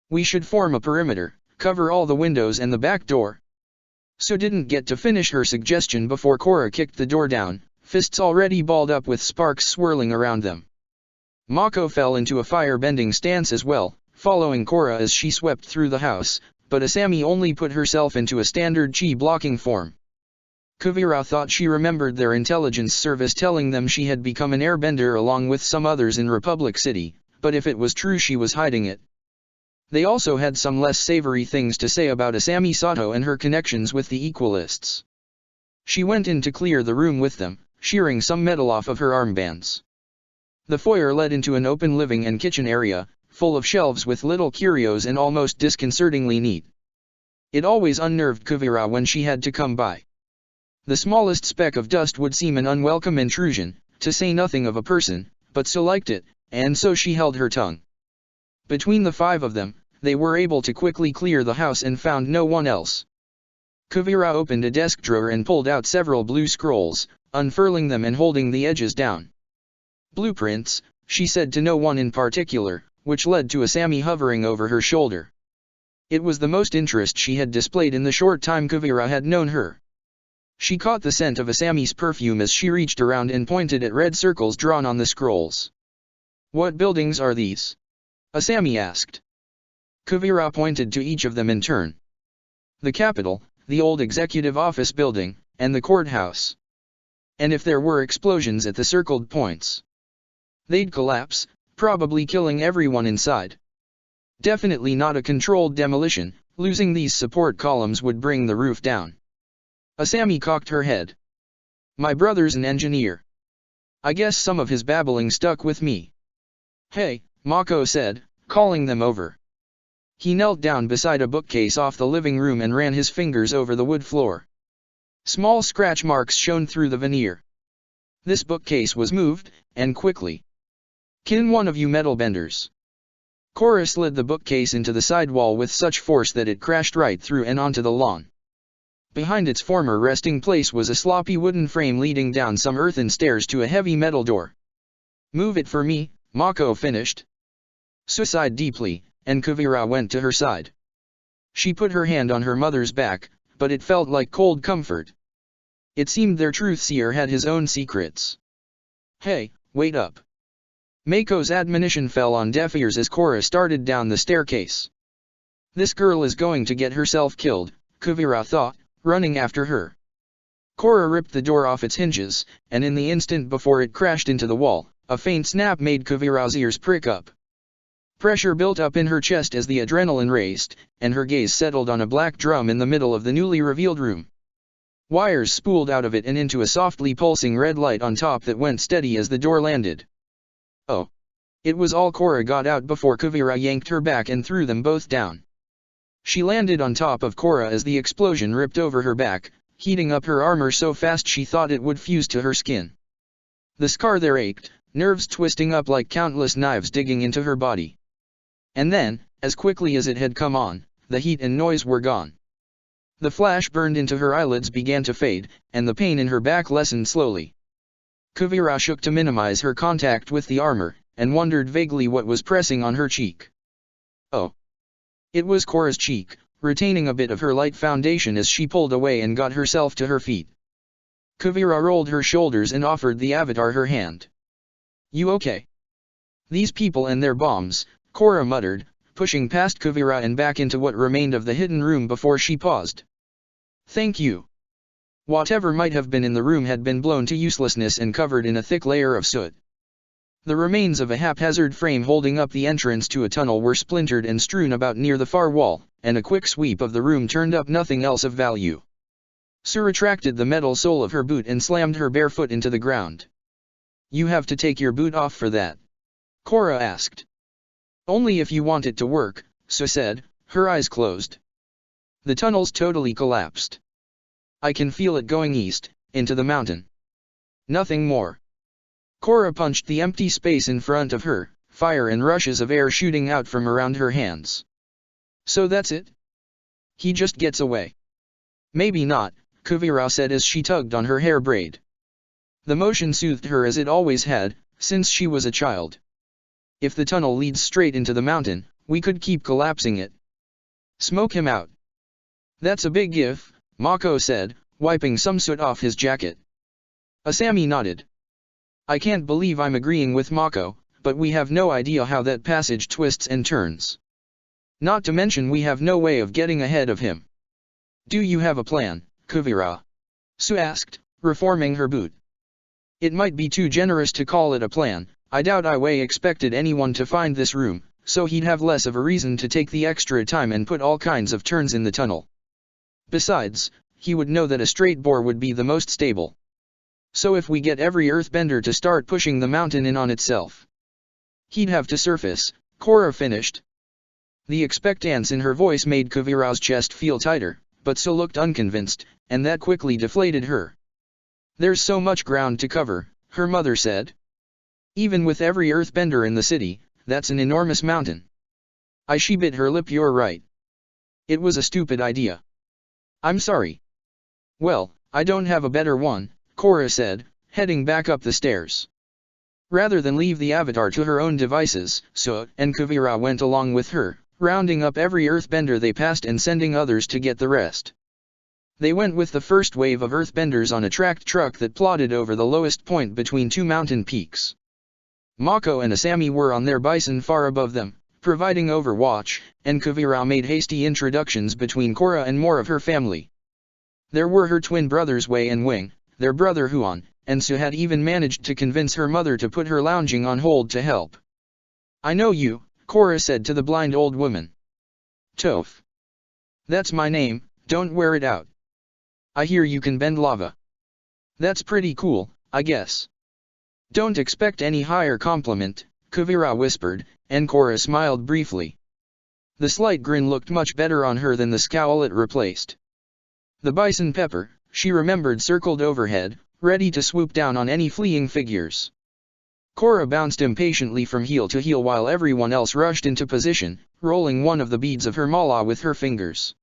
"We should form a perimeter, cover all the windows and the back door." Su didn't get to finish her suggestion before Korra kicked the door down, fists already balled up with sparks swirling around them. Mako fell into a fire-bending stance as well, following Korra as she swept through the house, but Asami only put herself into a standard chi-blocking form. Kuvira thought she remembered their intelligence service telling them she had become an airbender along with some others in Republic City, but if it was true she was hiding it. They also had some less savory things to say about Asami Sato and her connections with the Equalists. She went in to clear the room with them, shearing some metal off of her armbands. The foyer led into an open living and kitchen area, full of shelves with little curios and almost disconcertingly neat. It always unnerved Kuvira when she had to come by. The smallest speck of dust would seem an unwelcome intrusion, to say nothing of a person, but so liked it, and so she held her tongue. Between the 5 of them, they were able to quickly clear the house and found no one else. Kuvira opened a desk drawer and pulled out several blue scrolls, unfurling them and holding the edges down. Blueprints, she said to no one in particular, which led to Asami hovering over her shoulder. It was the most interest she had displayed in the short time Kuvira had known her. She caught the scent of Asami's perfume as she reached around and pointed at red circles drawn on the scrolls. "What buildings are these?" Asami asked. Kuvira pointed to each of them in turn. "The capital, the old executive office building, and the courthouse. And if there were explosions at the circled points, they'd collapse, probably killing everyone inside. Definitely not a controlled demolition, losing these support columns would bring the roof down." Asami cocked her head. "My brother's an engineer. I guess some of his babbling stuck with me." "Hey," Mako said, calling them over. He knelt down beside a bookcase off the living room and ran his fingers over the wood floor. Small scratch marks shone through the veneer. This bookcase was moved, and quickly. "Can one of you metal benders?" Korra slid the bookcase into the sidewall with such force that it crashed right through and onto the lawn. Behind its former resting place was a sloppy wooden frame leading down some earthen stairs to a heavy metal door. "Move it for me," Mako finished. Su sighed deeply, and Kuvira went to her side. She put her hand on her mother's back, but it felt like cold comfort. It seemed their truth-seer had his own secrets. "Hey, wait up." Mako's admonition fell on deaf ears as Korra started down the staircase. This girl is going to get herself killed, Kuvira thought, running after her. Korra ripped the door off its hinges, and in the instant before it crashed into the wall, a faint snap made Kuvira's ears prick up. Pressure built up in her chest as the adrenaline raced, and her gaze settled on a black drum in the middle of the newly revealed room. Wires spooled out of it and into a softly pulsing red light on top that went steady as the door landed. "Oh." It was all Korra got out before Kuvira yanked her back and threw them both down. She landed on top of Korra as the explosion ripped over her back, heating up her armor so fast she thought it would fuse to her skin. The scar there ached, nerves twisting up like countless knives digging into her body. And then, as quickly as it had come on, the heat and noise were gone. The flash burned into her eyelids began to fade, and the pain in her back lessened slowly. Kuvira shook to minimize her contact with the armor, and wondered vaguely what was pressing on her cheek. Oh. It was Korra's cheek, retaining a bit of her light foundation as she pulled away and got herself to her feet. Kuvira rolled her shoulders and offered the avatar her hand. "You okay?" "These people and their bombs," Korra muttered, pushing past Kuvira and back into what remained of the hidden room before she paused. "Thank you." Whatever might have been in the room had been blown to uselessness and covered in a thick layer of soot. The remains of a haphazard frame holding up the entrance to a tunnel were splintered and strewn about near the far wall, and a quick sweep of the room turned up nothing else of value. Su retracted the metal sole of her boot and slammed her bare foot into the ground. "You have to take your boot off for that?" Korra asked. "Only if you want it to work," Su said, her eyes closed. The tunnels totally collapsed. "I can feel it going east, into the mountain. Nothing more." Korra punched the empty space in front of her, fire and rushes of air shooting out from around her hands. "So that's it? He just gets away." "Maybe not," Kuvira said as she tugged on her hair braid. The motion soothed her as it always had, since she was a child. "If the tunnel leads straight into the mountain, we could keep collapsing it. Smoke him out." "That's a big if," Mako said, wiping some soot off his jacket. Asami nodded. "I can't believe I'm agreeing with Mako, but we have no idea how that passage twists and turns. Not to mention we have no way of getting ahead of him. Do you have a plan, Kuvira? Sue asked, reforming her boot. It might be too generous to call it a plan. I doubt Iway expected anyone to find this room, so he'd have less of a reason to take the extra time and put all kinds of turns in the tunnel. Besides, he would know that a straight bore would be the most stable. So if we get every earthbender to start pushing the mountain in on itself, he'd have to surface, Cora finished. The expectance in her voice made Kuvira's chest feel tighter, but Sue looked unconvinced, and that quickly deflated her. There's so much ground to cover, her mother said. Even with every earthbender in the city, that's an enormous mountain. She bit her lip. You're right. It was a stupid idea. I'm sorry. Well, I don't have a better one, Cora said, heading back up the stairs. Rather than leave the avatar to her own devices, Sue and Kuvira went along with her, rounding up every earthbender they passed and sending others to get the rest. They went with the first wave of earthbenders on a tracked truck that plodded over the lowest point between two mountain peaks. Mako and Asami were on their bison far above them, providing overwatch, and Kuvira made hasty introductions between Cora and more of her family. There were her twin brothers Wei and Wing, their brother Huan, and Sue had even managed to convince her mother to put her lounging on hold to help. I know you, Cora said to the blind old woman. Toph. That's my name, don't wear it out. I hear you can bend lava. That's pretty cool, I guess. Don't expect any higher compliment, Kuvira whispered, and Cora smiled briefly. The slight grin looked much better on her than the scowl it replaced. The bison Pepper, she remembered, circled overhead, ready to swoop down on any fleeing figures. Cora bounced impatiently from heel to heel while everyone else rushed into position, rolling one of the beads of her mala with her fingers.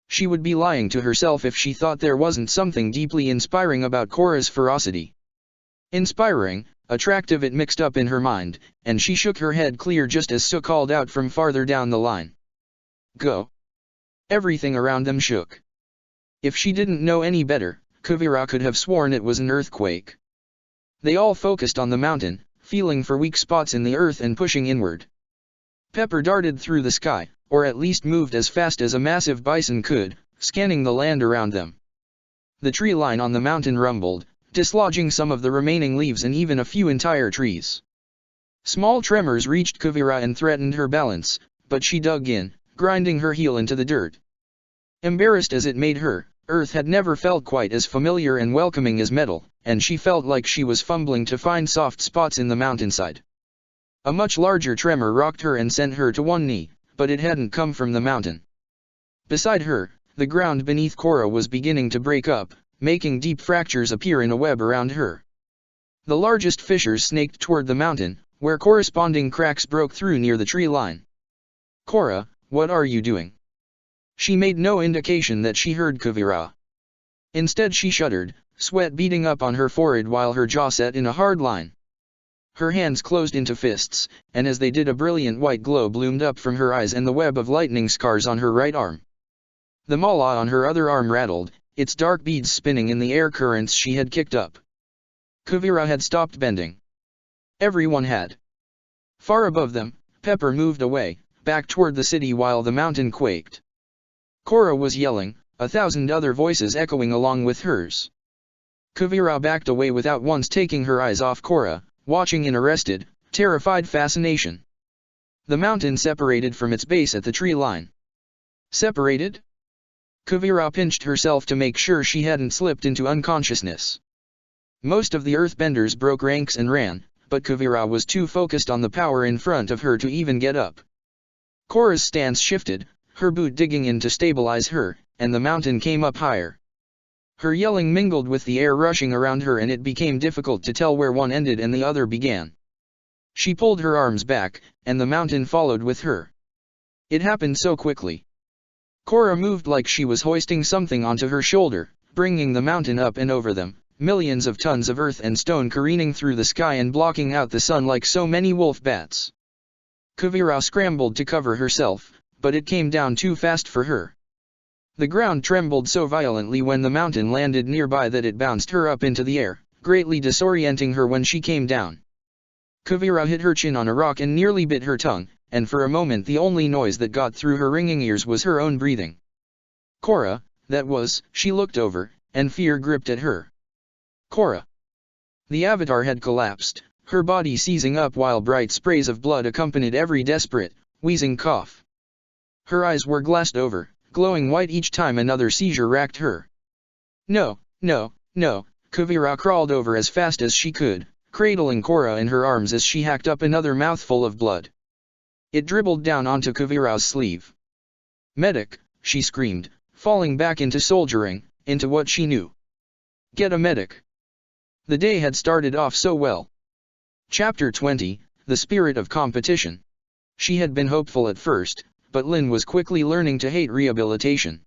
She would be lying to herself if she thought there wasn't something deeply inspiring about Cora's ferocity. Inspiring, attractive, it mixed up in her mind, and she shook her head clear just as Sue called out from farther down the line. Go. Everything around them shook. If she didn't know any better, Kuvira could have sworn it was an earthquake. They all focused on the mountain, feeling for weak spots in the earth and pushing inward. Pepper darted through the sky, or at least moved as fast as a massive bison could, scanning the land around them. The tree line on the mountain rumbled, dislodging some of the remaining leaves and even a few entire trees. Small tremors reached Kuvira and threatened her balance, but she dug in, grinding her heel into the dirt. Embarrassed as it made her, earth had never felt quite as familiar and welcoming as metal, and she felt like she was fumbling to find soft spots in the mountainside. A much larger tremor rocked her and sent her to one knee, but it hadn't come from the mountain. Beside her, the ground beneath Cora was beginning to break up, making deep fractures appear in a web around her. The largest fissures snaked toward the mountain, where corresponding cracks broke through near the tree line. Cora, what are you doing? She made no indication that she heard Kuvira. Instead she shuddered, sweat beading up on her forehead while her jaw set in a hard line. Her hands closed into fists, and as they did a brilliant white glow bloomed up from her eyes and the web of lightning scars on her right arm. The mala on her other arm rattled, its dark beads spinning in the air currents she had kicked up. Kuvira had stopped bending. Everyone had. Far above them, Pepper moved away, back toward the city while the mountain quaked. Cora was yelling, 1,000 other voices echoing along with hers. Kuvira backed away without once taking her eyes off Cora, watching in arrested, terrified fascination. The mountain separated from its base at the tree line. Separated? Kuvira pinched herself to make sure she hadn't slipped into unconsciousness. Most of the earthbenders broke ranks and ran, but Kuvira was too focused on the power in front of her to even get up. Cora's stance shifted, her boot digging in to stabilize her, and the mountain came up higher. Her yelling mingled with the air rushing around her and it became difficult to tell where one ended and the other began. She pulled her arms back, and the mountain followed with her. It happened so quickly. Cora moved like she was hoisting something onto her shoulder, bringing the mountain up and over them, millions of tons of earth and stone careening through the sky and blocking out the sun like so many wolf bats. Kuvira scrambled to cover herself, but it came down too fast for her. The ground trembled so violently when the mountain landed nearby that it bounced her up into the air, greatly disorienting her when she came down. Kuvira hit her chin on a rock and nearly bit her tongue, and for a moment the only noise that got through her ringing ears was her own breathing. Cora, that was, she looked over, and fear gripped at her. Cora. The avatar had collapsed, her body seizing up while bright sprays of blood accompanied every desperate, wheezing cough. Her eyes were glassed over, glowing white each time another seizure racked her. No, no, no, Kuvira crawled over as fast as she could, cradling Cora in her arms as she hacked up another mouthful of blood. It dribbled down onto Kuvira's sleeve. Medic, she screamed, falling back into soldiering, into what she knew. Get a medic. The day had started off so well. Chapter 20, The Spirit of Competition. She had been hopeful at first, but Lin was quickly learning to hate rehabilitation.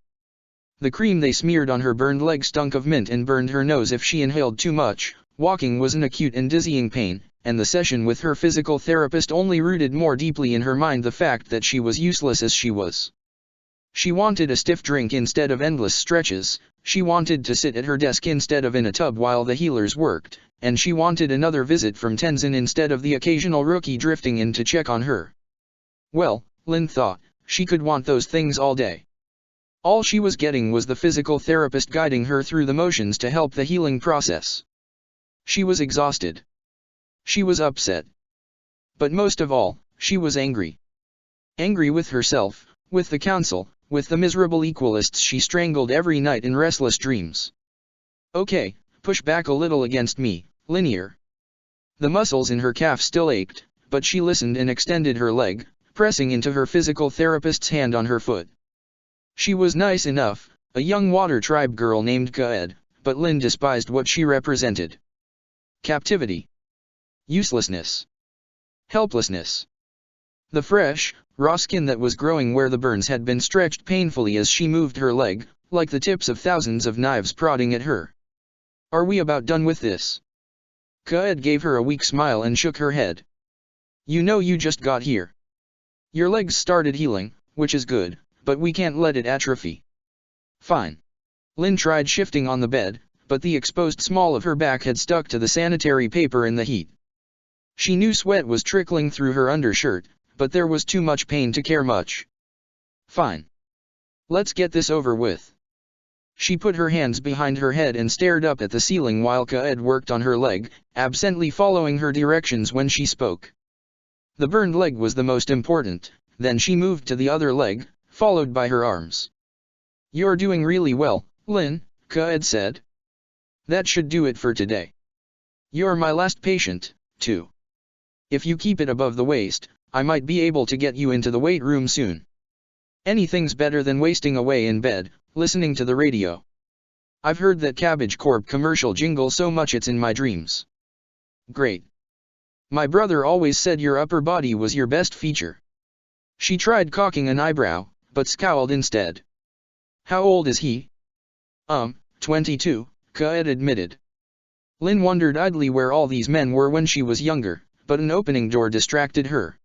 The cream they smeared on her burned leg stunk of mint and burned her nose if she inhaled too much, walking was an acute and dizzying pain, and the session with her physical therapist only rooted more deeply in her mind the fact that she was useless as she was. She wanted a stiff drink instead of endless stretches, she wanted to sit at her desk instead of in a tub while the healers worked, and she wanted another visit from Tenzin instead of the occasional rookie drifting in to check on her. Well, Lin thought, she could want those things all day. All she was getting was the physical therapist guiding her through the motions to help the healing process. She was exhausted. She was upset. But most of all, she was angry. Angry with herself, with the council, with the miserable equalists she strangled every night in restless dreams. Okay, push back a little against me, Linear. The muscles in her calf still ached, but she listened and extended her leg, pressing into her physical therapist's hand on her foot. She was nice enough, a young water tribe girl named Kaed, but Lin despised what she represented. Captivity. Uselessness. Helplessness. The fresh, raw skin that was growing where the burns had been stretched painfully as she moved her leg, like the tips of thousands of knives prodding at her. Are we about done with this? Kaed gave her a weak smile and shook her head. You know you just got here. Your legs started healing, which is good, but we can't let it atrophy. Fine. Lin tried shifting on the bed, but the exposed small of her back had stuck to the sanitary paper in the heat. She knew sweat was trickling through her undershirt, but there was too much pain to care much. Fine. Let's get this over with. She put her hands behind her head and stared up at the ceiling while Kaed worked on her leg, absently following her directions when she spoke. The burned leg was the most important, then she moved to the other leg, followed by her arms. You're doing really well, Lin, Kaed said. That should do it for today. You're my last patient, too. If you keep it above the waist, I might be able to get you into the weight room soon. Anything's better than wasting away in bed, listening to the radio. I've heard that Cabbage Corp commercial jingle so much it's in my dreams. Great. My brother always said your upper body was your best feature. She tried cocking an eyebrow, but scowled instead. How old is he? 22, Kaed admitted. Lin wondered idly where all these men were when she was younger, but an opening door distracted her.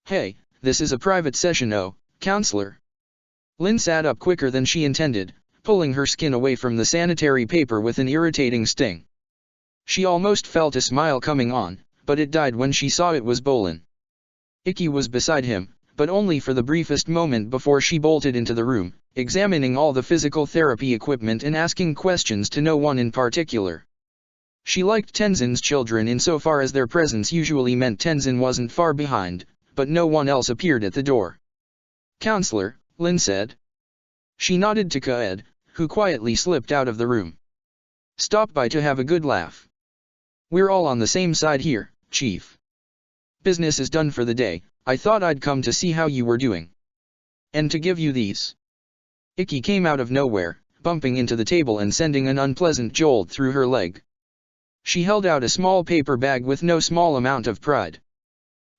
Hey, this is a private session, oh, counselor. Lin sat up quicker than she intended, pulling her skin away from the sanitary paper with an irritating sting. She almost felt a smile coming on, but it died when she saw it was Bolin. Icky was beside him, but only for the briefest moment before she bolted into the room, examining all the physical therapy equipment and asking questions to no one in particular. She liked Tenzin's children insofar as their presence usually meant Tenzin wasn't far behind, but no one else appeared at the door. Counselor, Lin said. She nodded to Kaed, who quietly slipped out of the room. Stop by to have a good laugh. We're all on the same side here, Chief. Business is done for the day, I thought I'd come to see how you were doing. And to give you these. Icky came out of nowhere, bumping into the table and sending an unpleasant jolt through her leg. She held out a small paper bag with no small amount of pride.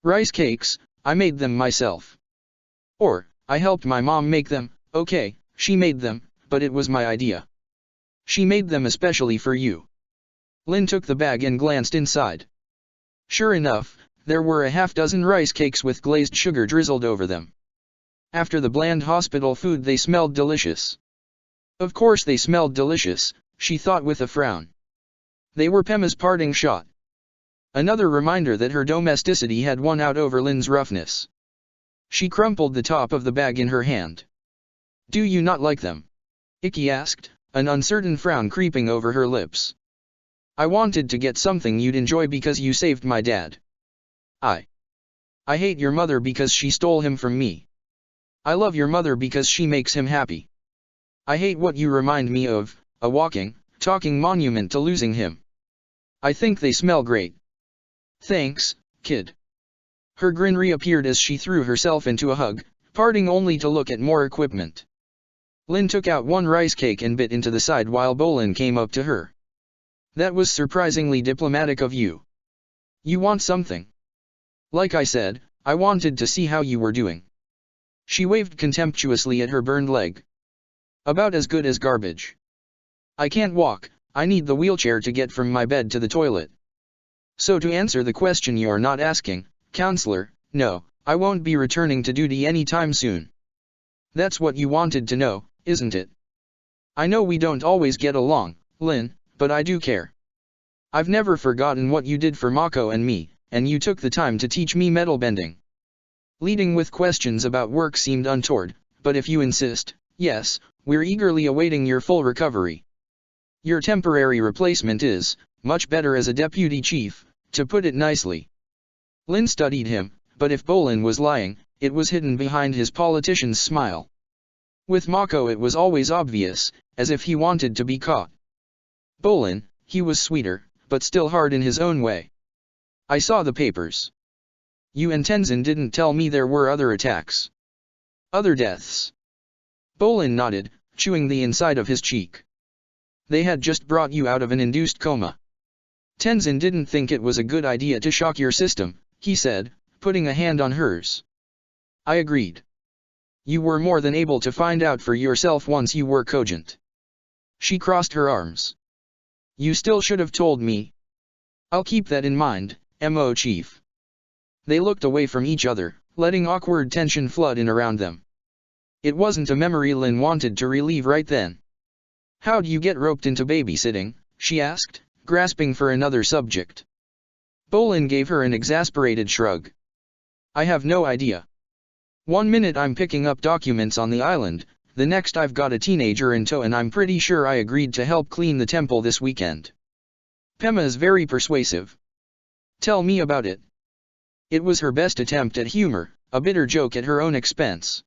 Rice cakes, I made them myself. Or, I helped my mom make them, okay, she made them, but it was my idea. She made them especially for you. Lin took the bag and glanced inside. Sure enough, there were a half-dozen rice cakes with glazed sugar drizzled over them. After the bland hospital food they smelled delicious. Of course they smelled delicious, she thought with a frown. They were Pema's parting shot. Another reminder that her domesticity had won out over Lin's roughness. She crumpled the top of the bag in her hand. "Do you not like them?" Ikki asked, an uncertain frown creeping over her lips. "I wanted to get something you'd enjoy because you saved my dad. I hate your mother because she stole him from me. I love your mother because she makes him happy. I hate what you remind me of, a walking, talking monument to losing him. I think they smell great." "Thanks, kid." Her grin reappeared as she threw herself into a hug, parting only to look at more equipment. Lin took out one rice cake and bit into the side while Bolin came up to her. "That was surprisingly diplomatic of you. You want something?" "Like I said, I wanted to see how you were doing." She waved contemptuously at her burned leg. "About as good as garbage. I can't walk, I need the wheelchair to get from my bed to the toilet." "So to answer the question you're not asking, counselor, no, I won't be returning to duty anytime soon." "That's what you wanted to know, isn't it? I know we don't always get along, Lin, but I do care. I've never forgotten what you did for Mako and me, and you took the time to teach me metal bending." Leading with questions about work seemed untoward, but if you insist, yes, we're eagerly awaiting your full recovery. Your temporary replacement is much better as a deputy chief, to put it nicely. Lin studied him, but if Bolin was lying, it was hidden behind his politician's smile. With Mako it was always obvious, as if he wanted to be caught. Bolin, he was sweeter, but still hard in his own way. "I saw the papers. You and Tenzin didn't tell me there were other attacks. Other deaths." Bolin nodded, chewing the inside of his cheek. "They had just brought you out of an induced coma. Tenzin didn't think it was a good idea to shock your system," he said, putting a hand on hers. "I agreed. You were more than able to find out for yourself once you were cogent." She crossed her arms. "You still should have told me." "I'll keep that in mind, Mo Chief." They looked away from each other, letting awkward tension flood in around them. It wasn't a memory Lin wanted to relieve right then. "How'd you get roped into babysitting?" she asked, grasping for another subject. Bolin gave her an exasperated shrug. "I have no idea. One minute I'm picking up documents on the island, the next I've got a teenager in tow and I'm pretty sure I agreed to help clean the temple this weekend. Pema is very persuasive. Tell me about it." It was her best attempt at humor, a bitter joke at her own expense.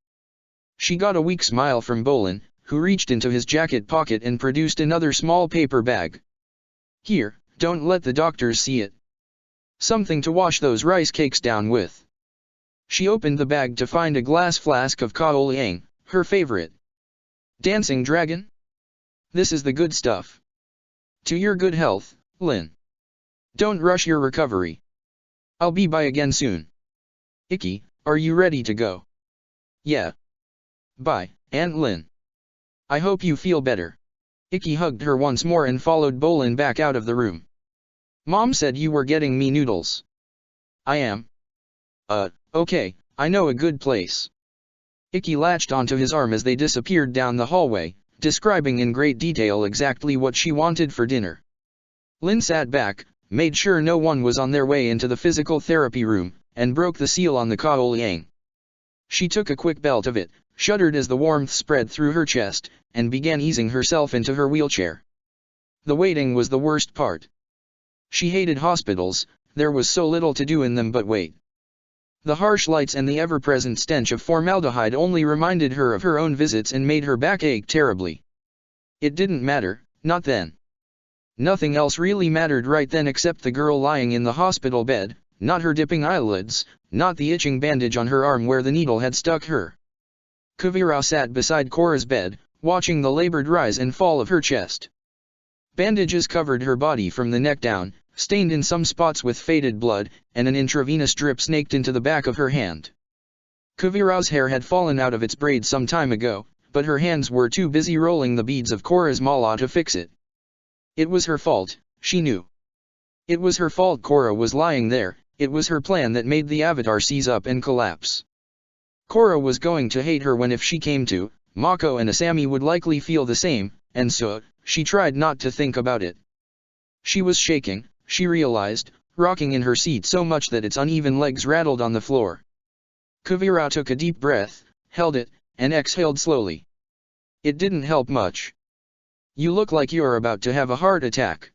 She got a weak smile from Bolin, who reached into his jacket pocket and produced another small paper bag. "Here, don't let the doctors see it. Something to wash those rice cakes down with." She opened the bag to find a glass flask of Kaoliang, her favorite. "Dancing dragon? This is the good stuff. To your good health, Lin. Don't rush your recovery. I'll be by again soon." "Ikki, are you ready to go?" "Yeah. Bye, Aunt Lin. I hope you feel better." Ikki hugged her once more and followed Bolin back out of the room. "Mom said you were getting me noodles." "I am. Okay, I know a good place." Ikki latched onto his arm as they disappeared down the hallway, describing in great detail exactly what she wanted for dinner. Lin sat back, made sure no one was on their way into the physical therapy room, and broke the seal on the Kaoliang. She took a quick belt of it, shuddered as the warmth spread through her chest, and began easing herself into her wheelchair. The waiting was the worst part. She hated hospitals, there was so little to do in them but wait. The harsh lights and the ever-present stench of formaldehyde only reminded her of her own visits and made her back ache terribly. It didn't matter, not then. Nothing else really mattered right then except the girl lying in the hospital bed, not her dipping eyelids, not the itching bandage on her arm where the needle had stuck her. Kuvira sat beside Cora's bed, watching the labored rise and fall of her chest. Bandages covered her body from the neck down, stained in some spots with faded blood, and an intravenous drip snaked into the back of her hand. Kuvira's hair had fallen out of its braids some time ago, but her hands were too busy rolling the beads of Cora's mala to fix it. It was her fault, she knew. It was her fault Cora was lying there, it was her plan that made the Avatar seize up and collapse. Cora was going to hate her when if she came to, Mako and Asami would likely feel the same, and so, she tried not to think about it. She was shaking, she realized, rocking in her seat so much that its uneven legs rattled on the floor. Kuvira took a deep breath, held it, and exhaled slowly. It didn't help much. You look like you're about to have a heart attack.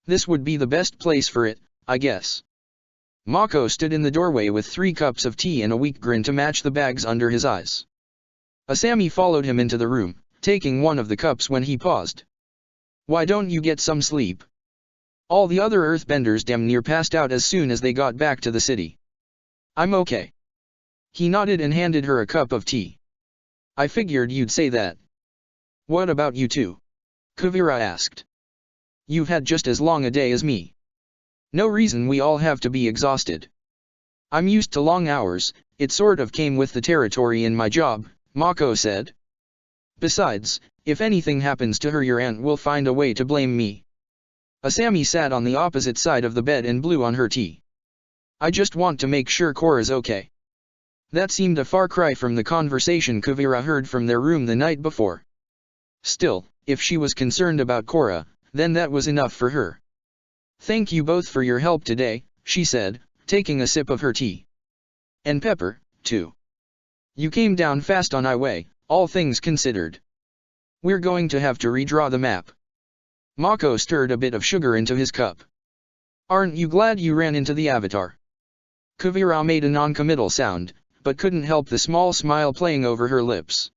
This would be the best place for it, I guess. Mako stood in the doorway with 3 cups of tea and a weak grin to match the bags under his eyes. Asami followed him into the room, taking one of the cups when he paused. Why don't you get some sleep? All the other earthbenders damn near passed out as soon as they got back to the city. I'm okay. He nodded and handed her a cup of tea. I figured you'd say that. What about you two? Kuvira asked. You've had just as long a day as me. No reason we all have to be exhausted. I'm used to long hours, it sort of came with the territory in my job, Mako said. Besides, if anything happens to her your aunt will find a way to blame me. Asami sat on the opposite side of the bed and blew on her tea. I just want to make sure Korra's okay. That seemed a far cry from the conversation Kuvira heard from their room the night before. Still, if she was concerned about Korra, then that was enough for her. Thank you both for your help today, she said, taking a sip of her tea. And Pepper, too. You came down fast on Iway, all things considered. We're going to have to redraw the map. Mako stirred a bit of sugar into his cup. Aren't you glad you ran into the Avatar? Kuvira made a non-committal sound, but couldn't help the small smile playing over her lips.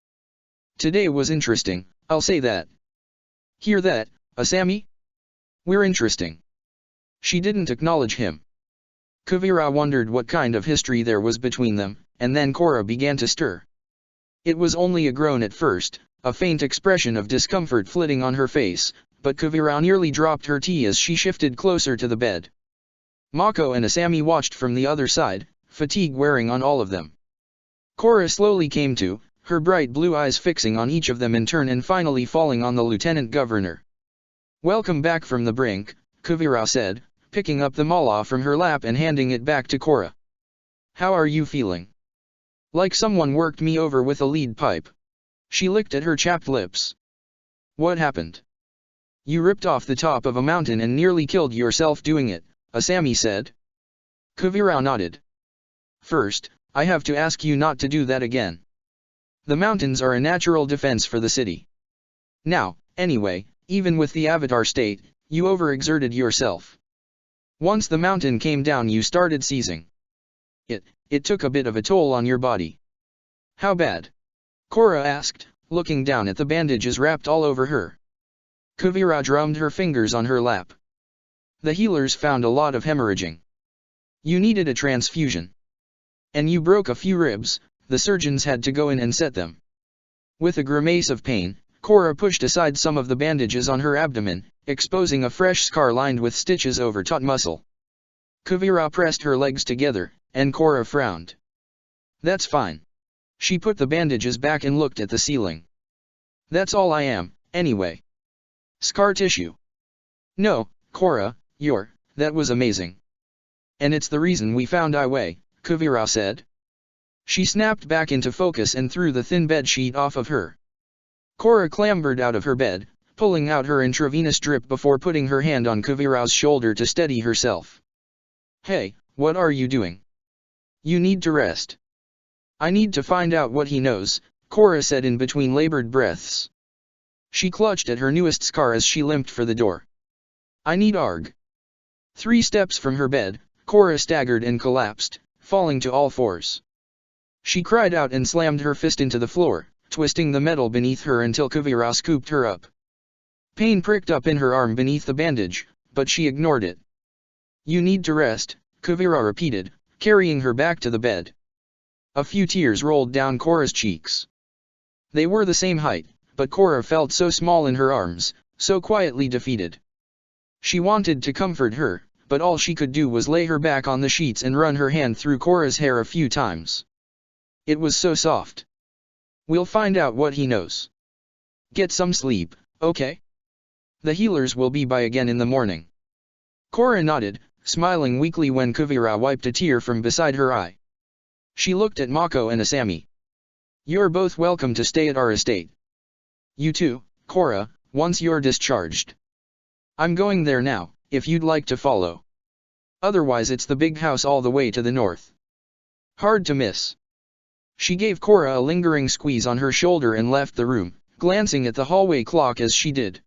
Today was interesting, I'll say that. Hear that, Asami? We're interesting. She didn't acknowledge him. Kuvira wondered what kind of history there was between them, and then Korra began to stir. It was only a groan at first, a faint expression of discomfort flitting on her face, but Kuvira nearly dropped her tea as she shifted closer to the bed. Mako and Asami watched from the other side, fatigue wearing on all of them. Korra slowly came to, her bright blue eyes fixing on each of them in turn and finally falling on the lieutenant governor. Welcome back from the brink, Kuvira said, picking up the mala from her lap and handing it back to Korra. How are you feeling? Like someone worked me over with a lead pipe. She licked at her chapped lips. What happened? You ripped off the top of a mountain and nearly killed yourself doing it, Asami said. Kuvira nodded. First, I have to ask you not to do that again. The mountains are a natural defense for the city. Now, anyway, even with the Avatar state, you overexerted yourself. Once the mountain came down you started seizing. It took a bit of a toll on your body. How bad? Korra asked, looking down at the bandages wrapped all over her. Kuvira drummed her fingers on her lap. The healers found a lot of hemorrhaging. You needed a transfusion. And you broke a few ribs, the surgeons had to go in and set them. With a grimace of pain, Korra pushed aside some of the bandages on her abdomen, exposing a fresh scar lined with stitches over taut muscle. Kuvira pressed her legs together, and Korra frowned. That's fine. She put the bandages back and looked at the ceiling. That's all I am, anyway. Scar tissue. No, Korra, that was amazing. And it's the reason we found Iway, Kuvira said. She snapped back into focus and threw the thin bed sheet off of her. Korra clambered out of her bed, pulling out her intravenous drip before putting her hand on Kuvira's shoulder to steady herself. Hey, what are you doing? You need to rest. I need to find out what he knows, Korra said in between labored breaths. She clutched at her newest scar as she limped for the door. I need Arg. 3 steps from her bed, Korra staggered and collapsed, falling to all fours. She cried out and slammed her fist into the floor, twisting the metal beneath her until Kuvira scooped her up. Pain pricked up in her arm beneath the bandage, but she ignored it. You need to rest, Kuvira repeated, carrying her back to the bed. A few tears rolled down Korra's cheeks. They were the same height, but Korra felt so small in her arms, so quietly defeated. She wanted to comfort her, but all she could do was lay her back on the sheets and run her hand through Korra's hair a few times. It was so soft. We'll find out what he knows. Get some sleep, okay? The healers will be by again in the morning. Korra nodded, smiling weakly when Kuvira wiped a tear from beside her eye. She looked at Mako and Asami. You're both welcome to stay at our estate. You too, Korra, once you're discharged. I'm going there now, if you'd like to follow. Otherwise it's the big house all the way to the north. Hard to miss. She gave Cora a lingering squeeze on her shoulder and left the room, glancing at the hallway clock as she did.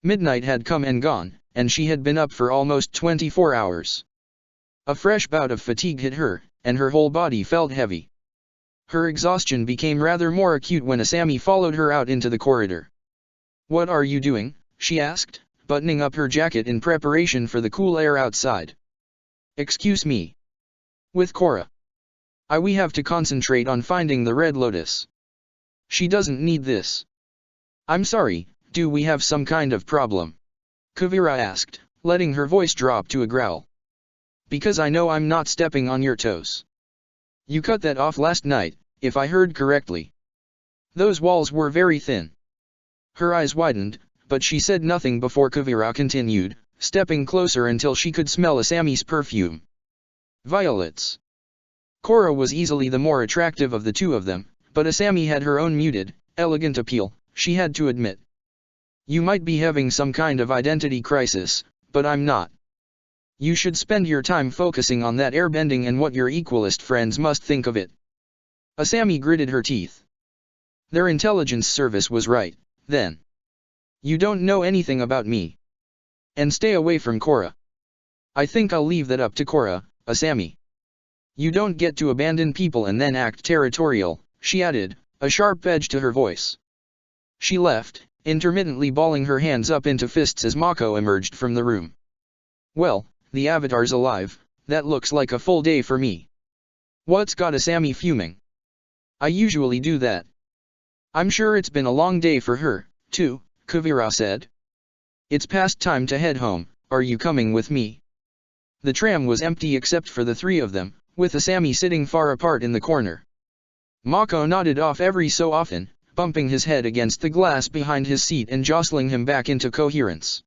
Midnight had come and gone, and she had been up for almost 24 hours. A fresh bout of fatigue hit her, and her whole body felt heavy. Her exhaustion became rather more acute when Asami followed her out into the corridor. "What are you doing?" she asked, buttoning up her jacket in preparation for the cool air outside. "Excuse me. With Cora. We have to concentrate on finding the Red Lotus. She doesn't need this." "I'm sorry, do we have some kind of problem?" Kuvira asked, letting her voice drop to a growl. "Because I know I'm not stepping on your toes. You cut that off last night, if I heard correctly. Those walls were very thin." Her eyes widened, but she said nothing before Kuvira continued, stepping closer until she could smell Asami's perfume. Violets. Cora was easily the more attractive of the two of them, but Asami had her own muted, elegant appeal, she had to admit. "You might be having some kind of identity crisis, but I'm not. You should spend your time focusing on that airbending and what your equalist friends must think of it." Asami gritted her teeth. Their intelligence service was right, then. "You don't know anything about me. And stay away from Cora." "I think I'll leave that up to Cora, Asami. You don't get to abandon people and then act territorial," she added, a sharp edge to her voice. She left, intermittently balling her hands up into fists as Mako emerged from the room. "Well, the Avatar's alive, that looks like a full day for me. What's got Asami fuming? I usually do that." "I'm sure it's been a long day for her, too," Kuvira said. "It's past time to head home, are you coming with me?" The tram was empty except for the three of them, with Asami sitting far apart in the corner. Mako nodded off every so often, bumping his head against the glass behind his seat and jostling him back into coherence.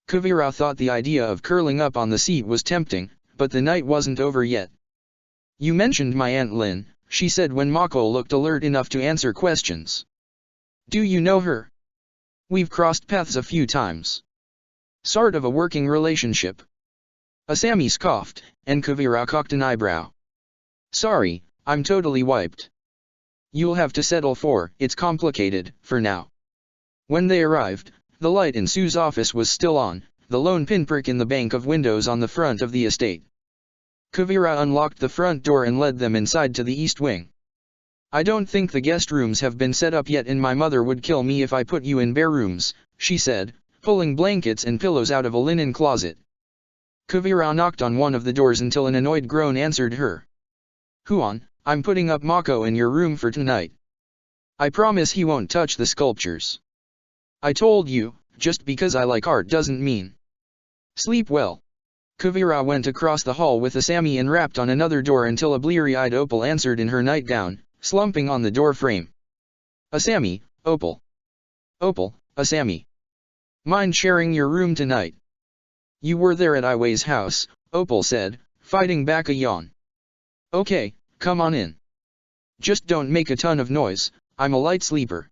Kuvira thought the idea of curling up on the seat was tempting, but the night wasn't over yet. "You mentioned my Aunt Lin," she said when Mako looked alert enough to answer questions. "Do you know her?" "We've crossed paths a few times. Sort of a working relationship." Asami scoffed, and Kuvira cocked an eyebrow. "Sorry, I'm totally wiped. You'll have to settle for, it's complicated, for now." When they arrived, the light in Sue's office was still on, the lone pinprick in the bank of windows on the front of the estate. Kuvira unlocked the front door and led them inside to the east wing. "I don't think the guest rooms have been set up yet and my mother would kill me if I put you in bare rooms," she said, pulling blankets and pillows out of a linen closet. Kuvira knocked on one of the doors until an annoyed groan answered her. "Huon, I'm putting up Mako in your room for tonight. I promise he won't touch the sculptures. I told you, just because I like art doesn't mean." "Sleep well." Kuvira went across the hall with Asami and rapped on another door until a bleary-eyed Opal answered in her nightgown, slumping on the door frame. "Asami, Opal. Opal, Asami. Mind sharing your room tonight?" "You were there at Iway's house," Opal said, fighting back a yawn. "Okay, come on in. Just don't make a ton of noise, I'm a light sleeper."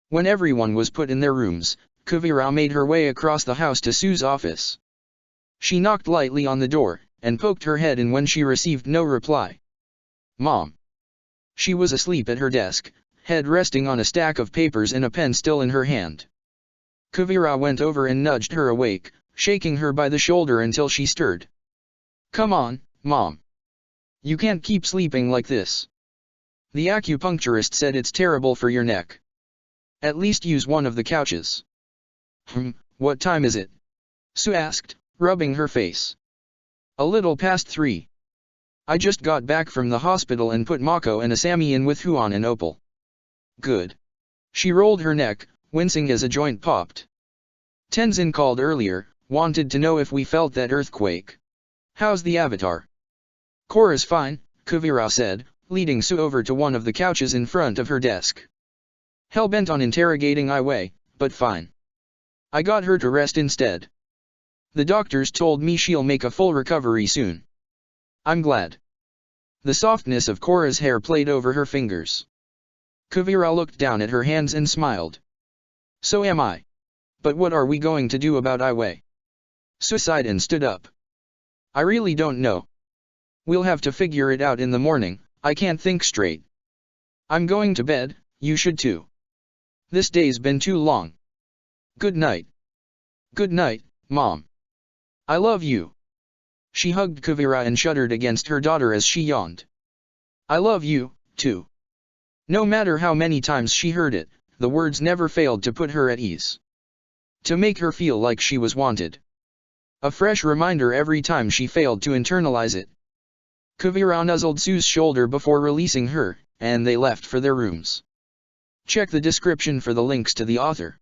When everyone was put in their rooms, Kuvira made her way across the house to Sue's office. She knocked lightly on the door, and poked her head in when she received no reply. "Mom." She was asleep at her desk, head resting on a stack of papers and a pen still in her hand. Kuvira went over and nudged her awake, shaking her by the shoulder until she stirred. "Come on, Mom. You can't keep sleeping like this. The acupuncturist said it's terrible for your neck. At least use one of the couches." What time is it?" Sue asked, rubbing her face. "A little past 3. I just got back from the hospital and put Mako and Asami in with Huon and Opal." "Good." She rolled her neck, wincing as a joint popped. "Tenzin called earlier, wanted to know if we felt that earthquake. How's the Avatar?" "Cora's fine," Kuvira said, leading Sue over to one of the couches in front of her desk. "Hell-bent on interrogating Iway, but fine. I got her to rest instead. The doctors told me she'll make a full recovery soon. I'm glad." The softness of Cora's hair played over her fingers. Kuvira looked down at her hands and smiled. "So am I. But what are we going to do about Iway?" Sue sighed and stood up. I really don't know. We'll have to figure it out in the morning, I can't think straight. I'm going to bed, you should too. This day's been too long. Good night. Good night, Mom. I love you. She hugged Kavira and shuddered against her daughter as she yawned. I love you, too. No matter how many times she heard it, the words never failed to put her at ease. To make her feel like she was wanted. A fresh reminder every time she failed to internalize it. Kavira nuzzled Sue's shoulder before releasing her, and they left for their rooms. Check the description for the links to the author.